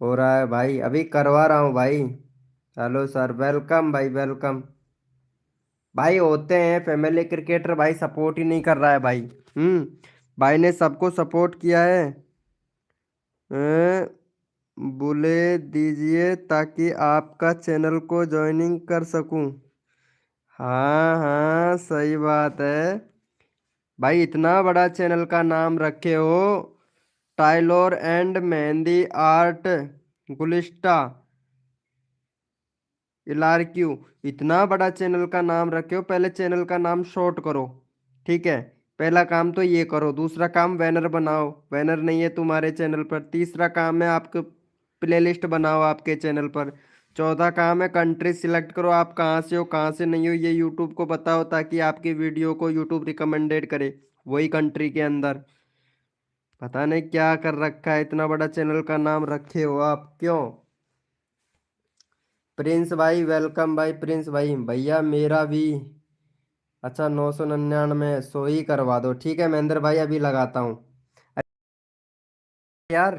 हो रहा है भाई, अभी करवा रहा हूँ भाई। हेलो सर, वेलकम भाई वेलकम। भाई होते हैं फैमिली क्रिकेटर, भाई सपोर्ट ही नहीं कर रहा है भाई। भाई ने सबको सपोर्ट किया है। बुले दीजिए ताकि आपका चैनल को ज्वाइनिंग कर सकूं। हाँ हाँ सही बात है। भाई इतना बड़ा चैनल का नाम रखे हो, टाइलोर एंड मेहंदी आर्ट, गुलिस्टा, इलारक्यू, इतना बड़ा चैनल का नाम रखे हो, पहले चैनल का नाम शॉर्ट करो, ठीक है। पहला काम तो ये करो, दूसरा काम बैनर बनाओ, बैनर नहीं है तुम्हारे चैनल पर, तीसरा काम है आपको प्लेलिस्ट बनाओ आपके चैनल पर, चौथा काम है कंट्री सिलेक्ट करो, आप कहाँ से हो कहाँ से नहीं हो ये यूट्यूब को बताओ, ताकि आपकी वीडियो को यूट्यूब रिकमेंडेड करे वही कंट्री के अंदर। पता नहीं क्या कर रखा है, इतना बड़ा चैनल का नाम रखे हो आप क्यों। प्रिंस भाई वेलकम भाई, प्रिंस भाई भैया मेरा भी। अच्छा 999 100 ही करवा दो, ठीक है महेंद्र भाई अभी लगाता हूँ। अरे यार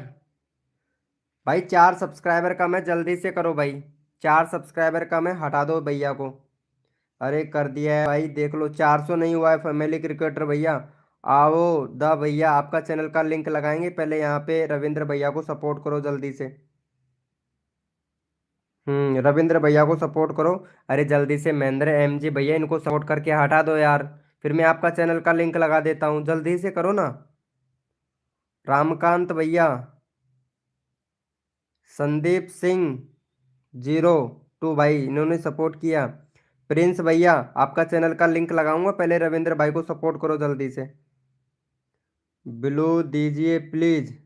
भाई 4 सब्सक्राइबर कम है, जल्दी से करो भाई। 4 सब्सक्राइबर कम है, हटा दो भैया को। अरे कर दिया है भाई, देख लो 400 नहीं हुआ है फैमिली क्रिकेटर भैया। आओ द भैया आपका चैनल का लिंक लगाएंगे, पहले यहाँ पे रविंद्र भैया को सपोर्ट करो जल्दी से। रविंद्र भैया को सपोर्ट करो। अरे जल्दी से महेंद्र एम जी भैया इनको सपोर्ट करके हटा दो यार। फिर मैं आपका चैनल का लिंक लगा देता हूँ, जल्दी से करो ना। रामकांत भैया, संदीप सिंह 02 भाई इन्होंने सपोर्ट किया। प्रिंस भैया आपका चैनल का लिंक लगाऊंगा, पहले रविंद्र भाई को सपोर्ट करो जल्दी से। ब्लू दीजिए प्लीज,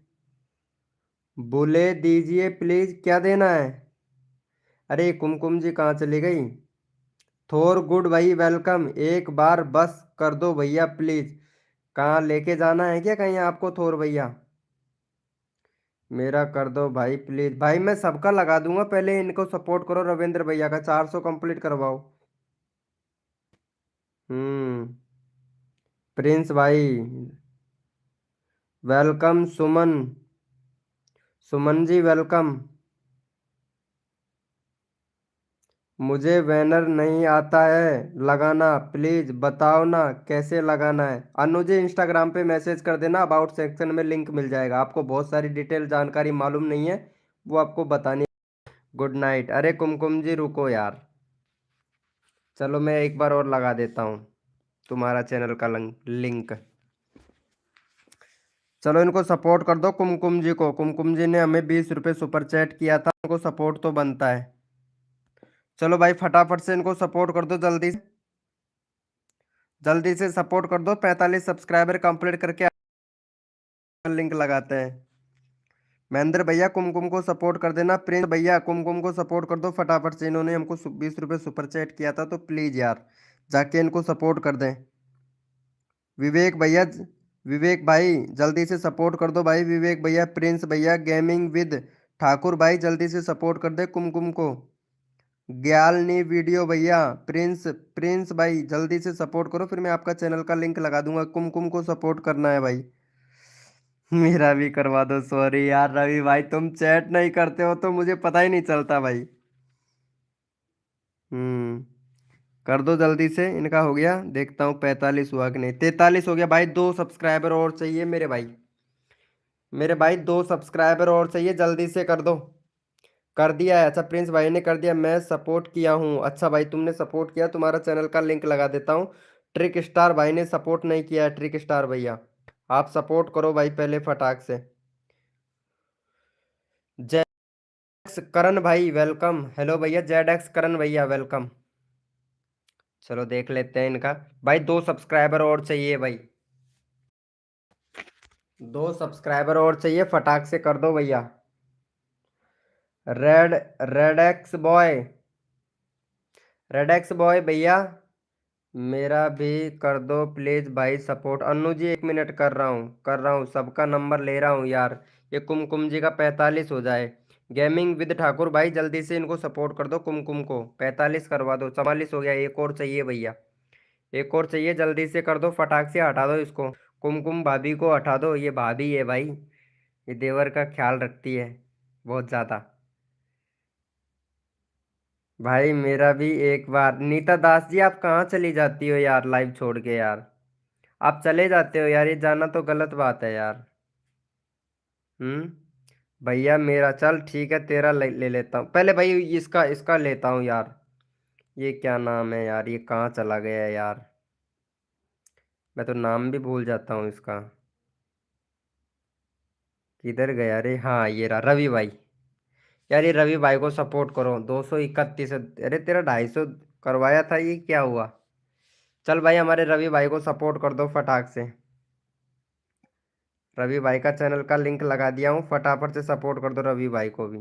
बुले दीजिए प्लीज, क्या देना है। अरे कुमकुम जी कहाँ चली गई। थोर गुड भाई वेलकम, एक बार बस कर दो भैया प्लीज। कहाँ लेके जाना है क्या कहीं आपको थोर भैया। मेरा कर दो भाई प्लीज, भाई मैं सबका लगा दूंगा, पहले इनको सपोर्ट करो रविंद्र भैया का 400 कंप्लीट करवाओ। हम्म प्रिंस भाई वेलकम, सुमन, सुमन जी वेलकम। मुझे बैनर नहीं आता है लगाना, प्लीज बताओ ना कैसे लगाना है। अनु जी इंस्टाग्राम पे मैसेज कर देना, अबाउट सेक्शन में लिंक मिल जाएगा आपको, बहुत सारी डिटेल जानकारी मालूम नहीं है वो आपको बतानी। Good night. अरे कुमकुम जी रुको यार, चलो मैं एक बार और लगा देता हूँ तुम्हारा चैनल का लिंक। चलो इनको सपोर्ट कर दो कुमकुम जी को, कुमकुम जी ने हमें 20 रुपये सुपर चैट किया था, उनको सपोर्ट तो बनता है। चलो भाई फटाफट से इनको सपोर्ट कर दो, जल्दी से सपोर्ट कर दो। 45 सब्सक्राइबर कंप्लीट करके लिंक लगाते हैं। महेंद्र भैया कुमकुम को सपोर्ट कर देना, प्रिंस भैया कुमकुम को सपोर्ट कर दो फटाफट से, इन्होंने हमको 20 रुपये सुपर चैट किया था, तो प्लीज यार जाके इनको सपोर्ट कर दें। विवेक भैया, विवेक भाई जल्दी से सपोर्ट कर दो भाई, विवेक भैया, प्रिंस भैया, गेमिंग विद ठाकुर भाई जल्दी से सपोर्ट कर दे कुमकुम को। ज्ञालनी वीडियो भैया, प्रिंस, प्रिंस भाई जल्दी से सपोर्ट करो, फिर मैं आपका चैनल का लिंक लगा दूंगा, कुमकुम को सपोर्ट करना है भाई। मेरा भी करवा दो, सॉरी यार रवि भाई तुम चैट नहीं करते हो तो मुझे पता ही नहीं चलता भाई। हम्म कर दो जल्दी से, इनका हो गया, देखता हूँ 45 हुआ कि नहीं। 43 हो गया भाई, 2 सब्सक्राइबर और चाहिए मेरे भाई, मेरे भाई 2 सब्सक्राइबर और चाहिए, जल्दी से कर दो। कर दिया है, अच्छा प्रिंस भाई ने कर दिया, मैं सपोर्ट किया हूँ। अच्छा भाई तुमने सपोर्ट किया, तुम्हारा चैनल का लिंक लगा देता हूँ। ट्रिक स्टार भाई ने सपोर्ट नहीं किया है, ट्रिक स्टार भैया आप सपोर्ट करो भाई पहले फटाक से। जेड एक्स करण भाई वेलकम, हेलो भैया जेड एक्स करण भैया वेलकम। चलो देख लेते हैं इनका। भाई 2 सब्सक्राइबर और चाहिए भाई, 2 सब्सक्राइबर और चाहिए, फटाक से कर दो भैया। Red, red x boy, red x boy भैया मेरा भी कर दो प्लीज भाई सपोर्ट। अनु जी 1 मिनट कर रहा हूँ, कर रहा हूँ, सबका नंबर ले रहा हूँ यार। ये कुमकुम जी का 45 हो जाए। गेमिंग विद ठाकुर भाई जल्दी से इनको सपोर्ट कर दो, कुमकुम को 45 करवा दो। 44 हो गया, एक और चाहिए भैया, एक और चाहिए, जल्दी से कर दो फटाक से, हटा दो इसको। कुमकुम भाभी को हटा दो, ये भाभी है भाई, ये देवर का ख्याल रखती है बहुत ज़्यादा। भाई मेरा भी एक बार। नीता दास जी आप कहाँ चली जाती हो यार लाइव छोड़ के यार, आप चले जाते हो यार, ये जाना तो गलत बात है यार। भैया मेरा चल ठीक है, तेरा ले लेता हूँ पहले भाई, इसका इसका लेता हूँ यार। ये क्या नाम है यार, ये कहाँ चला गया है यार, मैं तो नाम भी भूल जाता हूँ इसका। किधर गया, अरे हाँ ये रहा रवि भाई। यार ये रवि भाई को सपोर्ट करो, 231, अरे तेरा 250 करवाया था, ये क्या हुआ। चल भाई हमारे रवि भाई को सपोर्ट कर दो फटाक से, रवि भाई का चैनल का लिंक लगा दिया हूँ, फटाफट से सपोर्ट कर दो रवि भाई को भी।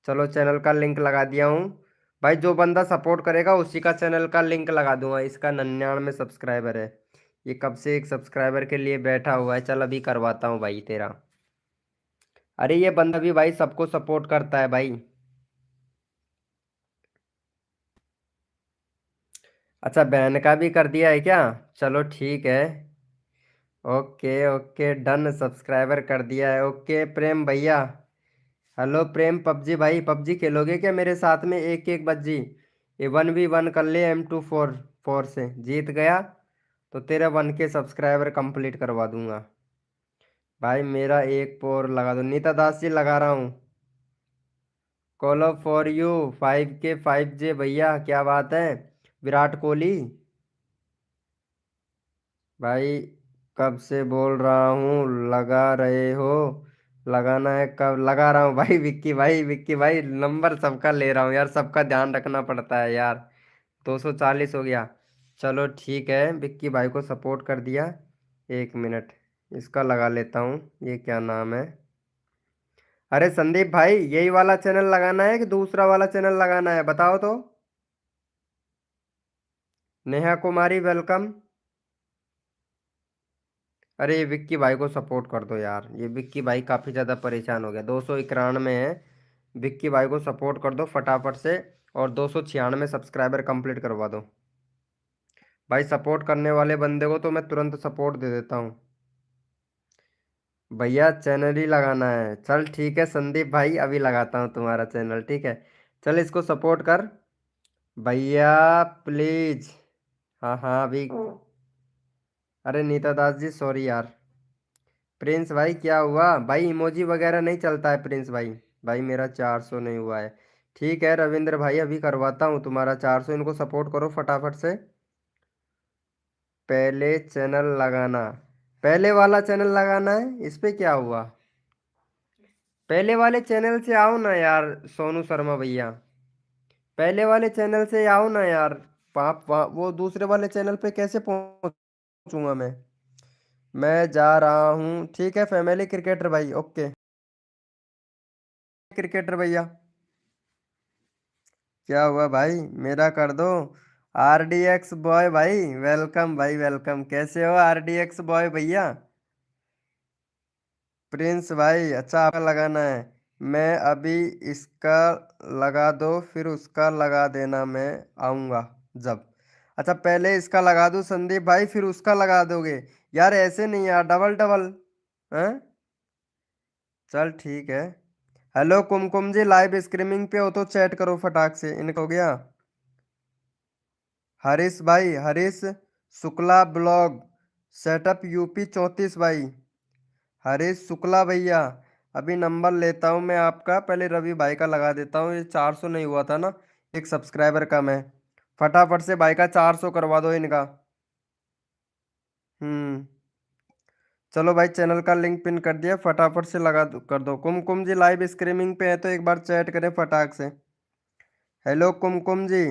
चलो चैनल का लिंक लगा दिया हूँ। भाई जो बंदा सपोर्ट करेगा उसी का चैनल का लिंक लगा दूंगा। इसका 99 सब्सक्राइबर है। ये कब से एक सब्सक्राइबर के लिए बैठा हुआ है। चल अभी करवाता हूँ भाई तेरा। अरे ये बंदा भी भाई सबको सपोर्ट करता है भाई। अच्छा बहन का भी कर दिया है क्या? चलो ठीक है। ओके ओके डन, सब्सक्राइबर कर दिया है। ओके प्रेम भैया। हेलो प्रेम, पबजी भाई पबजी खेलोगे क्या मेरे साथ में? एक एक बज्जी ये 1v1 कर ले M244 से। जीत गया तो तेरा 1K सब्सक्राइबर कंप्लीट करवा दूंगा। भाई मेरा एक पोर लगा दो। नीता दास जी लगा रहा हूँ। Call of for you 5K 5J भैया, क्या बात है। विराट कोहली भाई कब से बोल रहा हूँ लगा रहे हो। लगाना है कब? लगा रहा हूँ भाई। विक्की भाई नंबर सबका ले रहा हूँ यार, सबका ध्यान रखना पड़ता है यार। 240 हो गया। चलो ठीक है, विक्की भाई को सपोर्ट कर दिया। एक मिनट, इसका लगा लेता हूँ। ये क्या नाम है? अरे संदीप भाई यही वाला चैनल लगाना है कि दूसरा वाला चैनल लगाना है, बताओ तो। नेहा कुमारी वेलकम। अरे ये विक्की भाई को सपोर्ट कर दो यार, ये विक्की भाई काफ़ी ज़्यादा परेशान हो गया। 291 है। विक्की भाई को सपोर्ट कर दो फटाफट से। और 296 सब्सक्राइबर कंप्लीट करवा दो। भाई सपोर्ट करने वाले बंदे को तो मैं तुरंत सपोर्ट दे देता हूँ। भैया चैनल ही लगाना है। चल ठीक है संदीप भाई, अभी लगाता हूँ तुम्हारा चैनल, ठीक है। चल इसको सपोर्ट कर भैया प्लीज। हाँ हाँ अभी। अरे नीता दास जी सॉरी यार। प्रिंस भाई क्या हुआ भाई? इमोजी वगैरह नहीं चलता है प्रिंस भाई। भाई मेरा 400 नहीं हुआ है। ठीक है रविंद्र भाई, अभी करवाता हूँ तुम्हारा 400। इनको सपोर्ट करो फटाफट से। पहले चैनल लगाना, पहले वाला चैनल लगाना है। इस पे क्या हुआ? पहले वाले चैनल से आओ ना यार सोनू शर्मा भैया। पहले वाले चैनल से आओ ना यार। पाप वो दूसरे वाले चैनल पे कैसे पहुंचूंगा मैं जा रहा हूँ। ठीक है फैमिली क्रिकेटर भाई, ओके। क्रिकेटर भैया क्या हुआ भाई? मेरा कर दो। RDX बॉय भाई वेलकम, भाई वेलकम। कैसे हो RDX बॉय भैया? प्रिंस भाई अच्छा आपका लगाना है। मैं अभी इसका लगा दो फिर उसका लगा देना, मैं आऊँगा जब। अच्छा पहले इसका लगा दूँ संदीप भाई, फिर उसका लगा दोगे? यार ऐसे नहीं यार, डबल डबल हैं। चल ठीक है। हेलो कुमकुम जी, लाइव स्ट्रीमिंग पे हो तो चैट करो फटाक से। इनका हो गया। हरीश भाई, Harish Shukla blog setup UP 34 भाई। हरीश शुक्ला भैया, अभी नंबर लेता हूँ मैं आपका। पहले रवि भाई का लगा देता हूँ। ये 400 नहीं हुआ था ना, एक सब्सक्राइबर कम है। फटाफट से भाई का 400 करवा दो इनका। हम्म। चलो भाई चैनल का लिंक पिन कर दिया, फटाफट से कर दो। कुमकुम जी लाइव स्ट्रीमिंग पे है तो एक बार चैट करें फटाक से। हेलो कुमकुम जी,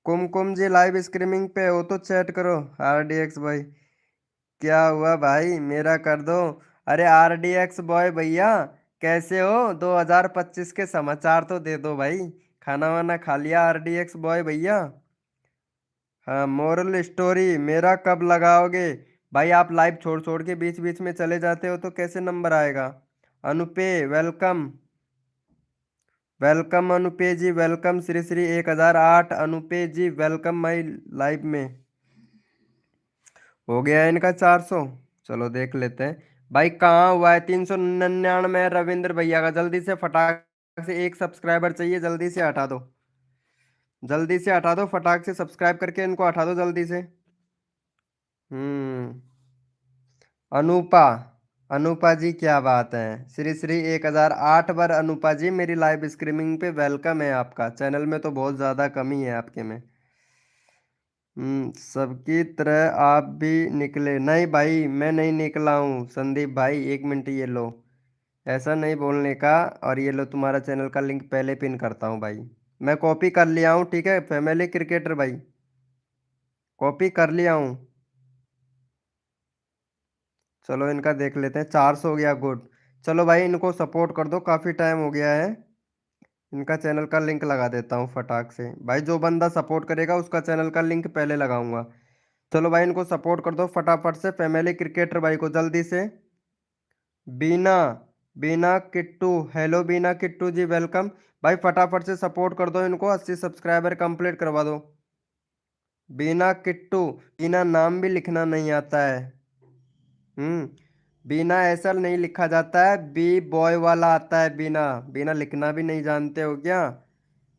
कुमकुम जी लाइव स्ट्रीमिंग पे हो तो चैट करो। RDX भाई क्या हुआ भाई? मेरा कर दो। अरे RDX बॉय भैया कैसे हो? 2025 के समाचार तो दे दो भाई। खाना वाना खा लिया RDX बॉय भैया? हाँ मोरल स्टोरी मेरा कब लगाओगे? भाई आप लाइव छोड़ छोड़ के बीच बीच में चले जाते हो तो कैसे नंबर आएगा? Anupe welcome, welcome Anupe ji welcome. Shri Shri 1008 Anupe ji welcome my live में। हो गया है इनका 400। चलो देख लेते हैं। भाई कहाँ हुआ है? 399 रविंद्र भैया का। जल्दी से फटाक से, एक सब्सक्राइबर चाहिए, जल्दी से हटा दो। जल्दी से हटा दो फटाक से, सब्सक्राइब करके इनको हटा दो जल्दी से। हम्म। अनुपा, अनुपा जी क्या बात है। श्री श्री 1008 बार अनुपा जी मेरी लाइव स्ट्रीमिंग पे वेलकम है आपका। चैनल में तो बहुत ज़्यादा कमी है आपके में। सबकी तरह आप भी निकले? नहीं भाई मैं नहीं निकला हूँ संदीप भाई, एक मिनट ये लो। ऐसा नहीं बोलने का। और ये लो तुम्हारा चैनल का लिंक पहले पिन करता हूँ भाई। मैं कॉपी कर लिया हूँ, ठीक है फैमिली क्रिकेटर भाई, कॉपी कर लिया हूँ। चलो इनका देख लेते हैं। 400 हो गया, गुड। चलो भाई इनको सपोर्ट कर दो, काफ़ी टाइम हो गया है। इनका चैनल का लिंक लगा देता हूँ फटाक से भाई, जो बंदा सपोर्ट करेगा उसका चैनल का लिंक पहले लगाऊंगा। चलो भाई इनको सपोर्ट कर दो फटाफट से, फैमिली क्रिकेटर भाई को जल्दी से। बीना, बीना किट्टू, हेलो बीना किट्टू जी वेलकम। भाई फटाफट से सपोर्ट कर दो इनको, 80 सब्सक्राइबर कंप्लीट करवा दो। बीना किट्टू, बीना नाम भी लिखना नहीं आता है। बीना ऐसा नहीं लिखा जाता है, बी बॉय वाला आता है बीना। बीना लिखना भी नहीं जानते हो क्या?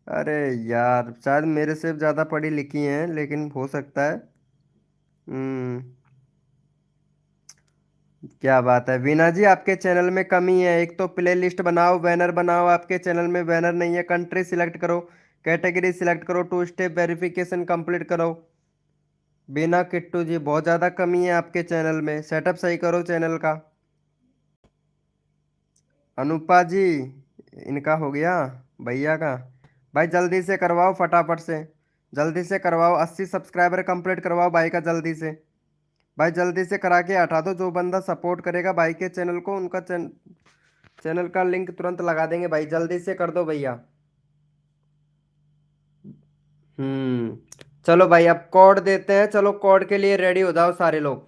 अरे यार, शायद मेरे से ज़्यादा पढ़ी लिखी हैं, लेकिन हो सकता है। हम्म क्या बात है वीना जी, आपके चैनल में कमी है। एक तो प्ले लिस्ट बनाओ, बैनर बनाओ, आपके चैनल में बैनर नहीं है। कंट्री सिलेक्ट करो, कैटेगरी सिलेक्ट करो, 2 स्टेप वेरिफिकेशन कंप्लीट करो। बीना किट्टू जी, बहुत ज़्यादा कमी है आपके चैनल में, सेटअप सही करो चैनल का। अनुपा जी, इनका हो गया, भैया का। भाई जल्दी से करवाओ फटाफट से, जल्दी से करवाओ, 80 सब्सक्राइबर कंप्लीट करवाओ भाई का जल्दी से। भाई जल्दी से करा के हटा दो, जो बंदा सपोर्ट करेगा भाई के चैनल को उनका चैनल का लिंक तुरंत लगा देंगे भाई, जल्दी से कर दो भैया। चलो भाई अब कोड देते हैं, चलो कोड के लिए रेडी हो जाओ सारे लोग।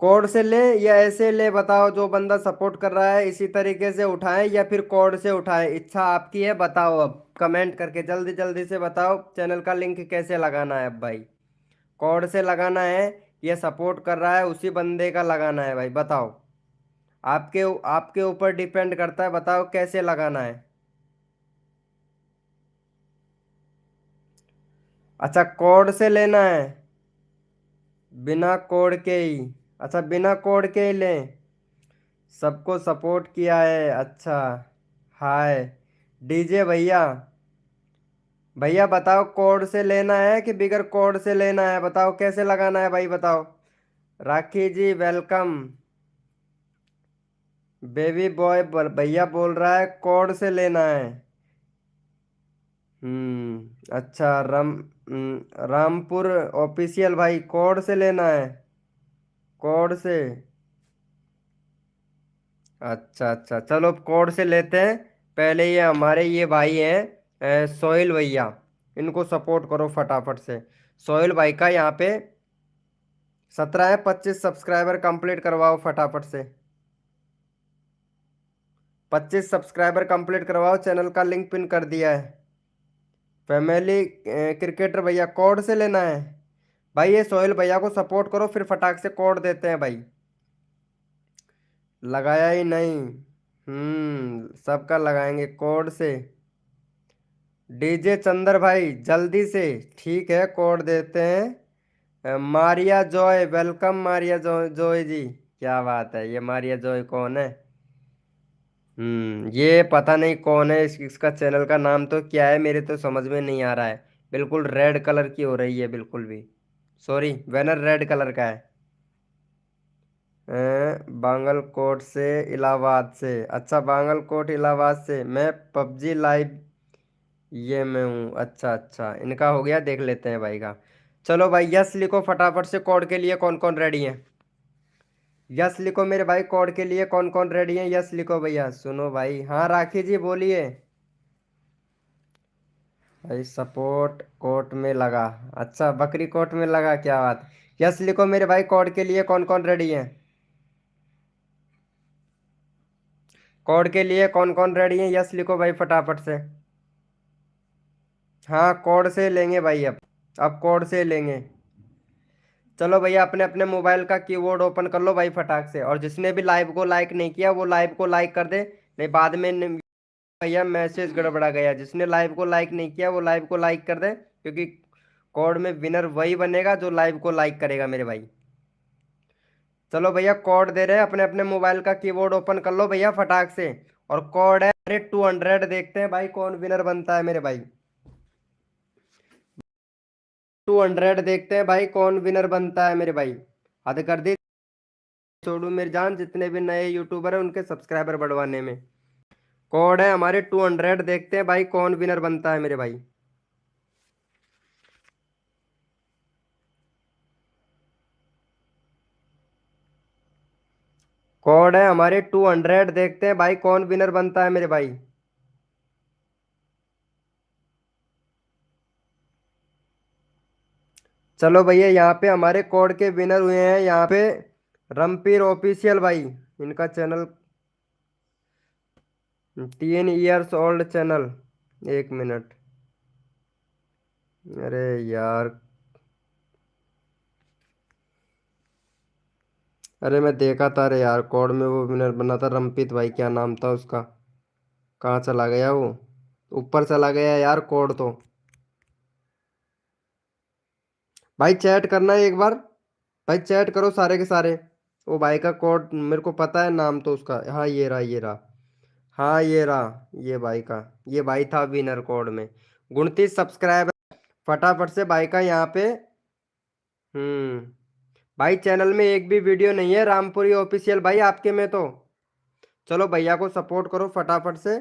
कोड से ले या ऐसे ले, बताओ जो बंदा सपोर्ट कर रहा है इसी तरीके से उठाएं या फिर कोड से उठाएं, इच्छा आपकी है। बताओ अब कमेंट करके जल्दी जल्दी से बताओ, चैनल का लिंक कैसे लगाना है अब भाई। कोड से लगाना है या सपोर्ट कर रहा है उसी बंदे का लगाना है भाई, बताओ। आपके आपके ऊपर डिपेंड करता है, बताओ कैसे लगाना है। अच्छा कोड से लेना है, बिना कोड के ही। अच्छा बिना कोड के ही लें। सबको सपोर्ट किया है, अच्छा। हाय डीजे भैया, भैया बताओ कोड से लेना है कि बिगर कोड से लेना है, बताओ कैसे लगाना है भाई, बताओ। राखी जी वेलकम। बेबी बॉय भैया बोल रहा है कोड से लेना है। अच्छा रामपुर ऑफिशियल भाई, कोड से लेना है, कोड से। अच्छा अच्छा, चलो कोड से लेते हैं। पहले ये हमारे ये भाई हैं सोहेल भैया, इनको सपोर्ट करो फटाफट से। सोहेल भाई का यहाँ पे 17 है, 25 सब्सक्राइबर कंप्लीट करवाओ फटाफट से। 25 सब्सक्राइबर कंप्लीट करवाओ, चैनल का लिंक पिन कर दिया है। फैमिली क्रिकेटर भैया कोड से लेना है। भाई ये सोहेल भैया को सपोर्ट करो, फिर फटाक से कोड देते हैं भाई। लगाया ही नहीं। सबका लगाएंगे कोड से। डीजे चंदर भाई जल्दी से, ठीक है कोड देते हैं। मारिया जॉय वेलकम, मारिया जॉय जॉय जी, क्या बात है। ये मारिया जॉय कौन है? ये पता नहीं कौन है, इसका चैनल का नाम तो क्या है, मेरे तो समझ में नहीं आ रहा है। बिल्कुल रेड कलर की हो रही है बिल्कुल भी, सॉरी बैनर रेड कलर का है। बांगलकोट से, इलाहाबाद से, अच्छा बांगलकोट इलाहाबाद से। मैं पबजी लाइव, ये मैं हूँ, अच्छा अच्छा, इनका हो गया, देख लेते हैं भाई का। चलो भाई यस लिखो फटाफट से, कोड के लिए कौन कौन रेडी है? यस लिखो मेरे भाई, कोड के लिए कौन कौन रेडी है, यस लिखो भैया। सुनो भाई, हाँ राखी जी बोलिए। भाई सपोर्ट कोट में लगा, अच्छा बकरी कोट में लगा, क्या बात। यस लिखो मेरे भाई, कोड के लिए कौन कौन रेडी है? कोड के लिए कौन कौन रेडी है, यस लिखो भाई फटाफट से। हाँ कोड से लेंगे भाई, अब कोड से लेंगे। चलो भैया अपने अपने मोबाइल का कीबोर्ड ओपन कर लो भाई फटाक से, और जिसने भी लाइव को लाइक नहीं किया वो लाइव को लाइक कर दे, नहीं बाद में भैया मैसेज गड़बड़ा गया। जिसने लाइव को लाइक नहीं किया वो लाइव को लाइक कर दे, क्योंकि कोड में विनर वही बनेगा जो लाइव को लाइक करेगा मेरे भाई। चलो भैया कोड दे रहे हैं, अपने अपने मोबाइल का कीबोर्ड ओपन कर लो भैया फटाक से। और कोड है अरे 200, देखते हैं भाई कौन विनर बनता है मेरे भाई। 200 देखते हैं भाई कौन विनर बनता है मेरे भाई। हद कर दी छोड़ू मेरी जान, जितने भी नए यूट्यूबर हैं उनके सब्सक्राइबर बढ़वाने में। कोड है हमारे 200, देखते हैं भाई कौन विनर बनता है मेरे भाई। कोड है हमारे 200। देखते हैं भाई कौन विनर बनता है मेरे भाई। चलो भैया, यहाँ पे हमारे कोड के विनर हुए हैं यहाँ पे रमपीर ऑफिशियल भाई। इनका channel 3 years old channel. 1 minute. अरे यार, अरे मैं देखा था। अरे यार, कोड में वो विनर बना था रमपीत भाई, क्या नाम था उसका। कहाँ चला गया वो। ऊपर चला गया यार कोड तो। भाई चैट करना है एक बार। भाई चैट करो सारे के सारे। वो भाई का कोड मेरे को पता है, नाम तो उसका। हाँ ये रहा, ये रहा। हाँ ये रहा, ये भाई का। ये भाई था विनर कोड में। 29 सब्सक्राइबर। फटाफट से भाई का यहाँ पे। हम्म। भाई चैनल में एक भी वीडियो नहीं है रामपुरी ऑफिशियल भाई आपके में तो। चलो भैया को सपोर्ट करो फटाफट से।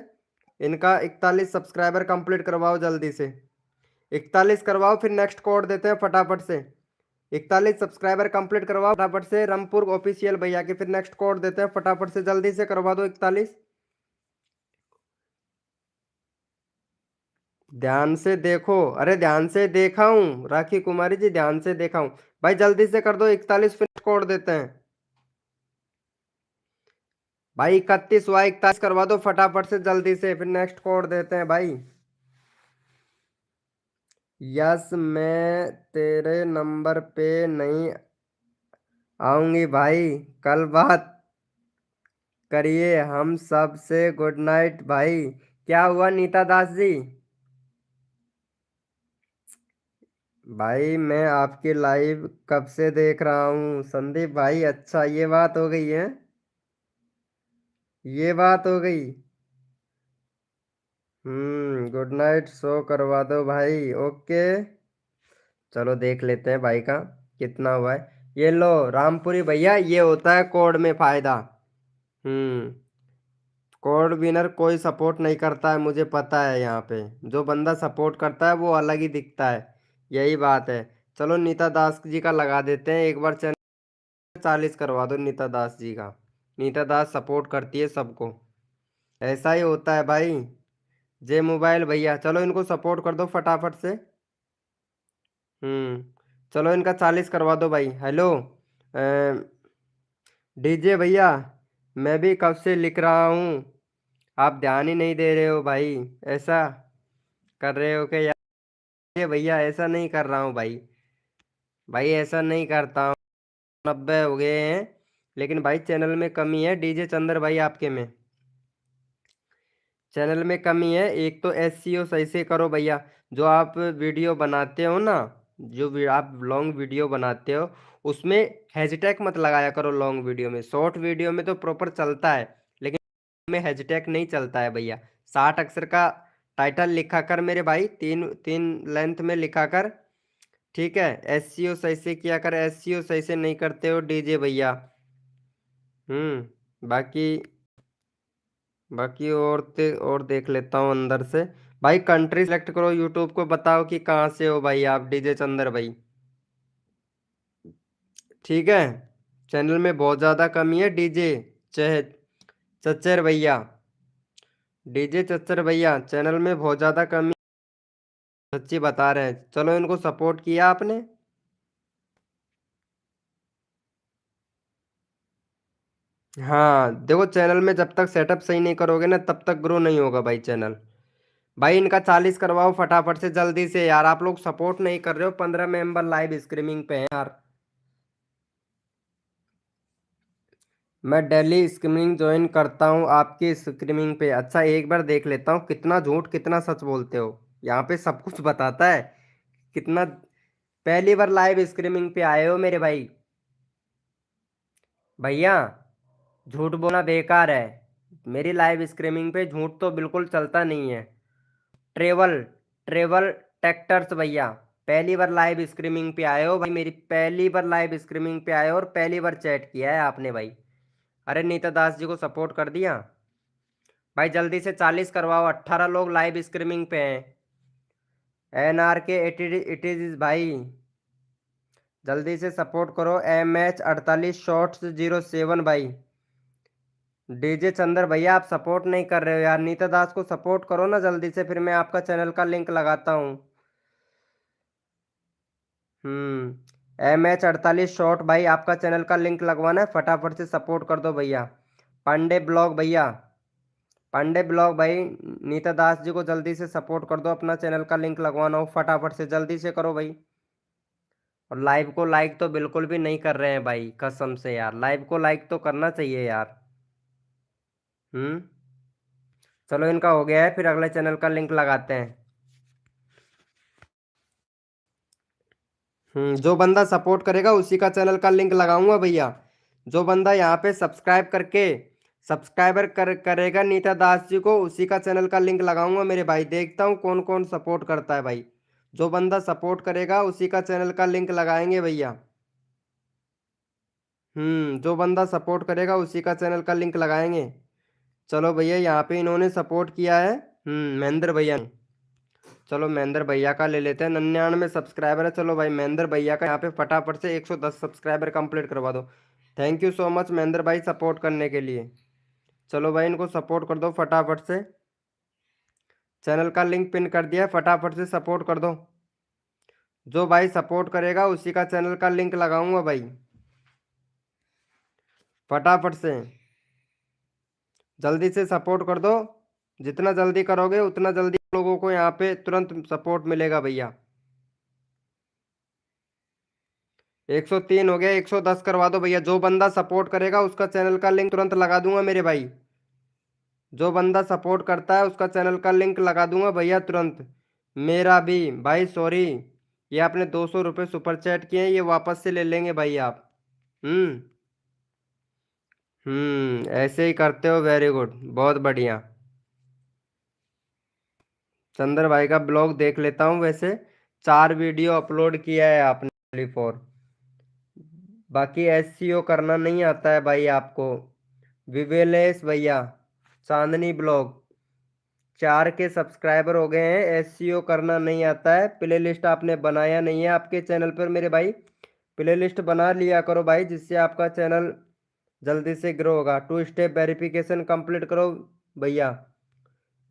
इनका 41 सब्सक्राइबर कंप्लीट करवाओ जल्दी से। 41 करवाओ, फिर नेक्स्ट कोड देते हैं फटाफट से। 41 सब्सक्राइबर कंप्लीट करवाओ फटाफट से रामपुर ऑफिशियल भैया के, फिर नेक्स्ट कोड देते हैं फटाफट से, जल्दी से करवा दो 41। ध्यान से देखो, अरे ध्यान से देखा हूँ राखी कुमारी जी, ध्यान से देखा हूँ। भाई जल्दी से कर दो 41, फिर कोड देते हैं। भाई 31 हुआ, 41 करवा दो फटाफट से जल्दी से, फिर नेक्स्ट कोड देते हैं भाई। यस, मैं तेरे नंबर पे नहीं आऊंगी भाई। कल बात करिए हम सब से। गुड नाइट भाई। क्या हुआ नीता दास जी। भाई मैं आपकी लाइव कब से देख रहा हूँ संदीप भाई। अच्छा ये बात हो गई है। ये बात हो गई। गुड नाइट शो करवा दो भाई। ओके। चलो देख लेते हैं भाई का कितना हुआ है। ये लो रामपुरी भैया, ये होता है कोड में फायदा। हम्म। कोड विनर कोई सपोर्ट नहीं करता है, मुझे पता है। यहाँ पे जो बंदा सपोर्ट करता है वो अलग ही दिखता है। यही बात है। चलो नीता दास जी का लगा देते हैं एक बार चैनल। 40 करवा दो नीता दास जी का। नीता दास सपोर्ट करती है सबको। ऐसा ही होता है भाई। जे मोबाइल भैया, चलो इनको सपोर्ट कर दो फटाफट से। हम्म। चलो इनका 40 करवा दो भाई। हेलो डीजे भैया, मैं भी कब से लिख रहा हूँ, आप ध्यान ही नहीं दे रहे हो भाई। ऐसा कर रहे हो कि यार। ये भैया ऐसा नहीं कर रहा हूँ भाई। भाई ऐसा नहीं करता हूँ। 90 हो गए हैं। लेकिन भाई चैनल में कमी है डीजे चंद्र भाई आपके में। चैनल में कमी है। एक तो एसईओ सही से करो भैया। जो आप वीडियो बनाते हो ना, आप लॉन्ग वीडियो बनाते हो, उसमें हैशटैग मत लगाया करो। लॉन्ग वीडियो में, शॉर्ट वीडियो में तो प्रॉपर चलता है, लेकिन में हैशटैग नहीं चलता है भैया। 60 अक्षर का टाइटल लिखा कर मेरे भाई, तीन तीन लेंथ में लिखा कर। ठीक है। एसईओ सही से किया कर। एसईओ सही से नहीं करते हो डीजे भैया। बाकी बाकी और देख लेता हूँ अंदर से। भाई कंट्री सेलेक्ट करो, यूट्यूब को बताओ कि कहाँ से हो भाई आप डीजे चंदर भाई। ठीक है। चैनल में बहुत ज़्यादा कमी है डीजे चह चच्चर भैया। डीजे चच्चर भैया चैनल में बहुत ज़्यादा कमी। सच्ची बता रहे हैं। चलो इनको सपोर्ट किया आपने। हाँ देखो, चैनल में जब तक सेटअप सही नहीं करोगे ना, तब तक ग्रो नहीं होगा भाई चैनल। भाई इनका 40 करवाओ फटाफट से जल्दी से यार। आप लोग सपोर्ट नहीं कर रहे हो। 15 मेंबर लाइव स्ट्रीमिंग पे हैं यार। मैं डेली स्ट्रीमिंग ज्वाइन करता हूँ आपकी स्ट्रीमिंग पे। अच्छा एक बार देख लेता हूँ कितना झूठ कितना सच बोलते हो। यहाँ पे सब कुछ बताता है कितना। पहली बार लाइव स्ट्रीमिंग पे आए हो मेरे भाई। भैया झूठ बोलना बेकार है। मेरी लाइव स्ट्रीमिंग पे झूठ तो बिल्कुल चलता नहीं है। ट्रेवल ट्रेवल ट्रैक्टर्स भैया, पहली बार लाइव स्ट्रीमिंग पे आए हो भाई। मेरी पहली बार लाइव स्ट्रीमिंग पे आए हो और पहली बार चैट किया है आपने भाई। अरे नीता दास जी को सपोर्ट कर दिया। भाई जल्दी से 40 करवाओ। 18 लोग लाइव स्ट्रीमिंग पे हैं। एनआर के इट इज भाई, जल्दी से सपोर्ट करो। एम एच 48 शॉर्ट्स 07 भाई। डीजे चंदर भैया आप सपोर्ट नहीं कर रहे हो यार, नीता दास को सपोर्ट करो ना जल्दी से, फिर मैं आपका चैनल का लिंक लगाता हूँ। MH48 शॉर्ट भाई आपका चैनल का लिंक लगवाना है, फटाफट से सपोर्ट कर दो भैया। पांडे ब्लॉग भैया, पांडे ब्लॉग भाई नीता दास जी को जल्दी से सपोर्ट कर दो, अपना चैनल का लिंक लगवाना हो फटाफट से जल्दी से करो भाई। और लाइव को लाइक तो बिल्कुल भी नहीं कर रहे हैं भाई, कसम से यार, लाइव को लाइक तो करना चाहिए यार। हम्म चलो इनका हो गया है, फिर अगले चैनल का लिंक लगाते हैं। जो बंदा सपोर्ट करेगा उसी का चैनल का लिंक लगाऊंगा भैया। जो बंदा यहाँ पे सब्सक्राइब करके करेगा नीता दास जी को, उसी का चैनल का लिंक लगाऊंगा मेरे भाई। देखता हूँ कौन कौन सपोर्ट करता है भाई। जो बंदा सपोर्ट करेगा उसी का चैनल का लिंक लगाएंगे भैया। जो बंदा सपोर्ट करेगा उसी का चैनल का लिंक लगाएंगे। चलो भैया यहाँ पे इन्होंने सपोर्ट किया है, महेंद्र भैया ने। चलो महेंद्र भैया का ले लेते हैं, 99 सब्सक्राइबर है। चलो भाई महेंद्र भैया का यहाँ पे फटाफट से 110 सब्सक्राइबर कंप्लीट करवा दो। Thank you so much Mahendra भाई सपोर्ट करने के लिए। चलो भाई इनको सपोर्ट कर दो फटाफट से, चैनल का लिंक पिन कर दिया है, फटाफट से सपोर्ट कर दो। जो भाई सपोर्ट करेगा उसी का चैनल का लिंक लगाऊंगा भाई, फटाफट से जल्दी से सपोर्ट कर दो। जितना जल्दी करोगे उतना जल्दी लोगों को यहाँ पे तुरंत सपोर्ट मिलेगा भैया। 103 हो गया, 110 करवा दो भैया। जो बंदा सपोर्ट करेगा उसका चैनल का लिंक तुरंत लगा दूंगा मेरे भाई। जो बंदा सपोर्ट करता है उसका चैनल का लिंक लगा दूंगा भैया तुरंत। मेरा भी भाई सॉरी, ये आपने 200 रुपये सुपर चैट किए हैं, ये वापस से ले लेंगे भाई आप। हम्म ऐसे ही करते हो, वेरी गुड, बहुत बढ़िया। चंदर भाई का ब्लॉग देख लेता हूँ, वैसे 4 वीडियो अपलोड किया है आपने फॉर। बाकी SEO करना नहीं आता है भाई आपको। विवेलेश भैया, चांदनी ब्लॉग, 4 के सब्सक्राइबर हो गए हैं। SEO करना नहीं आता है, प्ले लिस्ट आपने बनाया नहीं है आपके चैनल पर मेरे भाई। प्ले लिस्ट बना लिया करो भाई, जिससे आपका चैनल जल्दी से ग्रो होगा। 2 स्टेप वेरिफिकेशन कंप्लीट करो भैया।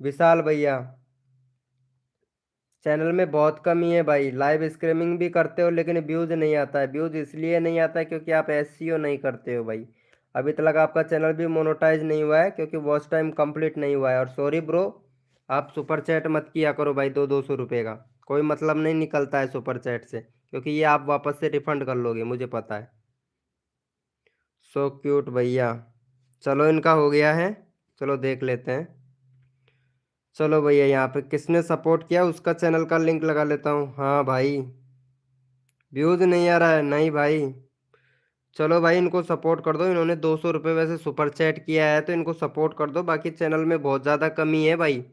विशाल भैया, चैनल में बहुत कमी है भाई, लाइव स्ट्रीमिंग भी करते हो लेकिन व्यूज नहीं आता है। व्यूज इसलिए नहीं आता है क्योंकि आप SEO नहीं करते हो भाई। अभी तक आपका चैनल भी मोनेटाइज नहीं हुआ है क्योंकि वॉच टाइम कंप्लीट नहीं हुआ है। और सॉरी ब्रो, आप सुपर चैट मत किया करो भाई, 200 रुपये का कोई मतलब नहीं निकलता है सुपर चैट से, क्योंकि ये आप वापस से रिफंड कर लोगे, मुझे पता है। सो क्यूट भैया, चलो इनका हो गया है, चलो देख लेते हैं। चलो भैया यहाँ पे किसने सपोर्ट किया उसका चैनल का लिंक लगा लेता हूँ। हाँ भाई, व्यूज नहीं आ रहा है, नहीं भाई। चलो भाई इनको सपोर्ट कर दो, इन्होंने 200 रुपये वैसे सुपर चैट किया है तो इनको सपोर्ट कर दो। बाकी चैनल में बहुत ज़्यादा कमी है भाई,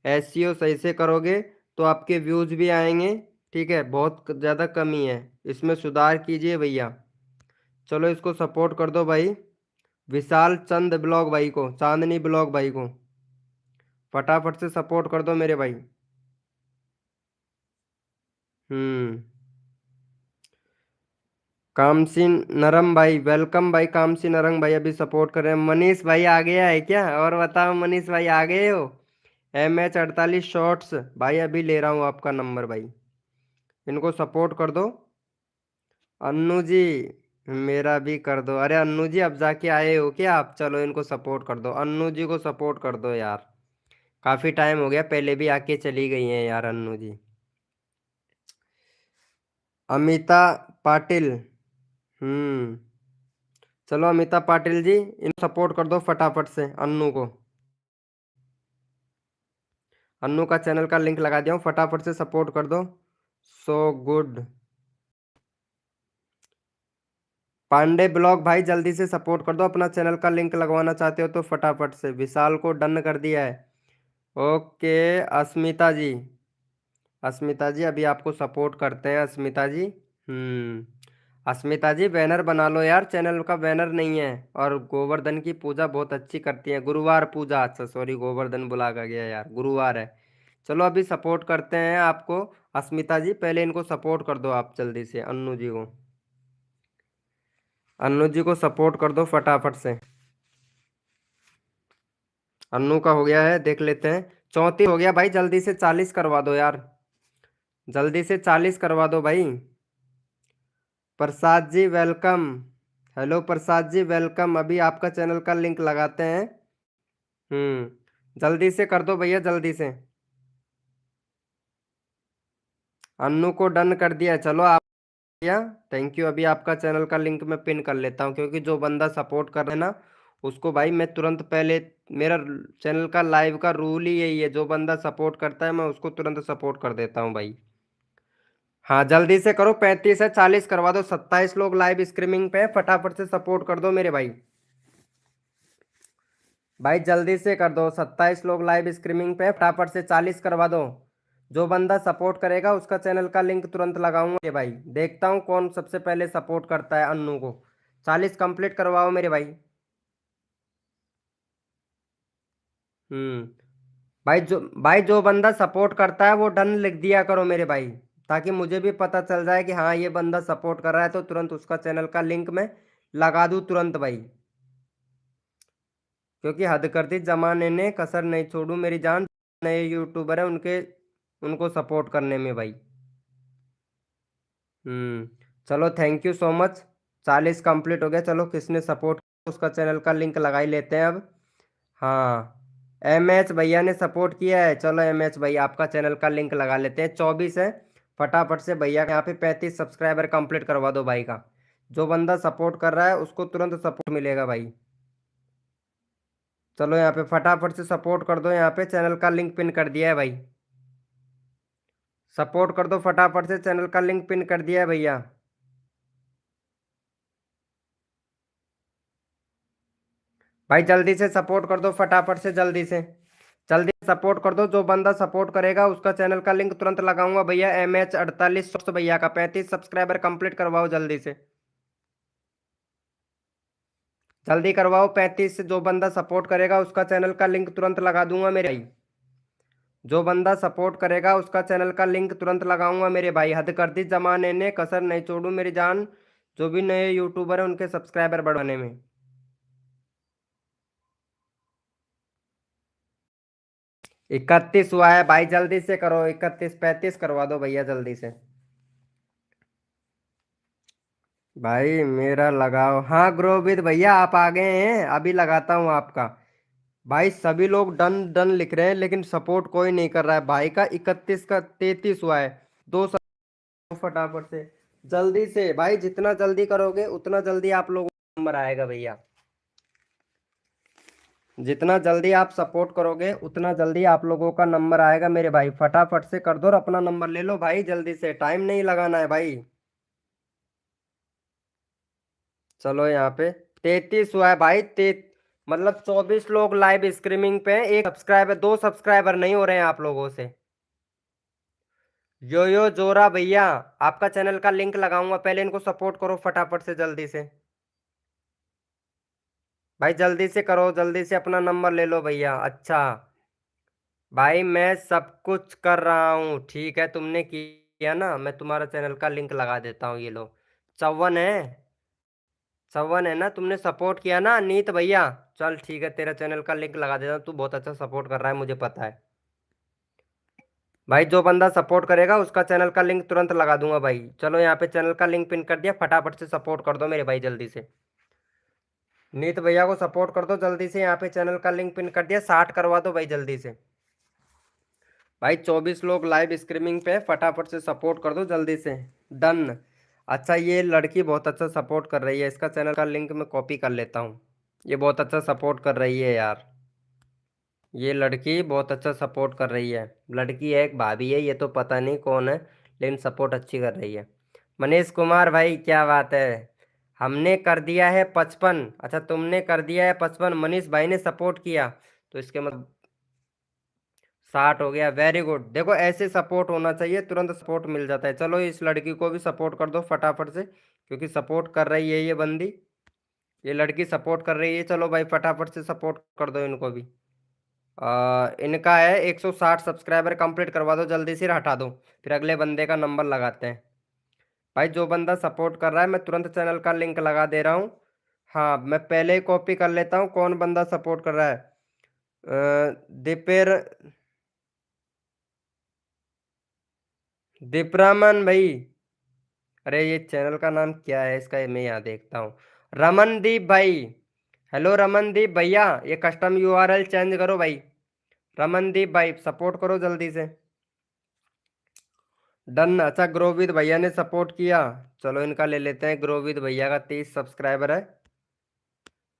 SEO सही से करोगे तो आपके व्यूज भी आएंगे। ठीक है, बहुत ज़्यादा कमी है, इसमें सुधार कीजिए भैया। चलो इसको सपोर्ट कर दो भाई, विशाल चंद ब्लॉग भाई को, चांदनी ब्लॉग भाई को फटाफट से सपोर्ट कर दो मेरे भाई। हम्म कामसी नरम भाई, वेलकम भाई। कामसी नरम भाई अभी सपोर्ट कर रहे हैं। मनीष भाई आ गया है क्या? और बताओ मनीष भाई आ गए हो? MH48 शॉर्ट्स भाई अभी ले रहा हूँ आपका नंबर भाई, इनको सपोर्ट कर दो। अन्नू जी, मेरा भी कर दो। अरे अन्नू जी अब जाके आए हो क्या आप? चलो इनको सपोर्ट कर दो, अन्नू जी को सपोर्ट कर दो यार। काफ़ी टाइम हो गया, पहले भी आके चली गई हैं यार अन्नू जी। अमिता पाटिल, हम्म चलो अमिता पाटिल जी, इन सपोर्ट कर दो फटाफट से अन्नू को। अन्नू का चैनल का लिंक लगा दिया हूँ, फटाफट से सपोर्ट कर दो। सो गुड, पांडे ब्लॉग भाई जल्दी से सपोर्ट कर दो, अपना चैनल का लिंक लगवाना चाहते हो तो फटाफट से। विशाल को डन कर दिया है। ओके अस्मिता जी, अस्मिता जी अभी आपको सपोर्ट करते हैं अस्मिता जी। अस्मिता जी बैनर बना लो यार, चैनल का बैनर नहीं है। और गोवर्धन की पूजा बहुत अच्छी करती है, गुरुवार पूजा, अच्छा सॉरी गोवर्धन बुला कर गया यार, गुरुवार है। चलो अभी सपोर्ट करते हैं आपको अस्मिता जी, पहले इनको सपोर्ट कर दो आप जल्दी से, अन्नू जी को। अन्नू जी को सपोर्ट कर दो फटाफट से। अन्नू का हो गया है, देख लेते हैं। 34 हो गया भाई, जल्दी से 40 करवा दो यार, जल्दी से 40 करवा दो भाई। Prasad ji welcome. Hello Prasad ji welcome, अभी आपका चैनल का लिंक लगाते हैं। जल्दी से कर दो भैया, जल्दी से। अन्नू को डन कर दिया, चलो आप भैया, थैंक यू। अभी आपका चैनल का लिंक मैं पिन कर लेता हूँ, क्योंकि जो बंदा सपोर्ट कर रहा है ना, उसको भाई मैं तुरंत पहले, मेरा चैनल का लाइव का रूल ही यही है, जो बंदा सपोर्ट करता है मैं उसको तुरंत सपोर्ट कर देता हूँ भाई। हाँ जल्दी से करो, 35 है, 40 करवा दो। 27 लोग लाइव स्ट्रीमिंग पे हैं, फटाफट से सपोर्ट कर दो मेरे भाई। भाई जल्दी से कर दो, 27 लोग लाइव स्ट्रीमिंग पे हैं, फटाफट से 40 करवा दो। जो बंदा सपोर्ट करेगा उसका चैनल का लिंक तुरंत लगाऊंगा ये भाई। देखता हूँ कौन सबसे पहले सपोर्ट करता है अन्नू को। 40 कंप्लीट करवाओ मेरे भाई। हम्म भाई जो बंदा सपोर्ट करता है वो डन लिख दिया करो मेरे भाई, ताकि मुझे भी पता चल जाए कि हाँ ये बंदा सपोर्ट कर रहा है, तो तुरंत उसका चैनल का लिंक मैं लगा दूँ तुरंत भाई। क्योंकि हद कर दी जमाने ने, कसर नहीं छोड़ू मेरी जान। नए यूट्यूबर है उनके, उनको सपोर्ट करने में भाई। चलो thank you so much. 40 complete हो गया, चलो किसने सपोर्ट उसका चैनल का लिंक लगा ही लेते हैं अब। हाँ एम एच भैया ने सपोर्ट किया है, चलो एम एच भैया आपका चैनल का लिंक लगा लेते हैं। 24 है, फटाफट से भैया यहाँ पे 35 सब्सक्राइबर कंप्लीट करवा दो भाई का। जो बंदा सपोर्ट कर रहा है उसको तुरंत सपोर्ट मिलेगा भाई। चलो यहाँ पे फटाफट से सपोर्ट कर दो, यहाँ पे चैनल का लिंक पिन कर दिया है भाई। सपोर्ट कर दो फटाफट से, चैनल का लिंक पिन कर दिया है भैया। भाई जल्दी से सपोर्ट कर दो फटाफट से, जल्दी से जल्दी सपोर्ट कर दो। जो बंदा सपोर्ट करेगा उसका चैनल का लिंक तुरंत लगाऊंगा भैया। MH 48 भैया का 35 सब्सक्राइबर कंप्लीट करवाओ जल्दी से, जल्दी करवाओ। 35 से जो बंदा सपोर्ट करेगा उसका चैनल का लिंक तुरंत लगा दूंगा मेरे भाई। जो बंदा सपोर्ट करेगा उसका चैनल का लिंक तुरंत लगाऊंगा मेरे भाई। हद कर दी जमाने ने, कसर नहीं छोड़ू मेरी जान। जो भी नए यूट्यूबर है उनके सब्सक्राइबर बढ़ाने में। 31 हुआ है भाई, जल्दी से करो। 31 35 करवा दो भैया जल्दी से। भाई मेरा लगाओ, हाँ ग्रोविद भैया आप आ गए हैं, अभी लगाता हूँ आपका। भाई सभी लोग डन डन लिख रहे हैं, लेकिन सपोर्ट कोई नहीं कर रहा है भाई का। 31 का 33 हुआ है, दो फटाफट से, जल्दी से भाई। जितना जल्दी करोगे उतना जल्दी आप लोगों को नंबर आएगा भैया। जितना जल्दी आप सपोर्ट करोगे उतना जल्दी आप लोगों का नंबर आएगा मेरे भाई। फटाफट से कर दो और अपना नंबर ले लो भाई, जल्दी से, टाइम नहीं लगाना है भाई। चलो यहाँ पे 33 हुआ है भाई। मतलब 24 लोग लाइव स्ट्रीमिंग पे हैं, एक सब्सक्राइबर, दो सब्सक्राइबर नहीं हो रहे हैं आप लोगों से। यो जोरा भैया आपका चैनल का लिंक लगाऊंगा, पहले इनको सपोर्ट करो फटाफट से जल्दी से। भाई जल्दी से करो, जल्दी से अपना नंबर ले लो भैया। अच्छा भाई मैं सब कुछ कर रहा हूँ, ठीक है तुमने किया ना, मैं तुम्हारा चैनल का लिंक लगा देता हूँ, ये लो। 54 है, 54 है ना, तुमने सपोर्ट किया ना नीत भैया। चल ठीक है, तेरा चैनल का लिंक लगा देता हूँ, तू बहुत अच्छा सपोर्ट कर रहा है मुझे पता है। भाई जो बंदा सपोर्ट करेगा उसका चैनल का लिंक तुरंत लगा दूंगा भाई। चलो यहाँ पे चैनल का लिंक पिन कर दिया, फटाफट से सपोर्ट कर दो मेरे भाई जल्दी से। नीत भैया को सपोर्ट कर दो जल्दी से, यहाँ पे चैनल का लिंक पिन कर दिया। 60 करवा दो भाई जल्दी से। भाई 24 लोग लाइव स्ट्रीमिंग पे, फटाफट से सपोर्ट कर दो जल्दी से। डन। अच्छा ये लड़की बहुत अच्छा सपोर्ट कर रही है, इसका चैनल का लिंक मैं कॉपी कर लेता हूँ। ये बहुत अच्छा सपोर्ट कर रही है यार, ये लड़की बहुत अच्छा सपोर्ट कर रही है। लड़की है, एक भाभी है, ये तो पता नहीं कौन है, लेकिन सपोर्ट अच्छी कर रही है। मनीष कुमार भाई क्या बात है, हमने कर दिया है 55। अच्छा तुमने कर दिया है 55, मनीष भाई ने सपोर्ट किया, तो इसके मतलब 60 हो गया। वेरी गुड, देखो ऐसे सपोर्ट होना चाहिए, तुरंत सपोर्ट मिल जाता है। चलो इस लड़की को भी सपोर्ट कर दो फटाफट से, क्योंकि सपोर्ट कर रही है ये बंदी, ये लड़की सपोर्ट कर रही है। चलो भाई फटाफट से सपोर्ट कर दो इनको भी। इनका है 160 सब्सक्राइबर कंप्लीट करवा दो जल्दी से, हटा दो, फिर अगले बंदे का नंबर लगाते हैं। भाई जो बंदा सपोर्ट कर रहा है मैं तुरंत चैनल का लिंक लगा दे रहा हूँ। हाँ मैं पहले ही कॉपी कर लेता हूँ कौन बंदा सपोर्ट कर रहा है। दीपेर दीपरामन भाई। अरे ये चैनल का नाम क्या है इसका, मैं यहाँ देखता हूँ। रमनदीप भाई। हेलो रमनदीप भैया, ये कस्टम यूआरएल चेंज करो भाई। रमनदीप भाई सपोर्ट करो जल्दी से। डन। अच्छा ग्रोविद भैया ने सपोर्ट किया। चलो इनका ले लेते हैं, ग्रोविद भैया का 30 सब्सक्राइबर है।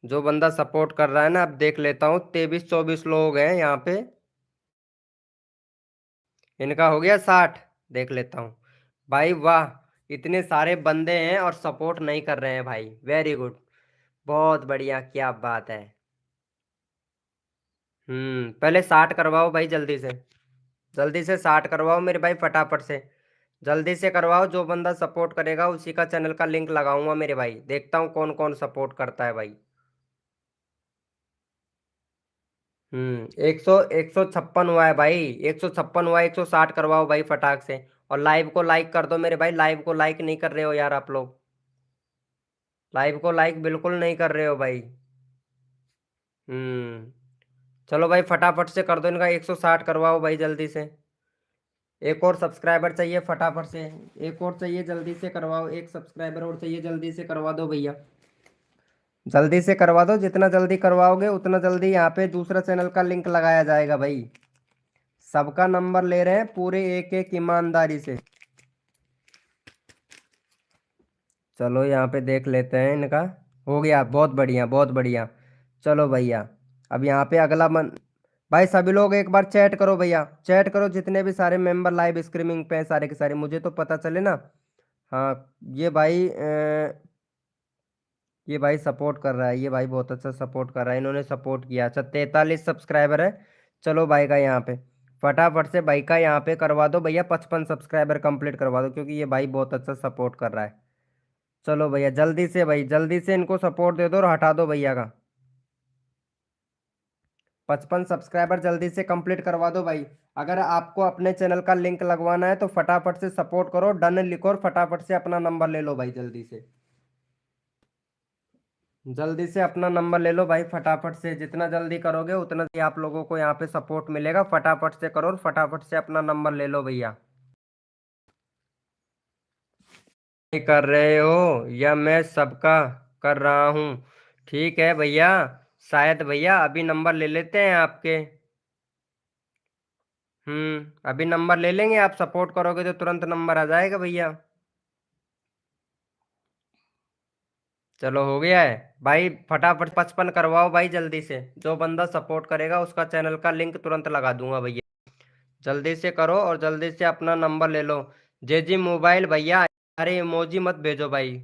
जो बंदा सपोर्ट कर रहा है ना, अब देख लेता हूँ, 23-24 लोग हैं यहाँ पे। इनका हो गया 60। देख लेता हूँ। भाई वाह, इतने सारे बंदे हैं और सपोर्ट नहीं कर रहे हैं भाई, वेरी गुड। बहुत बढ़िया, क्या बात है। पहले 60 करवाओ भाई जल्दी से। जल्दी से 60 करवाओ मेरे भाई, फटाफट से। जल्दी से करवाओ, जो बंदा सपोर्ट करेगा उसी का चैनल का लिंक लगाऊंगा मेरे भाई, देखता हूँ कौन कौन सपोर्ट करता है भाई। 156 हुआ है भाई। 156 हुआ है, 160 करवाओ भाई फटाक से। और लाइव को लाइक कर दो मेरे भाई, लाइव को लाइक नहीं कर रहे हो यार आप लोग। लाइव को लाइक बिल्कुल नहीं कर रहे हो भाई। हम्म चलो भाई फटाफट से कर दो, इनका 160 करवाओ भाई जल्दी से। एक और सब्सक्राइबर चाहिए फटाफट से। एक और चाहिए, जल्दी से करवाओ, एक सब्सक्राइबर और चाहिए, जल्दी से करवा दो भैया। जल्दी से करवा दो, जितना जल्दी करवाओगे उतना जल्दी यहाँ पे दूसरा चैनल का लिंक लगाया जाएगा भाई। सबका नंबर ले रहे हैं पूरे एक एक ईमानदारी से। चलो यहाँ पे देख लेते हैं इनका। हो गया, बहुत बढ़िया बहुत बढ़िया। चलो भैया, अब यहाँ पे अगला मन। भाई सभी लोग एक बार चैट करो भैया, चैट करो, जितने भी सारे मेंबर लाइव स्ट्रीमिंग पे हैं सारे के सारे, मुझे तो पता चले ना। हाँ, ये भाई ये भाई सपोर्ट कर रहा है, ये भाई बहुत अच्छा सपोर्ट कर रहा है, इन्होंने सपोर्ट किया। अच्छा 43 सब्सक्राइबर है। चलो भाई का यहाँ पे फटाफट से भाई का यहाँ पे करवा दो भैया, 55 सब्सक्राइबर कंप्लीट करवा दो, क्योंकि ये भाई बहुत अच्छा सपोर्ट कर रहा है। चलो भैया जल्दी से भाई, जल्दी से इनको सपोर्ट दे दो और हटा दो भैया का। 55 सब्सक्राइबर जल्दी से कंप्लीट करवा दो भाई। अगर आपको अपने चैनल का लिंक लगवाना है तो फटाफट से सपोर्ट करो, डन लिखो और फटाफट से अपना नंबर ले लो भाई जल्दी से। जल्दी से अपना नंबर ले लो भाई फटाफट से, जितना जल्दी करोगे उतना ही आप लोगों को यहाँ पे सपोर्ट मिलेगा। फटाफट से करो और फटाफट से अपना नंबर ले लो भैया। नहीं कर रहे हो या मैं सबका कर रहा हूँ? ठीक है भैया, शायद भैया अभी नंबर ले लेते हैं आपके। अभी नंबर ले लेंगे, आप सपोर्ट करोगे तो तुरंत नंबर आ जाएगा भैया। चलो हो गया है भाई, फटाफट 55 करवाओ भाई जल्दी से। जो बंदा सपोर्ट करेगा उसका चैनल का लिंक तुरंत लगा दूंगा भैया। जल्दी से करो और जल्दी से अपना नंबर ले लो। जे जी मोबाइल भैया, अरे इमोजी मत भेजो भाई।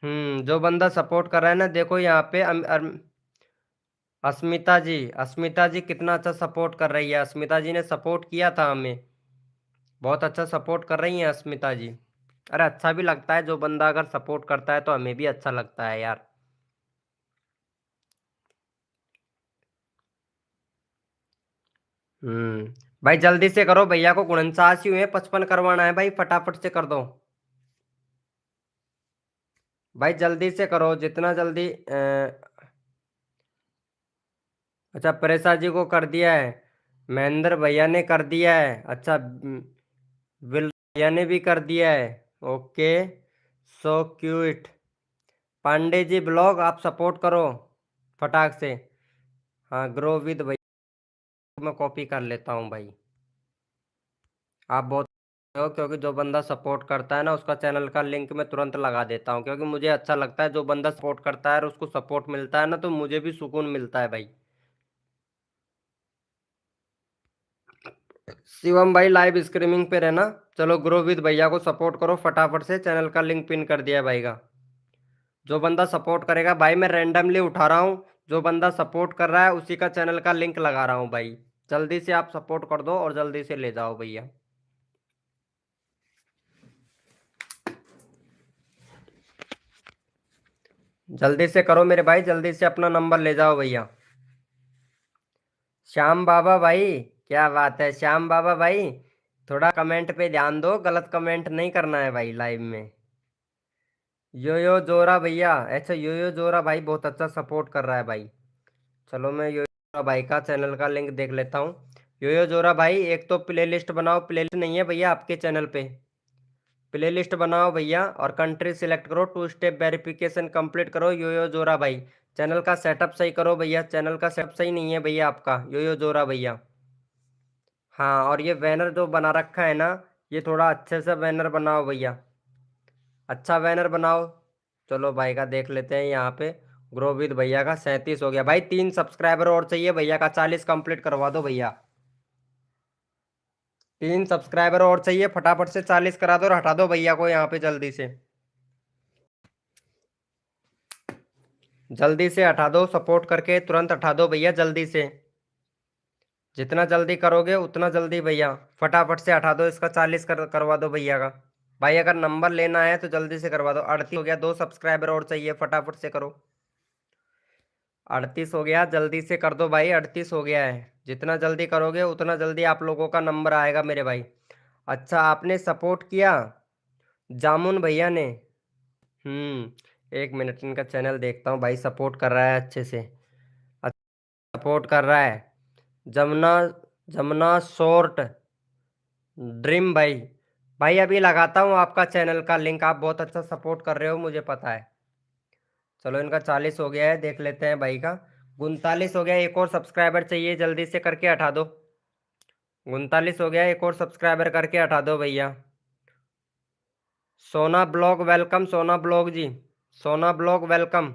जो बंदा सपोर्ट कर रहा है ना, देखो यहाँ पे अस्मिता जी। अस्मिता जी कितना अच्छा सपोर्ट कर रही है, अस्मिता जी ने सपोर्ट किया था हमें। बहुत अच्छा सपोर्ट कर रही हैं अस्मिता जी। अरे अच्छा भी लगता है, जो बंदा अगर सपोर्ट करता है तो हमें भी अच्छा लगता है यार। भाई जल्दी से करो, भैया को 49 हुए, 55 करवाना है भाई, फटाफट से कर दो। भाई जल्दी से करो, जितना जल्दी अच्छा प्रेसा जी को कर दिया है। महेंद्र भैया ने कर दिया है। अच्छा विल भैया ने भी कर दिया है। Okay, so cute. Pandey ji blog आप सपोर्ट करो फटाक से। हाँ ग्रो विद भैया, मैं कॉपी कर लेता हूँ भाई। आप बहुत हो, क्योंकि जो बंदा सपोर्ट करता है ना उसका चैनल का लिंक मैं तुरंत लगा देता हूँ, क्योंकि मुझे अच्छा लगता है जो बंदा सपोर्ट करता है और उसको सपोर्ट मिलता है ना, तो मुझे भी सुकून मिलता है भाई। शिवम भाई लाइव स्ट्रीमिंग पे रहना। चलो ग्रो विद भैया को सपोर्ट करो फटाफट से, चैनल का लिंक पिन कर दिया है भाई का। जो बंदा सपोर्ट करेगा भाई, मैं रैंडमली उठा रहा हूँ, जो बंदा सपोर्ट कर रहा है उसी का चैनल का लिंक लगा रहा हूँ भाई। जल्दी से आप सपोर्ट कर दो और जल्दी से ले जाओ भैया। जल्दी से करो मेरे भाई, जल्दी से अपना नंबर ले जाओ भैया। श्याम बाबा भाई, क्या बात है श्याम बाबा भाई। थोड़ा कमेंट पे ध्यान दो, गलत कमेंट नहीं करना है भाई लाइव में। यो जोरा भैया, अच्छा यो जोरा भाई बहुत अच्छा सपोर्ट कर रहा है भाई। चलो मैं यो जोरा भाई का चैनल का लिंक देख लेता हूँ। यो जोरा भाई एक तो प्ले लिस्ट बनाओ, प्ले लिस्ट नहीं है भैया आपके चैनल पे, प्ले लिस्ट बनाओ भैया और कंट्री सिलेक्ट करो, 2 स्टेप वेरिफिकेशन कंप्लीट करो। यो जोरा भाई चैनल का सेटअप सही करो भैया, चैनल का सेटअप सही नहीं है भैया आपका यो जोरा भैया। हाँ, और ये बैनर जो बना रखा है ना, ये थोड़ा अच्छे से बैनर बनाओ भैया, अच्छा बैनर बनाओ। चलो भाई का देख लेते हैं यहाँ पे। ग्रो विद भैया का 37 हो गया भाई, 3 सब्सक्राइबर और चाहिए भैया का 40 कंप्लीट करवा दो भैया। 3 सब्सक्राइबर और चाहिए, फटाफट से 40 करा दो और हटा दो भैया को यहाँ पे जल्दी से, जल्दी से हटा दो, सपोर्ट करके तुरंत हटा दो भैया जल्दी से। जितना जल्दी करोगे उतना जल्दी भैया, फटाफट से हटा दो इसका, 40 करवा दो भैया का। भाई अगर नंबर लेना है तो जल्दी से करवा दो। 38 हो गया, 2 सब्सक्राइबर और चाहिए, फटाफट से करो। 38 हो गया, जल्दी से कर दो भाई, 38 हो गया है। जितना जल्दी करोगे उतना जल्दी आप लोगों का नंबर आएगा मेरे भाई। अच्छा, आपने सपोर्ट किया जामुन भैया ने। 1 मिनट इनका चैनल देखता हूँ भाई, सपोर्ट कर रहा है अच्छे से, सपोर्ट कर रहा है। जमुना जमुना शॉर्ट ड्रीम भाई, भाई अभी लगाता हूँ आपका चैनल का लिंक, आप बहुत अच्छा सपोर्ट कर रहे हो मुझे पता है। चलो इनका 40 हो गया है, देख लेते हैं भाई का। 39 हो गया, एक और सब्सक्राइबर चाहिए, जल्दी से करके हटा दो। 39 हो गया, एक और सब्सक्राइबर करके हटा दो भैया। सोना ब्लॉग वेलकम, सोना ब्लॉग जी, सोना ब्लॉग वेलकम।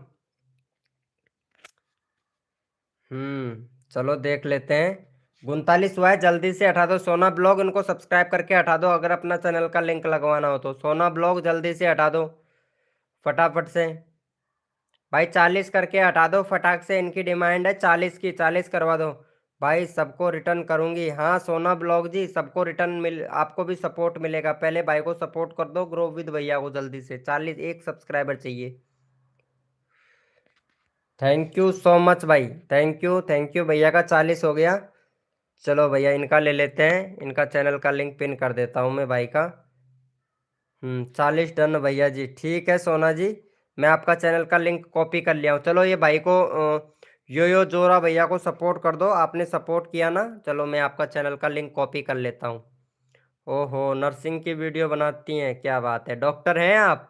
चलो देख लेते हैं। 39 हुआ है, जल्दी से हटा दो सोना ब्लॉग, इनको सब्सक्राइब करके हटा दो अगर अपना चैनल का लिंक लगवाना हो तो। सोना ब्लॉग जल्दी से हटा दो फटाफट से भाई, 40 करके हटा दो फटाक से, इनकी डिमांड है 40 की, 40 करवा दो भाई, सबको रिटर्न करूंगी। हाँ सोना ब्लॉग जी, सबको रिटर्न मिल, आपको भी सपोर्ट मिलेगा। पहले भाई को सपोर्ट कर दो, ग्रो विद भैया को जल्दी से, 40 एक सब्सक्राइबर चाहिए। थैंक यू सो मच भाई, थैंक यू भैया का 40 हो गया। चलो भैया इनका ले लेते हैं, इनका चैनल का लिंक पिन कर देता हूँ मैं भाई का। 40 डन भैया जी, ठीक है सोना जी, मैं आपका चैनल का लिंक कॉपी कर लिया हूँ। चलो ये भाई को यो जोरा भैया को सपोर्ट कर दो, आपने सपोर्ट किया ना। चलो मैं आपका चैनल का लिंक कॉपी कर लेता हूँ। ओहो, नर्सिंग की वीडियो बनाती हैं, क्या बात है, डॉक्टर हैं आप।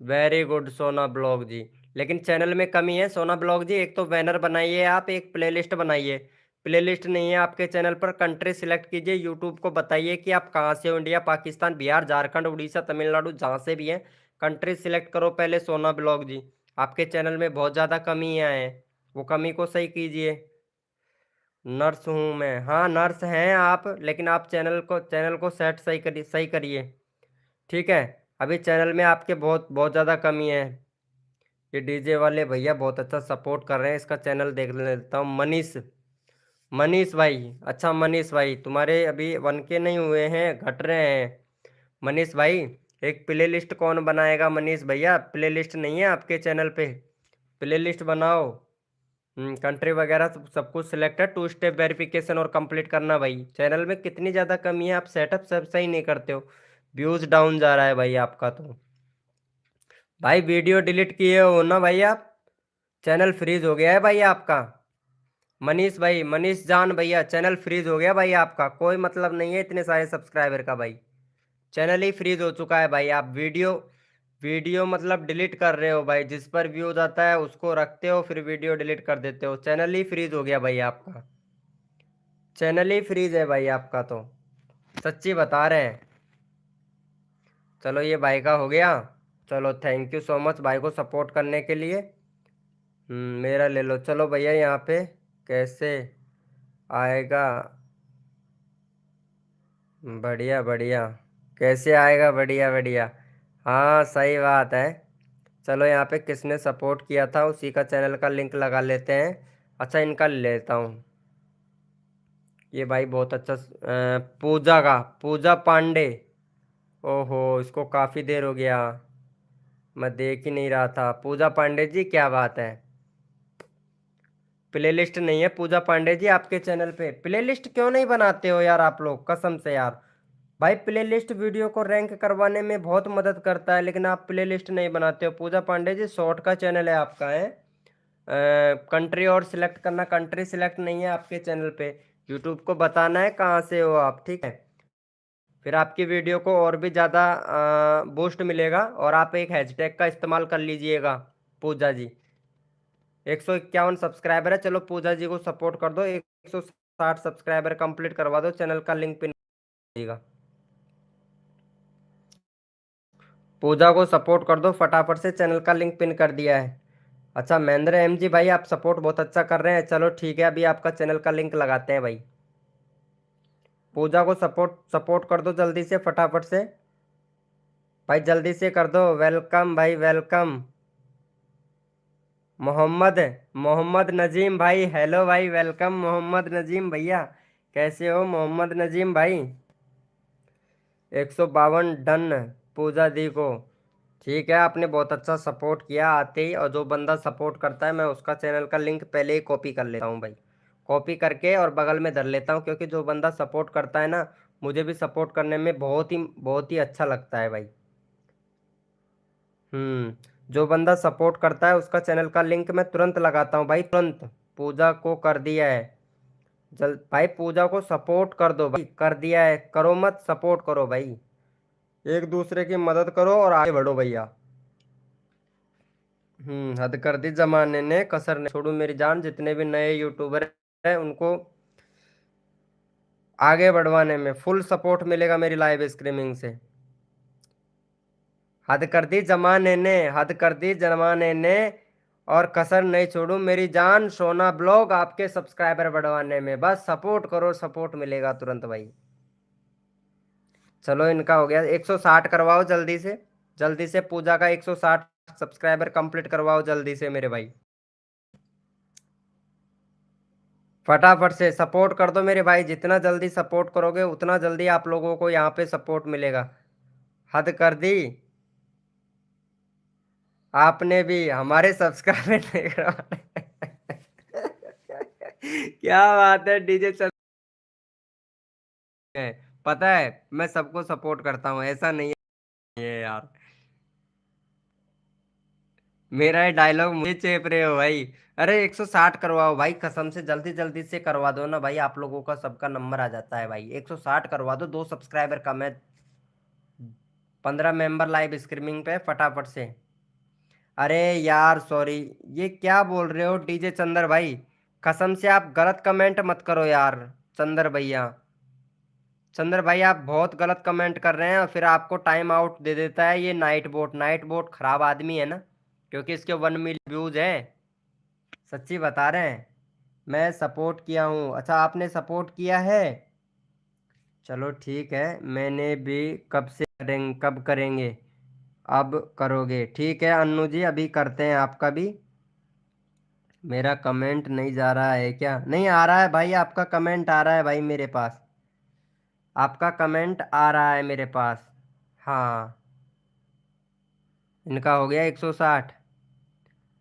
वेरी गुड सोना ब्लॉग जी, लेकिन चैनल में कमी है सोना ब्लॉग जी, एक तो बैनर बनाइए आप, एक प्लेलिस्ट बनाइए। प्लेलिस्ट नहीं है आपके चैनल पर, कंट्री सिलेक्ट कीजिए, यूट्यूब को बताइए कि आप कहाँ से हो, इंडिया पाकिस्तान बिहार झारखंड उड़ीसा तमिलनाडु जहाँ से भी हैं, कंट्री सिलेक्ट करो पहले सोना ब्लॉग जी। आपके चैनल में बहुत ज़्यादा कमियाँ हैं, वो कमी को सही कीजिए। नर्स हूँ मैं, हाँ नर्स हैं आप, लेकिन आप चैनल को सेट सही करिए, ठीक है। अभी चैनल में आपके बहुत बहुत ज़्यादा कमी है। ये डीजे वाले भैया बहुत अच्छा सपोर्ट कर रहे हैं, इसका चैनल देख लेता हूँ। मनीष, मनीष भाई, अच्छा मनीष भाई तुम्हारे अभी 1K नहीं हुए हैं, घट रहे हैं। मनीष भाई एक प्ले लिस्ट कौन बनाएगा, मनीष भैया प्ले लिस्ट नहीं है आपके चैनल पे, प्ले लिस्ट बनाओ। कंट्री वगैरह सब कुछ सिलेक्ट है, 2 स्टेप वेरिफिकेशन और कंप्लीट करना भाई। चैनल में कितनी ज़्यादा कमी है, आप सेटअप सब सही नहीं करते हो, व्यूज़ डाउन जा रहा है भाई आपका तो। भाई वीडियो डिलीट किए हो ना भाई आप, चैनल फ्रीज हो गया है भाई आपका। मनीष भाई, मनीष जान भैया, चैनल फ्रीज हो गया भाई आपका, कोई मतलब नहीं है इतने सारे सब्सक्राइबर का भाई, चैनल ही फ्रीज हो चुका है भाई। आप वीडियो वीडियो मतलब डिलीट कर रहे हो भाई, जिस पर व्यूज आता है उसको रखते हो, फिर वीडियो डिलीट कर देते हो, चैनल ही फ्रीज हो गया भाई आपका, चैनल ही फ्रीज है भाई आपका तो, सच्ची बता रहे हैं। चलो ये भाई का हो गया। चलो थैंक यू सो मच भाई को सपोर्ट करने के लिए। मेरा ले लो। चलो भैया यहाँ पे कैसे आएगा, बढ़िया बढ़िया, कैसे आएगा, बढ़िया बढ़िया, हाँ सही बात है। चलो यहाँ पे किसने सपोर्ट किया था उसी का चैनल का लिंक लगा लेते हैं। अच्छा इनका ले लेता हूँ, ये भाई बहुत अच्छा पूजा का, पूजा पांडे। ओहो, इसको काफ़ी देर हो गया, मैं देख ही नहीं रहा था। पूजा पांडे जी क्या बात है, प्लेलिस्ट नहीं है पूजा पांडे जी आपके चैनल पे, प्लेलिस्ट क्यों नहीं बनाते हो यार आप लोग, कसम से यार। भाई प्लेलिस्ट वीडियो को रैंक करवाने में बहुत मदद करता है, लेकिन आप प्लेलिस्ट नहीं बनाते हो। पूजा पांडे जी शॉर्ट का चैनल है आपका है, कंट्री और सिलेक्ट करना, कंट्री सिलेक्ट नहीं है आपके चैनल पे, यूट्यूब को बताना है कहाँ से हो आप, ठीक है। फिर आपकी वीडियो को और भी ज़्यादा बूस्ट मिलेगा। और आप एक हैशटैग का इस्तेमाल कर लीजिएगा, पूजा जी। 151 सब्सक्राइबर है, चलो पूजा जी को सपोर्ट कर दो, 160 सब्सक्राइबर कंप्लीट करवा दो, चैनल का लिंक पिन करिएगा। पूजा को सपोर्ट कर दो फटाफट से, चैनल का लिंक पिन कर दिया है। अच्छा महेंद्र एम जी भाई, आप सपोर्ट बहुत अच्छा कर रहे हैं, चलो ठीक है, अभी आपका चैनल का लिंक लगाते हैं भाई। पूजा को सपोर्ट सपोर्ट कर दो जल्दी से, फटाफट से भाई, जल्दी से कर दो। वेलकम भाई, वेलकम। मोहम्मद मोहम्मद नजीम भाई, हेलो भाई, वेलकम मोहम्मद नजीम भैया, कैसे हो मोहम्मद नजीम भाई। 152 डन पूजा दी को, ठीक है, आपने बहुत अच्छा सपोर्ट किया आते ही। और जो बंदा सपोर्ट करता है मैं उसका चैनल का लिंक पहले ही कॉपी कर लेता हूँ भाई, कॉपी करके और बगल में धर लेता हूँ, क्योंकि जो बंदा सपोर्ट करता है ना, मुझे भी सपोर्ट करने में बहुत ही अच्छा लगता है भाई। जो बंदा सपोर्ट करता है उसका चैनल का लिंक मैं तुरंत लगाता हूँ भाई, तुरंत। पूजा को कर दिया है, जल भाई पूजा को सपोर्ट कर दो भाई, कर दिया है, करो मत, सपोर्ट करो भाई, एक दूसरे की मदद करो और आगे बढ़ो भैया। हद कर दी जमाने ने, कसर ने छोड़ू मेरी जान, जितने भी नए यूट्यूबर हैं उनको आगे बढ़वाने में फुल सपोर्ट मिलेगा मेरी लाइव स्ट्रीमिंग से। हद कर दी जमाने ने, हद कर दी जमाने ने, और कसर नहीं छोड़ू मेरी जान, सोना ब्लॉग आपके सब्सक्राइबर बढ़वाने में, बस सपोर्ट करो, सपोर्ट मिलेगा तुरंत भाई। चलो इनका हो गया, 160 करवाओ जल्दी से, जल्दी से पूजा का 160 सब्सक्राइबर कंप्लीट करवाओ जल्दी से मेरे भाई, फटाफट से सपोर्ट कर दो मेरे भाई, जितना जल्दी सपोर्ट करोगे उतना जल्दी आप लोगों को यहाँ पे सपोर्ट मिलेगा। हद कर दी, आपने भी हमारे सब्सक्राइबर नहीं करवाए। क्या बात है, डीजे चल है, पता है मैं सबको सपोर्ट करता हूँ, ऐसा नहीं है यार, मेरा ये डायलॉग मुझे चेप रहे हो भाई। अरे 160 करवाओ भाई, कसम से जल्दी जल्दी से करवा दो ना भाई, आप लोगों का सबका नंबर आ जाता है भाई, 160 करवा दो, 2 सब्सक्राइबर कम है, 15 मेंबर लाइव स्ट्रीमिंग पे, फटाफट से। अरे यार सॉरी, ये क्या बोल रहे हो डीजे चंदर भाई, कसम से आप गलत कमेंट मत करो यार, चंदर भैया, चंदर भाई आप बहुत गलत कमेंट कर रहे हैं, और फिर आपको टाइम आउट दे देता है ये नाइट बोट खराब आदमी है ना, क्योंकि इसके 1 मिलियन व्यूज है, सच्ची बता रहे हैं, मैं सपोर्ट किया हूँ। अच्छा आपने सपोर्ट किया है, चलो ठीक है, मैंने भी कब करेंगे, अब करोगे, ठीक है अन्नू जी, अभी करते हैं आपका भी। मेरा कमेंट नहीं जा रहा है क्या, नहीं आ रहा है भाई, आपका कमेंट आ रहा है भाई मेरे पास, आपका कमेंट आ रहा है मेरे पास। हाँ, इनका हो गया 160,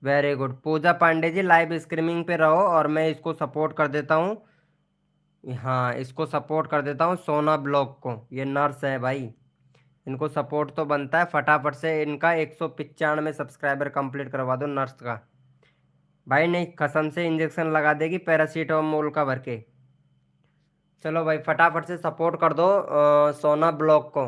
वेरी गुड। पूजा पांडे जी लाइव स्ट्रीमिंग पे रहो, और मैं इसको सपोर्ट कर देता हूँ, हाँ इसको सपोर्ट कर देता हूँ, सोना ब्लॉग को, ये नर्स है भाई, इनको सपोर्ट तो बनता है, फटाफट से इनका 195 सब्सक्राइबर कंप्लीट करवा दो नर्स का। भाई नहीं, कसम से इंजेक्शन लगा देगी पैरासीटामोल का भर के। चलो भाई फटाफट से सपोर्ट कर दो सोना ब्लॉग को,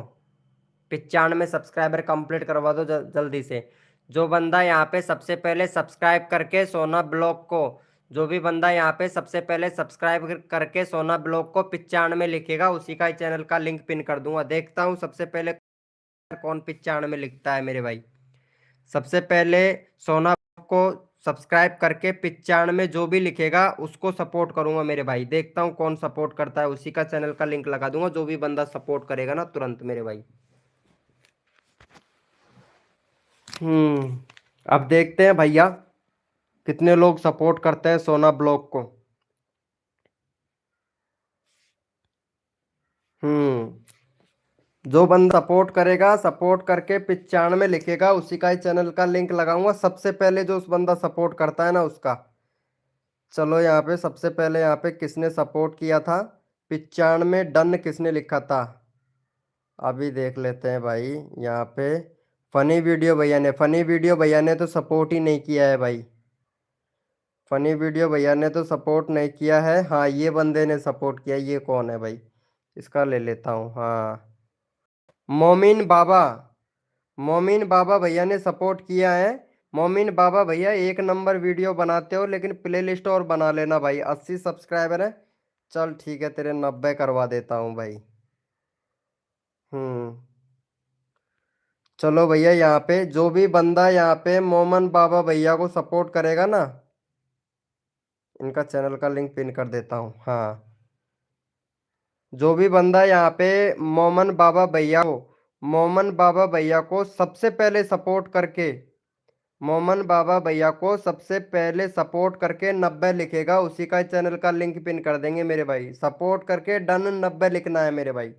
95 सब्सक्राइबर कंप्लीट करवा दो जल्दी से। जो बंदा यहाँ पे सबसे पहले सब्सक्राइब करके सोना ब्लॉग को, जो भी बंदा यहाँ पे सबसे पहले सब्सक्राइब करके सोना ब्लॉग को 95 लिखेगा, उसी का ही चैनल का लिंक पिन कर दूंगा। देखता हूँ सबसे पहले कौन 95 लिखता है मेरे भाई। सबसे पहले सोना को सब्सक्राइब करके 95 जो भी लिखेगा उसको सपोर्ट करूंगा मेरे भाई, देखता हूँ कौन सपोर्ट करता है, उसी का चैनल का लिंक लगा दूंगा, जो भी बंदा सपोर्ट करेगा ना तुरंत मेरे भाई। अब देखते हैं भैया कितने लोग सपोर्ट करते हैं सोना ब्लॉग को। जो बंदा सपोर्ट करेगा, सपोर्ट करके 95 लिखेगा, उसी का ही चैनल का लिंक लगाऊंगा, सबसे पहले जो उस बंदा सपोर्ट करता है ना उसका। चलो यहाँ पे सबसे पहले यहाँ पे किसने सपोर्ट किया था, 95 डन किसने लिखा था, अभी देख लेते हैं भाई। यहाँ पे फनी वीडियो भैया ने तो सपोर्ट ही नहीं किया है भाई। फनी वीडियो भैया ने तो सपोर्ट नहीं किया है। हाँ, ये बंदे ने सपोर्ट किया। ये कौन है भाई? इसका ले लेता हूँ। हाँ, मोमिन बाबा। मोमिन बाबा भैया ने सपोर्ट किया है। मोमिन बाबा भैया, एक नंबर वीडियो बनाते हो, लेकिन प्लेलिस्ट और बना लेना भाई। 80 सब्सक्राइबर है। चल ठीक है, तेरे 90 करवा देता हूँ भाई। हम्म। चलो भैया, यहाँ पे जो भी बंदा यहाँ पे मोमन बाबा भैया को सपोर्ट करेगा ना, इनका चैनल का लिंक पिन कर देता हूँ। हाँ, जो भी बंदा यहाँ पे मोमन बाबा भैया को मोमन बाबा भैया को सबसे पहले सपोर्ट करके मोमन बाबा भैया को सबसे पहले सपोर्ट करके 90 लिखेगा, उसी का चैनल का लिंक पिन कर देंगे मेरे भाई। सपोर्ट करके डन 90 लिखना है मेरे भाई।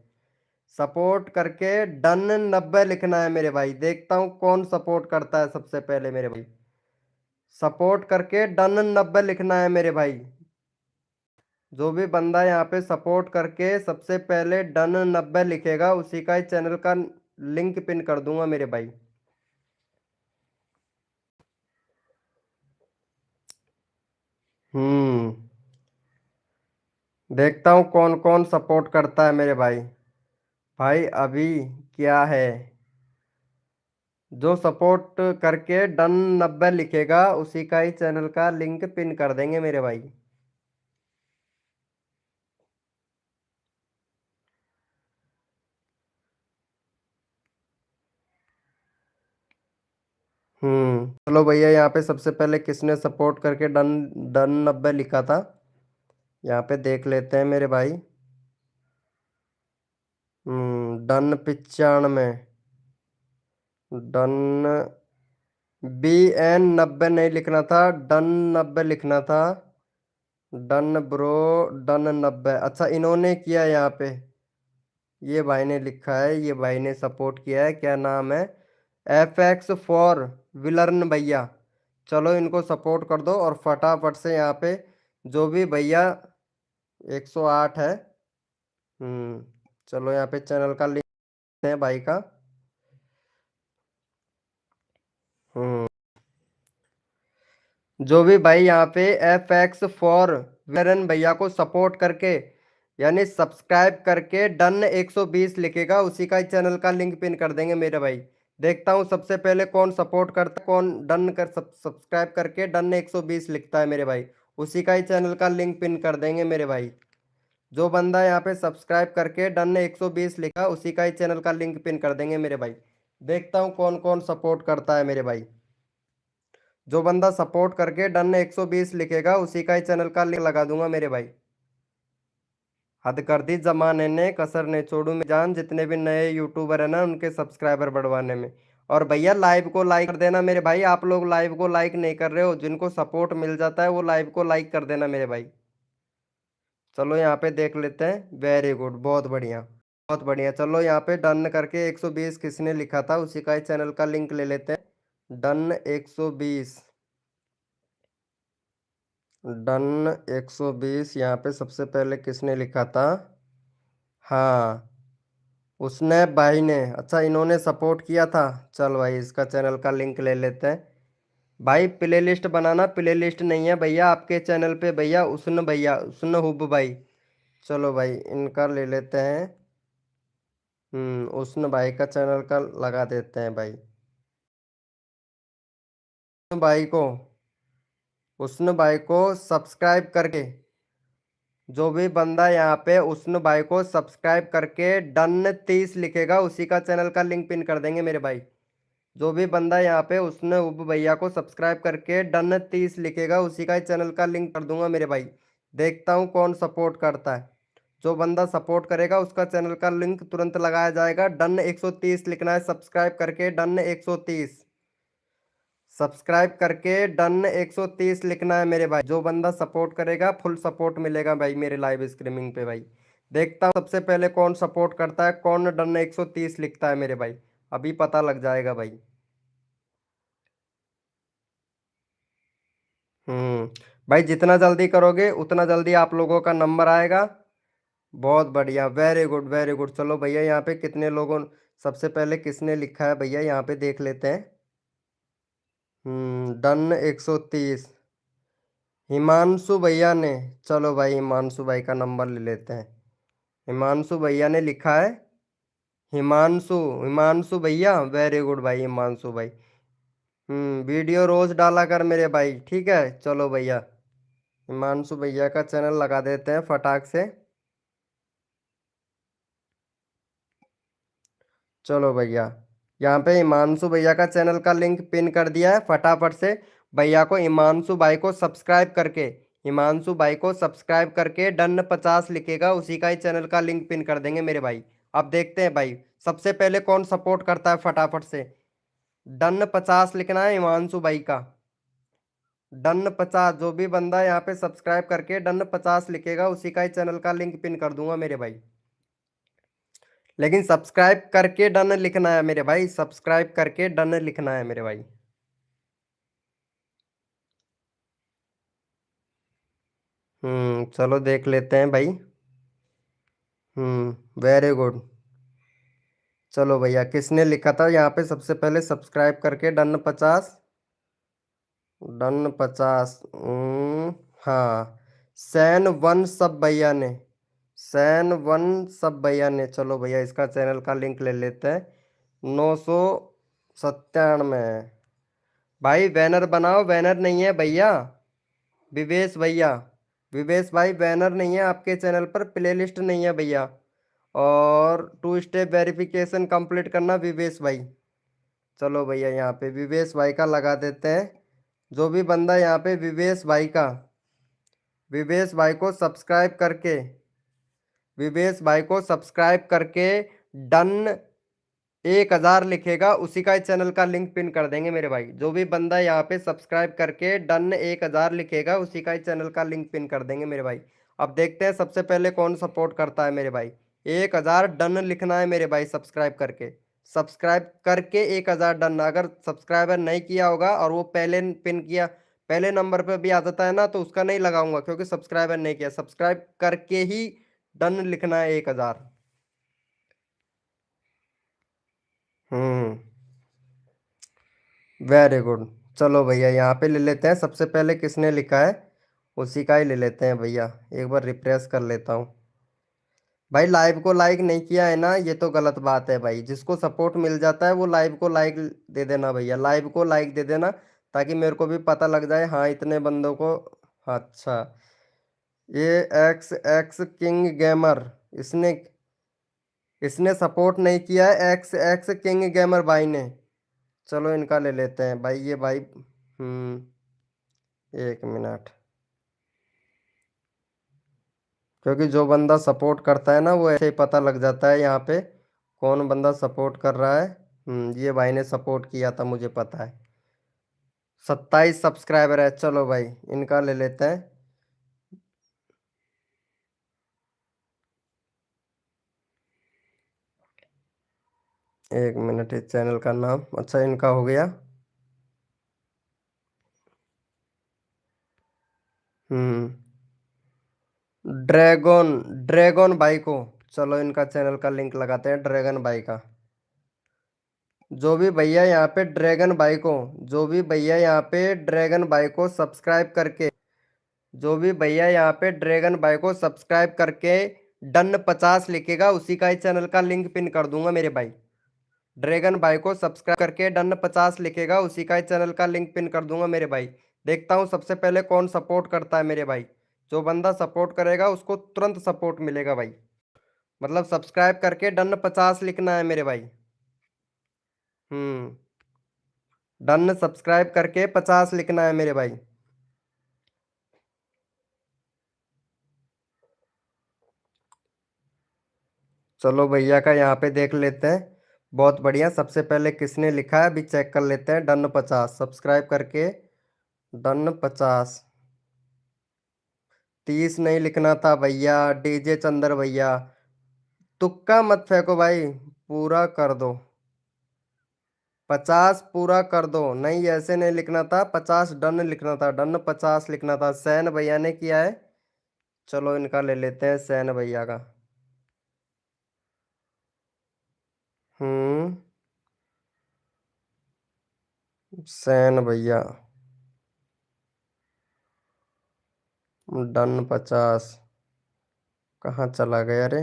सपोर्ट करके डन 90 लिखना है मेरे भाई। देखता हूँ कौन सपोर्ट करता है सबसे पहले मेरे भाई। सपोर्ट करके डन 90 लिखना है मेरे भाई। जो भी बंदा यहाँ पे सपोर्ट करके सबसे पहले डन 90 लिखेगा, उसी का ही चैनल का लिंक पिन कर दूंगा मेरे भाई। हम्म। देखता हूँ कौन कौन सपोर्ट करता है मेरे भाई। भाई अभी क्या है, जो सपोर्ट करके डन 90 लिखेगा, उसी का ही चैनल का लिंक पिन कर देंगे मेरे भाई। चलो भैया, यहाँ पे सबसे पहले किसने सपोर्ट करके डन डन 90 लिखा था, यहाँ पे देख लेते हैं मेरे भाई। डन 95। डन BN 90 नहीं लिखना था, डन 90 लिखना था। Done bro, done 90। अच्छा, इन्होंने किया यहाँ पे, ये भाई ने लिखा है, ये भाई ने सपोर्ट किया है। क्या नाम है? FX4 विलर्न भैया। चलो, इनको सपोर्ट कर दो और फटाफट से यहाँ पे जो भी भैया 108 है। चलो, यहाँ पे चैनल का लिंक है भाई का। हम्म। जो भी भाई यहाँ पे FX4 वेरन भैया को सपोर्ट करके, यानी सब्सक्राइब करके डन 120 लिखेगा, उसी का ही चैनल का लिंक पिन कर देंगे मेरे भाई। देखता हूँ सबसे पहले कौन सपोर्ट करता, कौन डन कर सब्सक्राइब करके डन 120 लिखता है मेरे भाई। उसी का ही चैनल का लिंक पिन कर देंगे मेरे भाई। जो बंदा यहाँ पे सब्सक्राइब करके डन 120 लिखा, उसी का ही चैनल का लिंक पिन कर देंगे मेरे भाई। देखता हूँ कौन कौन सपोर्ट करता है मेरे भाई। जो बंदा सपोर्ट करके डन 120 लिखेगा, उसी का ही चैनल का लिंक लगा दूंगा मेरे भाई। हद कर दी जमाने ने, कसर नहीं छोड़ू मैं जान, जितने भी नए यूट्यूबर है ना, उनके सब्सक्राइबर बढ़वाने में। और भैया, लाइव को लाइक कर देना मेरे भाई। आप लोग लाइव को लाइक नहीं कर रहे हो, जिनको सपोर्ट मिल जाता है वो लाइव को लाइक कर देना मेरे भाई। चलो, यहाँ पे देख लेते हैं। वेरी गुड, बहुत बढ़िया, बहुत बढ़िया। चलो, यहाँ पे डन करके 120 किसने लिखा था, उसी का ही चैनल का लिंक ले लेते हैं। डन 120। डन 120, यहाँ पे सबसे पहले किसने लिखा था? हाँ, उसने भाई ने। अच्छा, इन्होंने सपोर्ट किया था। चल भाई, इसका चैनल का लिंक ले लेते हैं भाई। प्लेलिस्ट बनाना, प्लेलिस्ट नहीं है भैया आपके चैनल पे भैया। उसन भैया, उसन हुब भाई। चलो भाई, इनका ले लेते हैं। उसन भाई का चैनल का लगा देते हैं भाई। भाई को उसन भाई को सब्सक्राइब करके, जो भी बंदा यहाँ पे उसन भाई को सब्सक्राइब करके डन 30 लिखेगा, उसी का चैनल का लिंक पिन कर देंगे मेरे भाई। जो भी बंदा यहाँ पे उसने उब भैया को सब्सक्राइब करके डन 30 लिखेगा, उसी का ही चैनल का लिंक कर दूंगा मेरे भाई। देखता हूँ कौन सपोर्ट करता है। जो बंदा सपोर्ट करेगा, उसका चैनल का लिंक तुरंत लगाया जाएगा। डन 130 लिखना है, सब्सक्राइब करके डन 130। सब्सक्राइब करके डन 130 लिखना है मेरे भाई। जो बंदा सपोर्ट करेगा, फुल सपोर्ट मिलेगा भाई मेरे लाइव स्ट्रीमिंग पे भाई। देखता हूँ सबसे पहले कौन सपोर्ट करता है, कौन डन 130 लिखता है मेरे भाई। अभी पता लग जाएगा भाई। भाई, जितना जल्दी करोगे उतना जल्दी आप लोगों का नंबर आएगा। बहुत बढ़िया, वेरी गुड, वेरी गुड। चलो भैया, यहाँ पे कितने लोगों, सबसे पहले किसने लिखा है भैया, यहाँ पे देख लेते हैं। डन 130। हिमांशु भैया ने, चलो भाई हिमांशु भाई का नंबर ले लेते हैं। हिमांशु भैया ने लिखा है, हिमांशु, हिमांशु भैया वेरी गुड भाई हिमांशु भाई। वीडियो रोज डाला कर मेरे भाई, ठीक है। चलो भैया हिमांशु भैया का चैनल लगा देते हैं फटाक से। चलो भैया, यहाँ पे हिमांशु भैया का चैनल का लिंक पिन कर दिया है। फटाफट से भैया को, हिमांशु भाई को सब्सक्राइब करके, हिमांशु भाई को सब्सक्राइब करके डन 50 लिखेगा, उसी का ही चैनल का लिंक पिन कर देंगे मेरे भाई। अब देखते हैं भाई सबसे पहले कौन सपोर्ट करता है, फटाफट से डन 50 लिखना है हिमांशु भाई का। डन 50, जो भी बंदा यहाँ पे सब्सक्राइब करके डन 50 लिखेगा, उसी का ही चैनल का लिंक पिन कर दूंगा मेरे भाई। लेकिन सब्सक्राइब करके डन लिखना है मेरे भाई, सब्सक्राइब करके डन लिखना है मेरे भाई। चलो देख लेते हैं भाई। Very good. चलो भैया, किसने लिखा था यहाँ पे सबसे पहले सब्सक्राइब करके डन 50? डन 50, हाँ, सैन वन सब भैया ने, सैन वन सब भैया ने। चलो भैया इसका चैनल का लिंक ले लेते हैं। 997 भाई बैनर बनाओ, बैनर नहीं है भैया। विवेश भैया, विवेश भाई बैनर नहीं है आपके चैनल पर, प्लेलिस्ट नहीं है भैया। और 2 स्टेप वेरिफिकेशन कंप्लीट करना विवेश भाई। चलो भैया यहाँ पे विवेश भाई का लगा देते हैं। जो भी बंदा यहाँ पे विवेश भाई का, विवेश भाई को सब्सक्राइब करके, विवेश भाई को सब्सक्राइब करके डन 1000 लिखेगा, उसी का ही चैनल का लिंक पिन कर देंगे मेरे भाई। जो भी बंदा यहाँ पे सब्सक्राइब करके डन 1000 लिखेगा, उसी का ही चैनल का लिंक पिन कर देंगे मेरे भाई। अब देखते हैं सबसे पहले कौन सपोर्ट करता है मेरे भाई। 1000 डन लिखना है मेरे भाई, सब्सक्राइब करके, सब्सक्राइब करके 1000 डन। अगर सब्सक्राइबर नहीं किया होगा और वो पहले पिन किया, पहले नंबर पे भी आ जाता है ना, तो उसका नहीं लगाऊंगा क्योंकि सब्सक्राइबर नहीं किया। सब्सक्राइब करके ही डन लिखना है 1000। हम्म वेरी गुड। चलो भैया यहाँ पे ले लेते हैं सबसे पहले किसने लिखा है, उसी का ही ले लेते हैं भैया। एक बार रिफ्रेश कर लेता हूँ। भाई लाइव को लाइक नहीं किया है ना, ये तो गलत बात है भाई। जिसको सपोर्ट मिल जाता है वो लाइव को लाइक दे देना भैया, लाइव को लाइक दे देना, ताकि मेरे को भी पता लग जाए हाँ इतने बंदों को। अच्छा, ये एक्स एक्स किंग गेमर, इसने इसने सपोर्ट नहीं किया है, एक्स एक्स किंग गेमर भाई ने। चलो इनका ले लेते हैं भाई, ये भाई। 1 मिनट, क्योंकि जो बंदा सपोर्ट करता है ना, वो ऐसे ही पता लग जाता है यहाँ पे कौन बंदा सपोर्ट कर रहा है। ये भाई ने सपोर्ट किया था, मुझे पता है। 27 सब्सक्राइबर है। चलो भाई इनका ले लेते हैं। 1 मिनट, इस चैनल का नाम, अच्छा इनका हो गया। हम्म ड्रैगन, ड्रैगन भाई को, चलो इनका चैनल का लिंक लगाते हैं ड्रैगन भाई का। जो भी भैया यहाँ पे ड्रैगन भाई को, जो भी भैया यहाँ पे ड्रैगन भाई को सब्सक्राइब करके, जो भी भैया यहाँ पे ड्रैगन भाई को सब्सक्राइब करके डन 50 लिखेगा, उसी का ही चैनल का लिंक पिन कर दूंगा मेरे भाई। ड्रैगन भाई को सब्सक्राइब करके डन 50 लिखेगा, उसी का ही चैनल का लिंक पिन कर दूंगा मेरे भाई। देखता हूँ सबसे पहले कौन सपोर्ट करता है मेरे भाई। जो बंदा सपोर्ट करेगा उसको तुरंत सपोर्ट मिलेगा भाई। मतलब सब्सक्राइब करके डन 50 लिखना है मेरे भाई। हम्म डन सब्सक्राइब करके 50 लिखना है मेरे भाई। चलो भैया का यहाँ पे देख लेते हैं। बहुत बढ़िया, सबसे पहले किसने लिखा है अभी चेक कर लेते हैं। डन 50 सब्सक्राइब करके, डन 50। 30 नहीं लिखना था भैया, डीजे चंदर भैया। तुक्का मत फेंको भाई, पूरा कर दो। 50 पूरा कर दो, नहीं ऐसे नहीं लिखना था, 50 डन लिखना था, डन 50 लिखना था। सैन भैया ने किया है। चलो इनका ले लेते हैं, सैन भैया का। हम्म सैन भैया, डन 50 कहाँ चला गया रे?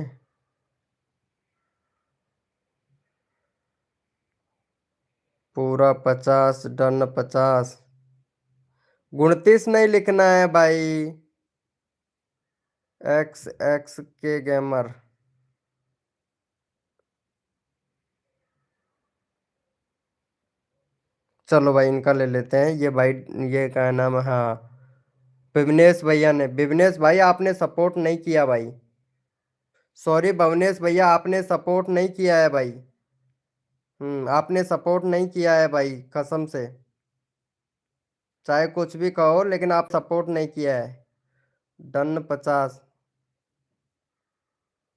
पूरा 50 डन 50। 29 नहीं लिखना है भाई। एक्स एक्स के गेमर। चलो भाई इनका ले लेते हैं ये भाई। ये क्या नाम है? हाँ, विवनेश भैया ने। विवनेश भाई आपने सपोर्ट नहीं किया भाई। सॉरी भवनेश भैया, आपने सपोर्ट नहीं किया है भाई। आपने सपोर्ट नहीं किया है भाई, कसम से। चाहे कुछ भी कहो लेकिन आप सपोर्ट नहीं किया है। डन 50।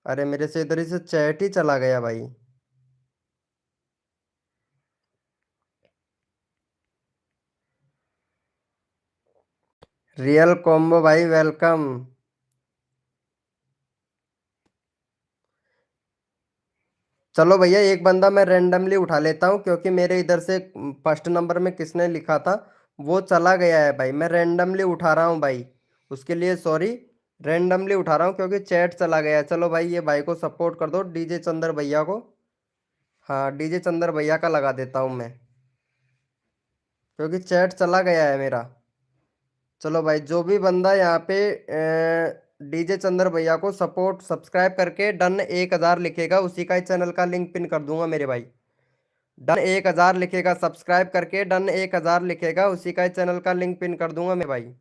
अरे मेरे से इधर ही से चैट ही चला गया भाई। रियल कॉम्बो भाई वेलकम। चलो भैया एक बंदा मैं रेंडमली उठा लेता हूँ, क्योंकि मेरे इधर से फर्स्ट नंबर में किसने लिखा था वो चला गया है भाई। मैं रेंडमली उठा रहा हूँ भाई, उसके लिए सॉरी। रेंडमली उठा रहा हूँ क्योंकि चैट चला गया है। चलो भाई ये भाई को सपोर्ट कर दो, डीजे चंद्र भैया को। हाँ, डीजे चंद्र भैया का लगा देता हूँ मैं, क्योंकि चैट चला गया है मेरा। चलो भाई जो भी बंदा यहाँ पे डीजे चंद्र भैया को सपोर्ट सब्सक्राइब करके डन 1000 लिखेगा, उसी का ही चैनल का लिंक पिन कर दूंगा मेरे भाई। डन 1000 लिखेगा, सब्सक्राइब करके डन 1000 लिखेगा, उसी का ही चैनल का लिंक पिन कर दूंगा मेरे भाई।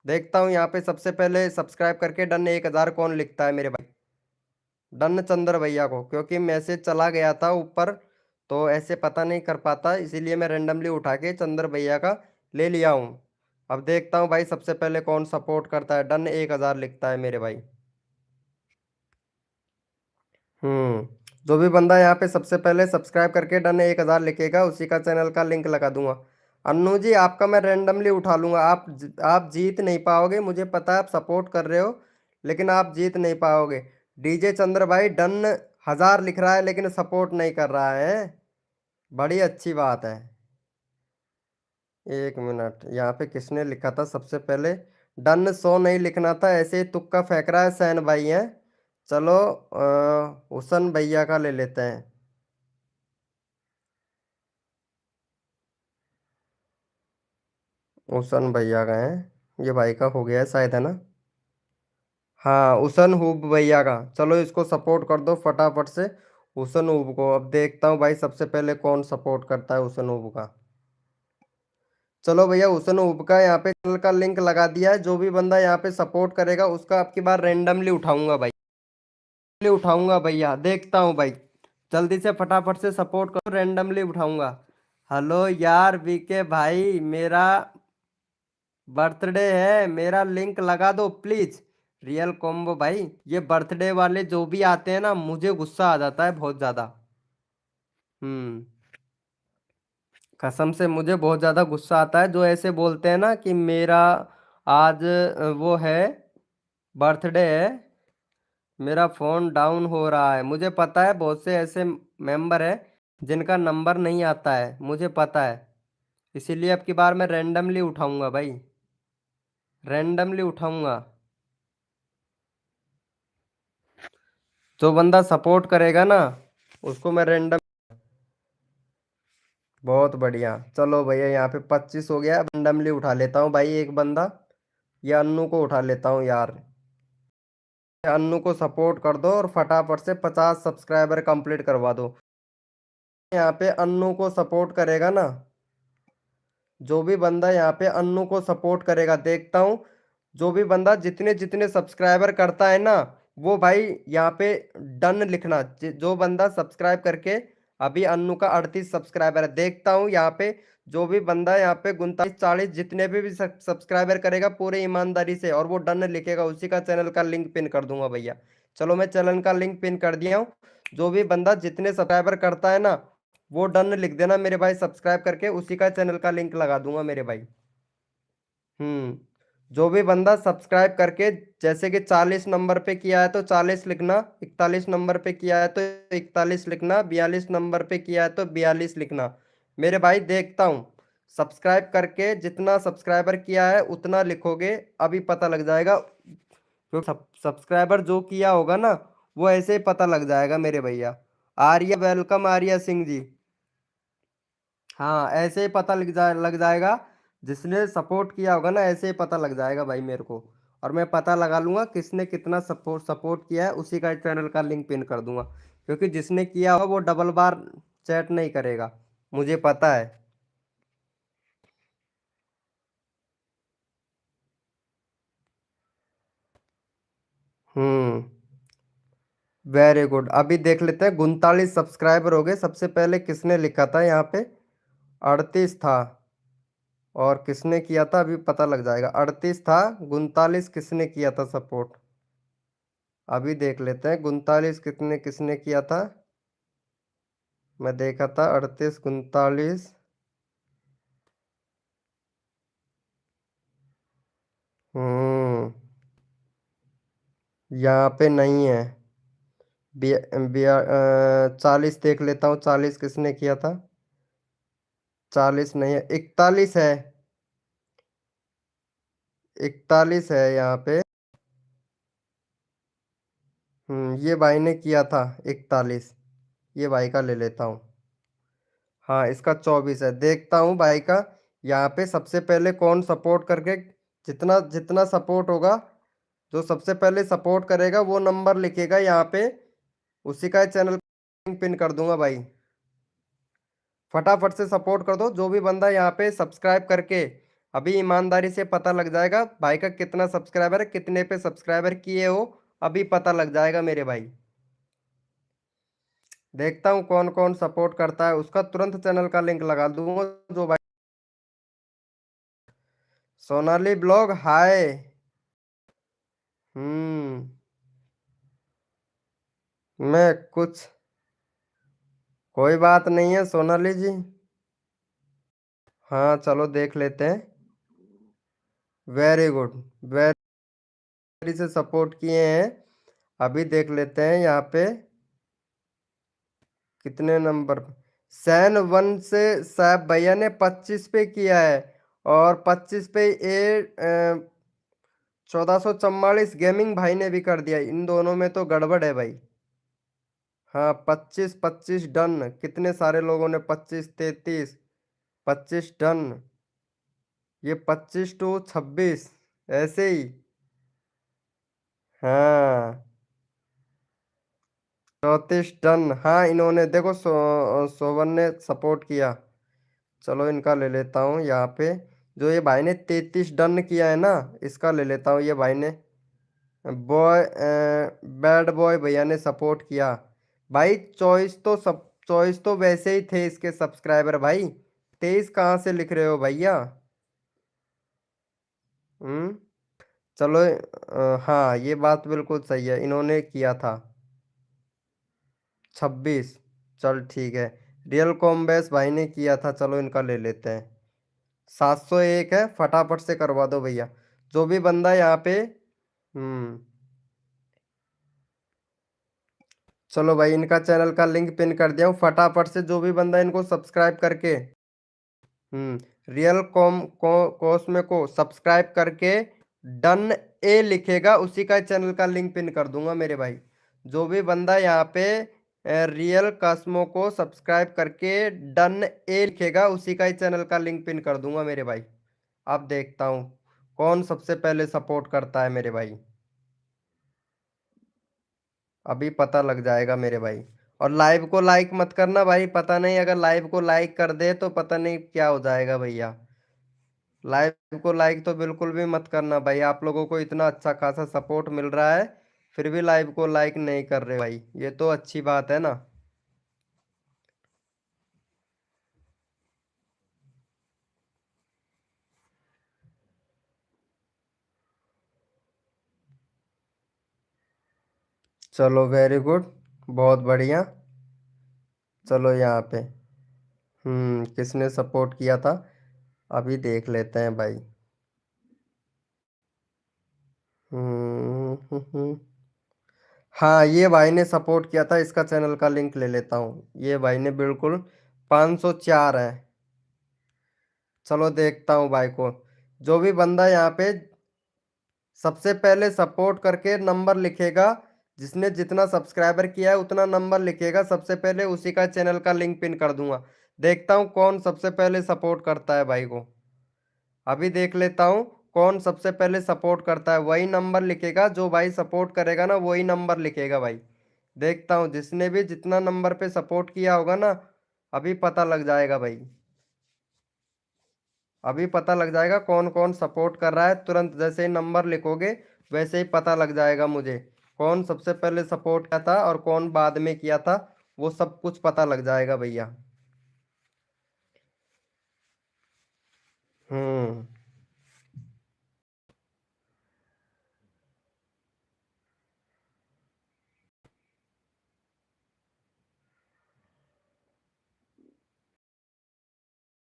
देखता हूँ यहाँ पे सबसे पहले सब्सक्राइब करके डन 1000 कौन लिखता है मेरे भाई। डन चंद्र भैया को, क्योंकि मैसेज चला गया था ऊपर तो ऐसे पता नहीं कर पाता, इसीलिए मैं रेंडमली उठा के चंद्र भैया का ले लिया हूँ। अब देखता हूँ भाई सबसे पहले कौन सपोर्ट करता है। डन 1000 लिखता है मेरे भाई। जो भी बंदा यहाँ पे सबसे पहले सब्सक्राइब करके डन 1000 लिखेगा, उसी का चैनल का लिंक लगा दूंगा। अन्नू जी आपका मैं रेंडमली उठा लूंगा। आप जीत नहीं पाओगे, मुझे पता है आप सपोर्ट कर रहे हो, लेकिन आप जीत नहीं पाओगे। डीजे चंद्र भाई डन 1000 लिख रहा है लेकिन सपोर्ट नहीं कर रहा है। बड़ी अच्छी बात है। एक मिनट, यहाँ पे किसने लिखा था सबसे पहले? डन 100 नहीं लिखना था, ऐसे ही तुक्का फेंक रहा है सैन भाई है। चलो हुसन भैया का ले लेते हैं। हुसन भैया का है, ये भाई का हो गया है शायद, है ना? हाँ, हुसन हूब भैया का। चलो इसको सपोर्ट कर दो फटाफट से, हुसन हूब को। अब देखता हूँ भाई सबसे पहले कौन सपोर्ट करता है हुसन हूब का। चलो भैया हुसन हूब का यहाँ पे चैनल का लिंक लगा दिया है। जो भी बंदा यहाँ पे सपोर्ट करेगा उसका अब की बार रेंडमली उठाऊंगा भाई। उठाऊंगा भैया, देखता हूँ भाई। जल्दी से फटाफट से सपोर्ट करो, रेंडमली उठाऊंगा। हेलो यार वीके भाई, मेरा बर्थडे है, मेरा लिंक लगा दो प्लीज। रियल कॉम्बो भाई, ये बर्थडे वाले जो भी आते हैं ना, मुझे गुस्सा आ जाता है बहुत ज्यादा। हम्म कसम से मुझे बहुत ज्यादा गुस्सा आता है जो ऐसे बोलते हैं ना कि मेरा आज वो है, बर्थडे है, मेरा फोन डाउन हो रहा है। मुझे पता है बहुत से ऐसे मेंबर है जिनका नंबर नहीं आता है, मुझे पता है। इसीलिए अब की बार मैं रेंडमली उठाऊंगा भाई, रेंडमली उठाऊंगा। जो बंदा सपोर्ट करेगा ना उसको मैं रेंडम। बहुत बढ़िया। चलो भैया यहाँ पे 25 हो गया, रेंडमली उठा लेता हूँ भाई एक बंदा। ये अन्नू को उठा लेता हूँ यार। अन्नू को सपोर्ट कर दो और फटाफट से 50 सब्सक्राइबर कंप्लीट करवा दो। यहाँ पे अन्नू को सपोर्ट करेगा ना, जो भी बंदा यहाँ पे अन्नू को सपोर्ट करेगा, देखता हूँ। जो भी बंदा जितने जितने सब्सक्राइबर करता है ना, वो भाई यहाँ पे डन लिखना। जो बंदा सब्सक्राइब करके, अभी अन्नू का 38 सब्सक्राइबर है, देखता हूँ यहाँ पे। जो भी बंदा यहाँ पे 39 40 जितने भी सब्सक्राइबर करेगा पूरे ईमानदारी से और वो डन लिखेगा, उसी का चैनल का लिंक पिन कर दूंगा भैया। चलो मैं चैनल का लिंक पिन कर दिया हूँ। जो भी बंदा जितने सब्सक्राइबर करता है ना, वो डन लिख देना मेरे भाई सब्सक्राइब करके, उसी का चैनल का लिंक लगा दूंगा मेरे भाई। जो भी बंदा सब्सक्राइब करके, जैसे कि 40 नंबर पे किया है तो 40 लिखना, 41 नंबर पे किया है तो 41 लिखना, 42 नंबर पे किया है तो 42 लिखना मेरे भाई। देखता हूँ सब्सक्राइब करके जितना सब्सक्राइबर किया है उतना लिखोगे, अभी पता लग जाएगा। क्योंकि सब्सक्राइबर जो किया होगा ना, वो ऐसे ही पता लग जाएगा मेरे भैया। आर्या वेलकम, आर्या सिंह जी। हाँ, ऐसे ही पता लग जाएगा। जिसने सपोर्ट किया होगा ना, ऐसे ही पता लग जाएगा भाई मेरे को। और मैं पता लगा लूंगा किसने कितना सपोर्ट किया है, उसी का चैनल का लिंक पिन कर दूंगा। क्योंकि जिसने किया होगा वो डबल बार चैट नहीं करेगा, मुझे पता है। हम्म। वेरी गुड, अभी देख लेते हैं। 39 सब्सक्राइबर हो गए। सबसे पहले किसने लिखा था यहाँ पे? 38 था। और किसने किया था अभी पता लग जाएगा। 38 था, 39 किसने किया था सपोर्ट? अभी देख लेते हैं 39 कितने किसने किया था। मैं देखा था 38 39। हम्म। यहाँ पे नहीं है। 40 देख लेता हूँ, 40 किसने किया था? 40 नहीं है, 41 है। 41 है यहाँ पे। ये भाई ने किया था 41। ये भाई का ले लेता हूँ। हाँ, इसका 24 है। देखता हूँ भाई का। यहाँ पे सबसे पहले कौन सपोर्ट करके, जितना जितना सपोर्ट होगा, जो सबसे पहले सपोर्ट करेगा वो नंबर लिखेगा यहाँ पे। उसी का चैनल पिन कर दूंगा भाई। फटाफट से सपोर्ट कर दो जो भी बंदा यहाँ पे सब्सक्राइब करके। अभी ईमानदारी से पता लग जाएगा भाई का कितना सब्सक्राइबर है, कितने पे सब्सक्राइबर किए हो। अभी पता लग जाएगा मेरे भाई। देखता हूँ कौन कौन सपोर्ट करता है, उसका तुरंत चैनल का लिंक लगा दूंगा। जो भाई, सोनाली ब्लॉग हाय। हम्म। मैं कुछ, कोई बात नहीं है सोनाली जी। हाँ चलो देख लेते हैं। Very good. वेरी से सपोर्ट किए हैं। अभी देख लेते हैं यहाँ पे कितने नंबर। सैन वन से साहब भैया ने 25 पे किया है। और 25 पे ये 1444 गेमिंग भाई ने भी कर दिया। इन दोनों में तो गड़बड़ है भाई। हाँ, 25 25 डन। कितने सारे लोगों ने 25 33 25 डन। ये 25 to 26 ऐसे ही। हाँ, 34 टन। हाँ, इन्होंने देखो सोवन ने सपोर्ट किया। चलो इनका ले लेता हूँ यहाँ पे। जो ये भाई ने 33 डन किया है ना, इसका ले लेता हूँ। ये भाई ने बॉय बैड बॉय भैया ने सपोर्ट किया। भाई चॉइस तो वैसे ही थे इसके सब्सक्राइबर भाई। 23 कहाँ से लिख रहे हो भैया? हम्म। चलो हाँ, ये बात बिल्कुल सही है, इन्होंने किया था 26। चल ठीक है। रियल कॉम्बैस भाई ने किया था, चलो इनका ले लेते हैं। 701 है, फटाफट से करवा दो भैया। जो भी बंदा यहाँ पे। हम्म। चलो भाई, इनका चैनल का लिंक पिन कर दिया हूँ। फटाफट से जो भी बंदा इनको सब्सक्राइब करके, रियल कॉस्मे को सब्सक्राइब करके डन ए लिखेगा, उसी का चैनल का लिंक पिन कर दूंगा मेरे भाई। जो भी बंदा यहाँ पे रियल कॉस्मो को सब्सक्राइब करके डन ए लिखेगा, उसी का ही चैनल का लिंक पिन कर दूंगा मेरे भाई। अब देखता हूँ कौन सबसे पहले सपोर्ट करता है मेरे भाई। अभी पता लग जाएगा मेरे भाई। और लाइव को लाइक मत करना भाई, पता नहीं अगर लाइव को लाइक कर दे तो पता नहीं क्या हो जाएगा भैया। लाइव को लाइक तो बिल्कुल भी मत करना भाई। आप लोगों को इतना अच्छा खासा सपोर्ट मिल रहा है, फिर भी लाइव को लाइक नहीं कर रहे भाई, ये तो अच्छी बात है ना। चलो वेरी गुड, बहुत बढ़िया। चलो यहाँ पे किसने सपोर्ट किया था, अभी देख लेते हैं भाई। हाँ, ये भाई ने सपोर्ट किया था, इसका चैनल का लिंक ले लेता हूँ। ये भाई ने बिल्कुल 504 है। चलो देखता हूँ भाई को। जो भी बंदा यहाँ पे सबसे पहले सपोर्ट करके नंबर लिखेगा, जिसने जितना सब्सक्राइबर किया है उतना नंबर लिखेगा सबसे पहले, उसी का चैनल का लिंक पिन कर दूंगा। देखता हूँ कौन सबसे पहले सपोर्ट करता है भाई को। अभी देख लेता हूँ कौन सबसे पहले सपोर्ट करता है। वही नंबर लिखेगा, जो भाई सपोर्ट करेगा ना वही नंबर लिखेगा भाई। देखता हूँ जिसने भी जितना नंबर पे सपोर्ट किया होगा ना, अभी पता लग जाएगा भाई। अभी पता लग जाएगा कौन कौन सपोर्ट कर रहा है। तुरंत जैसे ही नंबर लिखोगे वैसे ही पता लग जाएगा मुझे कौन सबसे पहले सपोर्ट किया था और कौन बाद में किया था। वो सब कुछ पता लग जाएगा भैया। हम्म।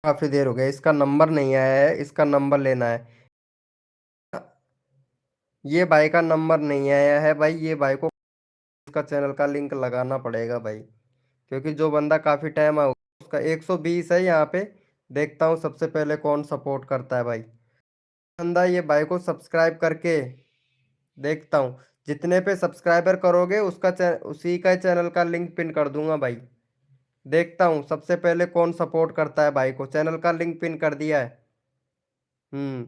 काफी देर हो गया, इसका नंबर नहीं आया है, इसका नंबर लेना है। ये भाई का नंबर नहीं आया है भाई, ये भाई को उसका चैनल का लिंक लगाना पड़ेगा भाई, क्योंकि जो बंदा काफी टाइम आ उसका 120 है यहाँ पे। देखता हूँ सबसे पहले कौन सपोर्ट करता है भाई। बंदा ये भाई को सब्सक्राइब करके देखता हूँ, जितने पे सब्सक्राइबर करोगे उसका उसी का चैनल का लिंक पिन कर दूंगा भाई। देखता हूँ सबसे पहले कौन सपोर्ट करता है भाई को। चैनल का लिंक पिन कर दिया है। हम्म।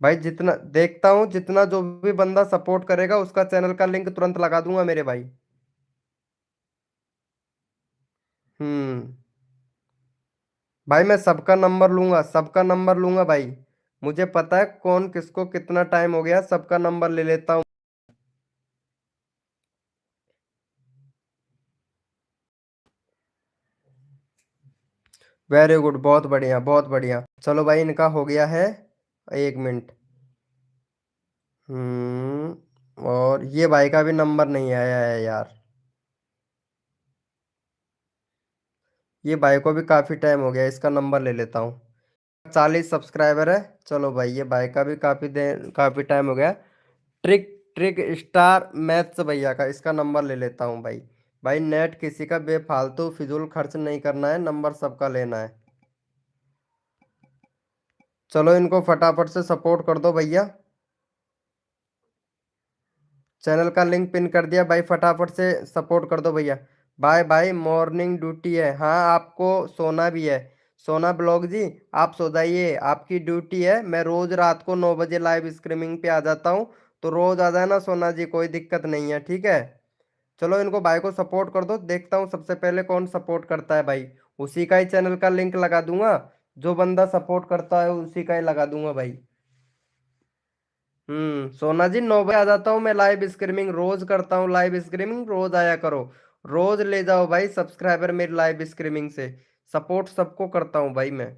भाई जितना देखता हूँ, जितना जो भी बंदा सपोर्ट करेगा उसका चैनल का लिंक तुरंत लगा दूंगा मेरे भाई। हम्म। भाई मैं सबका नंबर लूंगा, सबका नंबर लूंगा भाई। मुझे पता है कौन किसको कितना टाइम हो गया, सबका नंबर ले लेता हूँ। वेरी गुड, बहुत बढ़िया बहुत बढ़िया। चलो भाई इनका हो गया है। 1 मिनट। और ये भाई का भी नंबर नहीं आया है यार। ये भाई को भी काफी टाइम हो गया, इसका नंबर ले लेता हूँ। 40 सब्सक्राइबर है। चलो भाई ये भाई का भी काफी टाइम हो गया। ट्रिक ट्रिक स्टार मैथ्स भैया का, इसका नंबर ले लेता हूँ भाई। भाई नेट किसी का बेफालतू फिजूल खर्च नहीं करना है, नंबर सबका लेना है। चलो इनको फटाफट से सपोर्ट कर दो भैया। चैनल का लिंक पिन कर दिया भाई, फटाफट से सपोर्ट कर दो भैया। बाय बाय, मॉर्निंग ड्यूटी है। हाँ आपको सोना भी है। सोना ब्लॉग जी, आप सो जाइए, आपकी ड्यूटी है। मैं रोज रात को 9 बजे लाइव स्ट्रीमिंग पे आ जाता हूँ, तो रोज आ जाना सोना जी, कोई दिक्कत नहीं है, ठीक है। चलो इनको भाई को सपोर्ट कर दो। देखता हूँ सबसे पहले कौन सपोर्ट करता है भाई, उसी का ही चैनल का लिंक लगा दूंगा। जो बंदा सपोर्ट करता है उसी का ही लगा दूंगा भाई। सोना जी 9 बजे आ जाता हूँ मैं, लाइव स्ट्रीमिंग रोज करता हूँ, लाइव स्ट्रीमिंग रोज आया करो। रोज ले जाओ भाई सब्सक्राइबर मेरी लाइव स्ट्रीमिंग से। सपोर्ट सबको करता हूँ भाई मैं।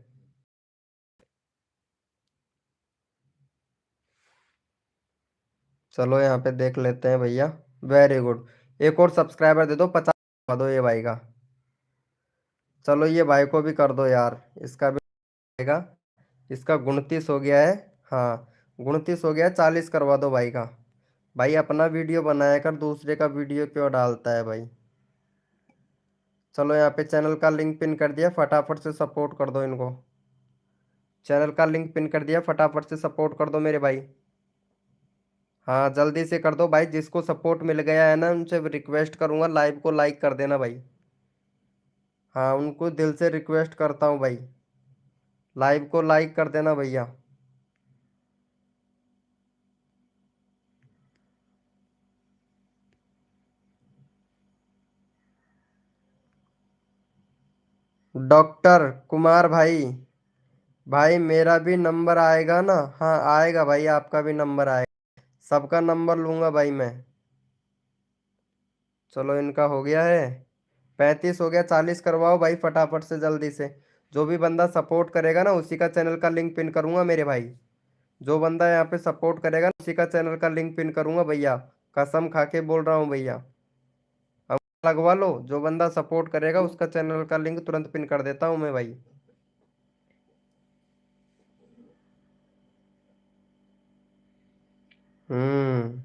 चलो यहाँ पे देख लेते हैं भैया। Very good. एक और सब्सक्राइबर दे दो, 50 करवा दो ये भाई का। चलो ये भाई को भी कर दो यार, इसका भी आएगा। इसका 29 हो गया है। हाँ 29 हो गया, 40 करवा दो भाई का। भाई अपना वीडियो बनाया कर, दूसरे का वीडियो क्यों डालता है भाई। चलो यहाँ पे चैनल का लिंक पिन कर दिया, फटाफट से सपोर्ट कर दो इनको। चैनल का लिंक पिन कर दिया, फटाफट से सपोर्ट कर दो मेरे भाई। हाँ जल्दी से कर दो भाई, जिसको सपोर्ट मिल गया है ना उनसे रिक्वेस्ट करूंगा लाइव को लाइक कर देना भाई। हाँ उनको दिल से रिक्वेस्ट करता हूँ भाई, लाइव को लाइक कर देना भैया। डॉक्टर कुमार भाई, भाई मेरा भी नंबर आएगा ना। हाँ आएगा भाई, आपका भी नंबर आएगा। सबका नंबर लूंगा भाई मैं। चलो इनका हो गया है। 35 हो गया, 40 करवाओ भाई फटाफट से जल्दी से। जो भी बंदा सपोर्ट करेगा ना उसी का चैनल का लिंक पिन करूंगा मेरे भाई। जो बंदा यहाँ पे सपोर्ट करेगा ना उसी का चैनल का लिंक पिन करूंगा भैया। कसम खा के बोल रहा हूँ भैया। अब लगवा लो, जो बंदा सपोर्ट करेगा उसका चैनल का लिंक तुरंत पिन कर देता हूँ मैं भाई। हम्म।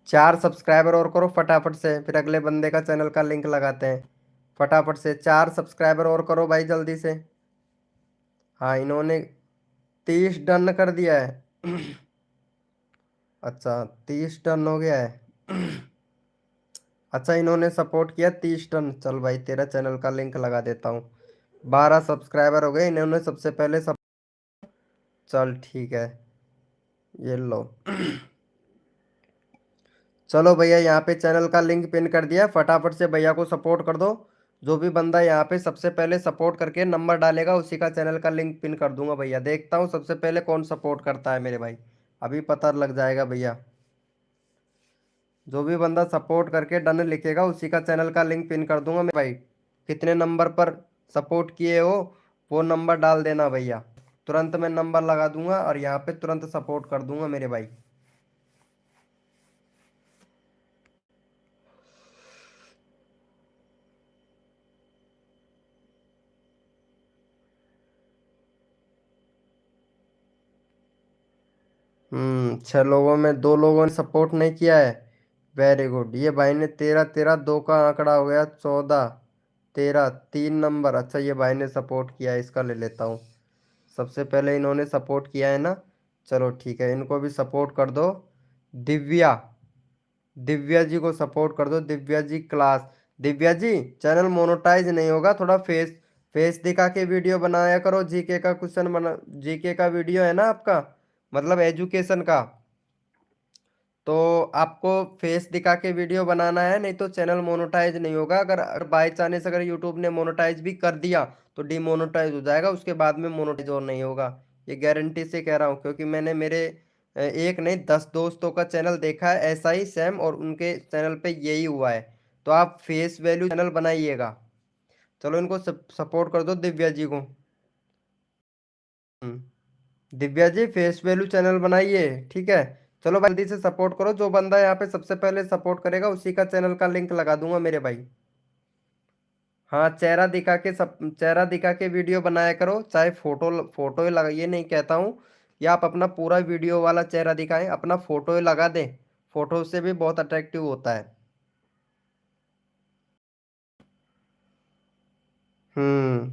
4 सब्सक्राइबर और करो फटाफट से, फिर अगले बंदे का चैनल का लिंक लगाते हैं। फटाफट से 4 सब्सक्राइबर और करो भाई जल्दी से। हाँ, इन्होंने 30 डन कर दिया है। अच्छा, 30 टन हो गया है। अच्छा, इन्होंने सपोर्ट किया 30 टन। चल भाई, तेरा चैनल का लिंक लगा देता हूँ। 12 सब्सक्राइबर हो गए, इन्होंने सबसे पहले सब। चल ठीक है, ये लो। चलो भैया, यहाँ पे चैनल का लिंक पिन कर दिया, फटाफट से भैया को सपोर्ट कर दो। जो भी बंदा यहाँ पे सबसे पहले सपोर्ट करके नंबर डालेगा, उसी का चैनल का लिंक पिन कर दूंगा भैया। देखता हूँ सबसे पहले कौन सपोर्ट करता है मेरे भाई, अभी पता लग जाएगा भैया। जो भी बंदा सपोर्ट करके डन लिखेगा, उसी का चैनल का लिंक पिन कर दूंगा मैं भाई। कितने नंबर पर सपोर्ट किए हो वो नंबर डाल देना भैया। तुरंत मैं नंबर लगा दूंगा और यहाँ पे तुरंत सपोर्ट कर दूंगा मेरे भाई। हम्म, 6 लोगों में 2 लोगों ने सपोर्ट नहीं किया है। वेरी गुड, ये भाई ने 13 13, 2 का आंकड़ा हो गया 14, 13, 3 नंबर। अच्छा, ये भाई ने सपोर्ट किया है, इसका ले लेता हूँ। सबसे पहले इन्होंने सपोर्ट किया है ना। चलो ठीक है, इनको भी सपोर्ट कर दो। दिव्या, दिव्या जी को सपोर्ट कर दो। Divya ji class. Divya ji, channel monetise नहीं होगा, थोड़ा फेस फेस दिखा के वीडियो बनाया करो। जीके का क्वेश्चन बना, जीके का वीडियो है ना आपका, मतलब एजुकेशन का। तो आपको फेस दिखा के वीडियो बनाना है, नहीं तो चैनल मोनेटाइज नहीं होगा। अगर बाय चांस अगर यूट्यूब ने मोनेटाइज भी कर दिया तो डीमोनेटाइज हो जाएगा, उसके बाद में मोनेटाइज और नहीं होगा। ये गारंटी से कह रहा हूँ, क्योंकि मैंने मेरे एक नहीं 10 दोस्तों का चैनल देखा है ऐसा ही सेम, और उनके चैनल पे यही हुआ है। तो आप फेस वैल्यू चैनल बनाइएगा। चलो, इनको सपोर्ट कर दो दिव्या जी को। Divya ji, face value channel बनाइए, ठीक है। चलो भाई, जल्दी से सपोर्ट करो। जो बंदा यहाँ पे सबसे पहले सपोर्ट करेगा, उसी का चैनल का लिंक लगा दूंगा मेरे भाई। हाँ, चेहरा दिखा के वीडियो बनाया करो, चाहे फोटो फोटो ही लगा, ये नहीं कहता हूँ। या आप अपना पूरा वीडियो वाला चेहरा दिखाएं, अपना फोटो ही लगा दें। फोटो से भी बहुत अट्रैक्टिव होता है। हम्म।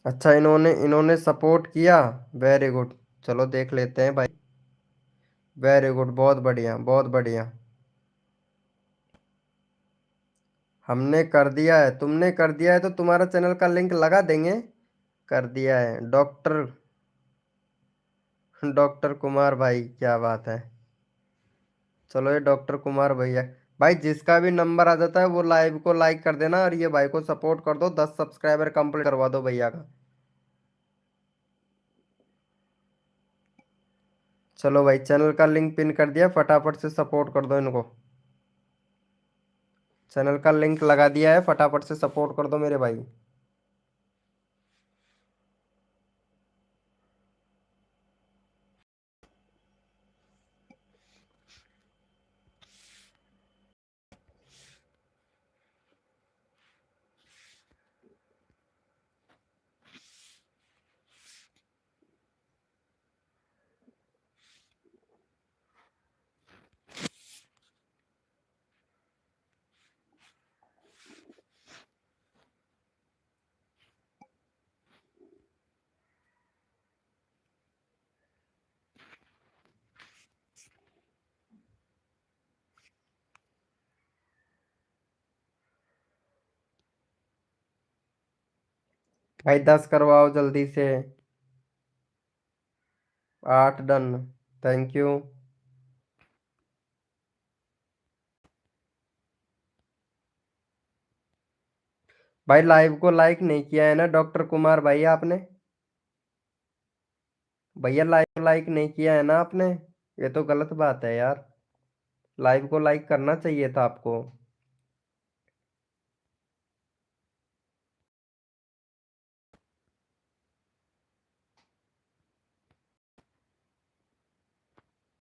अच्छा, इन्होंने इन्होंने सपोर्ट किया। Very good. चलो देख लेते हैं भाई। वेरी गुड, बहुत बढ़िया बहुत बढ़िया। हमने कर दिया है, तुमने कर दिया है, तो तुम्हारा चैनल का लिंक लगा देंगे। कर दिया है डॉक्टर, डॉक्टर कुमार भाई, क्या बात है। चलो, ये डॉक्टर कुमार भैया। भाई, जिसका भी नंबर आ जाता है वो लाइव को लाइक कर देना, और ये भाई को सपोर्ट कर दो। 10 सब्सक्राइबर कंप्लीट करवा दो भैया का। चलो भाई, चैनल का लिंक पिन कर दिया, फटाफट से सपोर्ट कर दो इनको। चैनल का लिंक लगा दिया है, फटाफट से सपोर्ट कर दो मेरे भाई। भाई, 10 करवाओ जल्दी से। 8 डन। Thank you. भाई, लाइव को लाइक नहीं किया है ना डॉक्टर कुमार भाई आपने? भैया, लाइव को लाइक नहीं किया है ना आपने? ये तो गलत बात है यार। लाइव को लाइक करना चाहिए था आपको।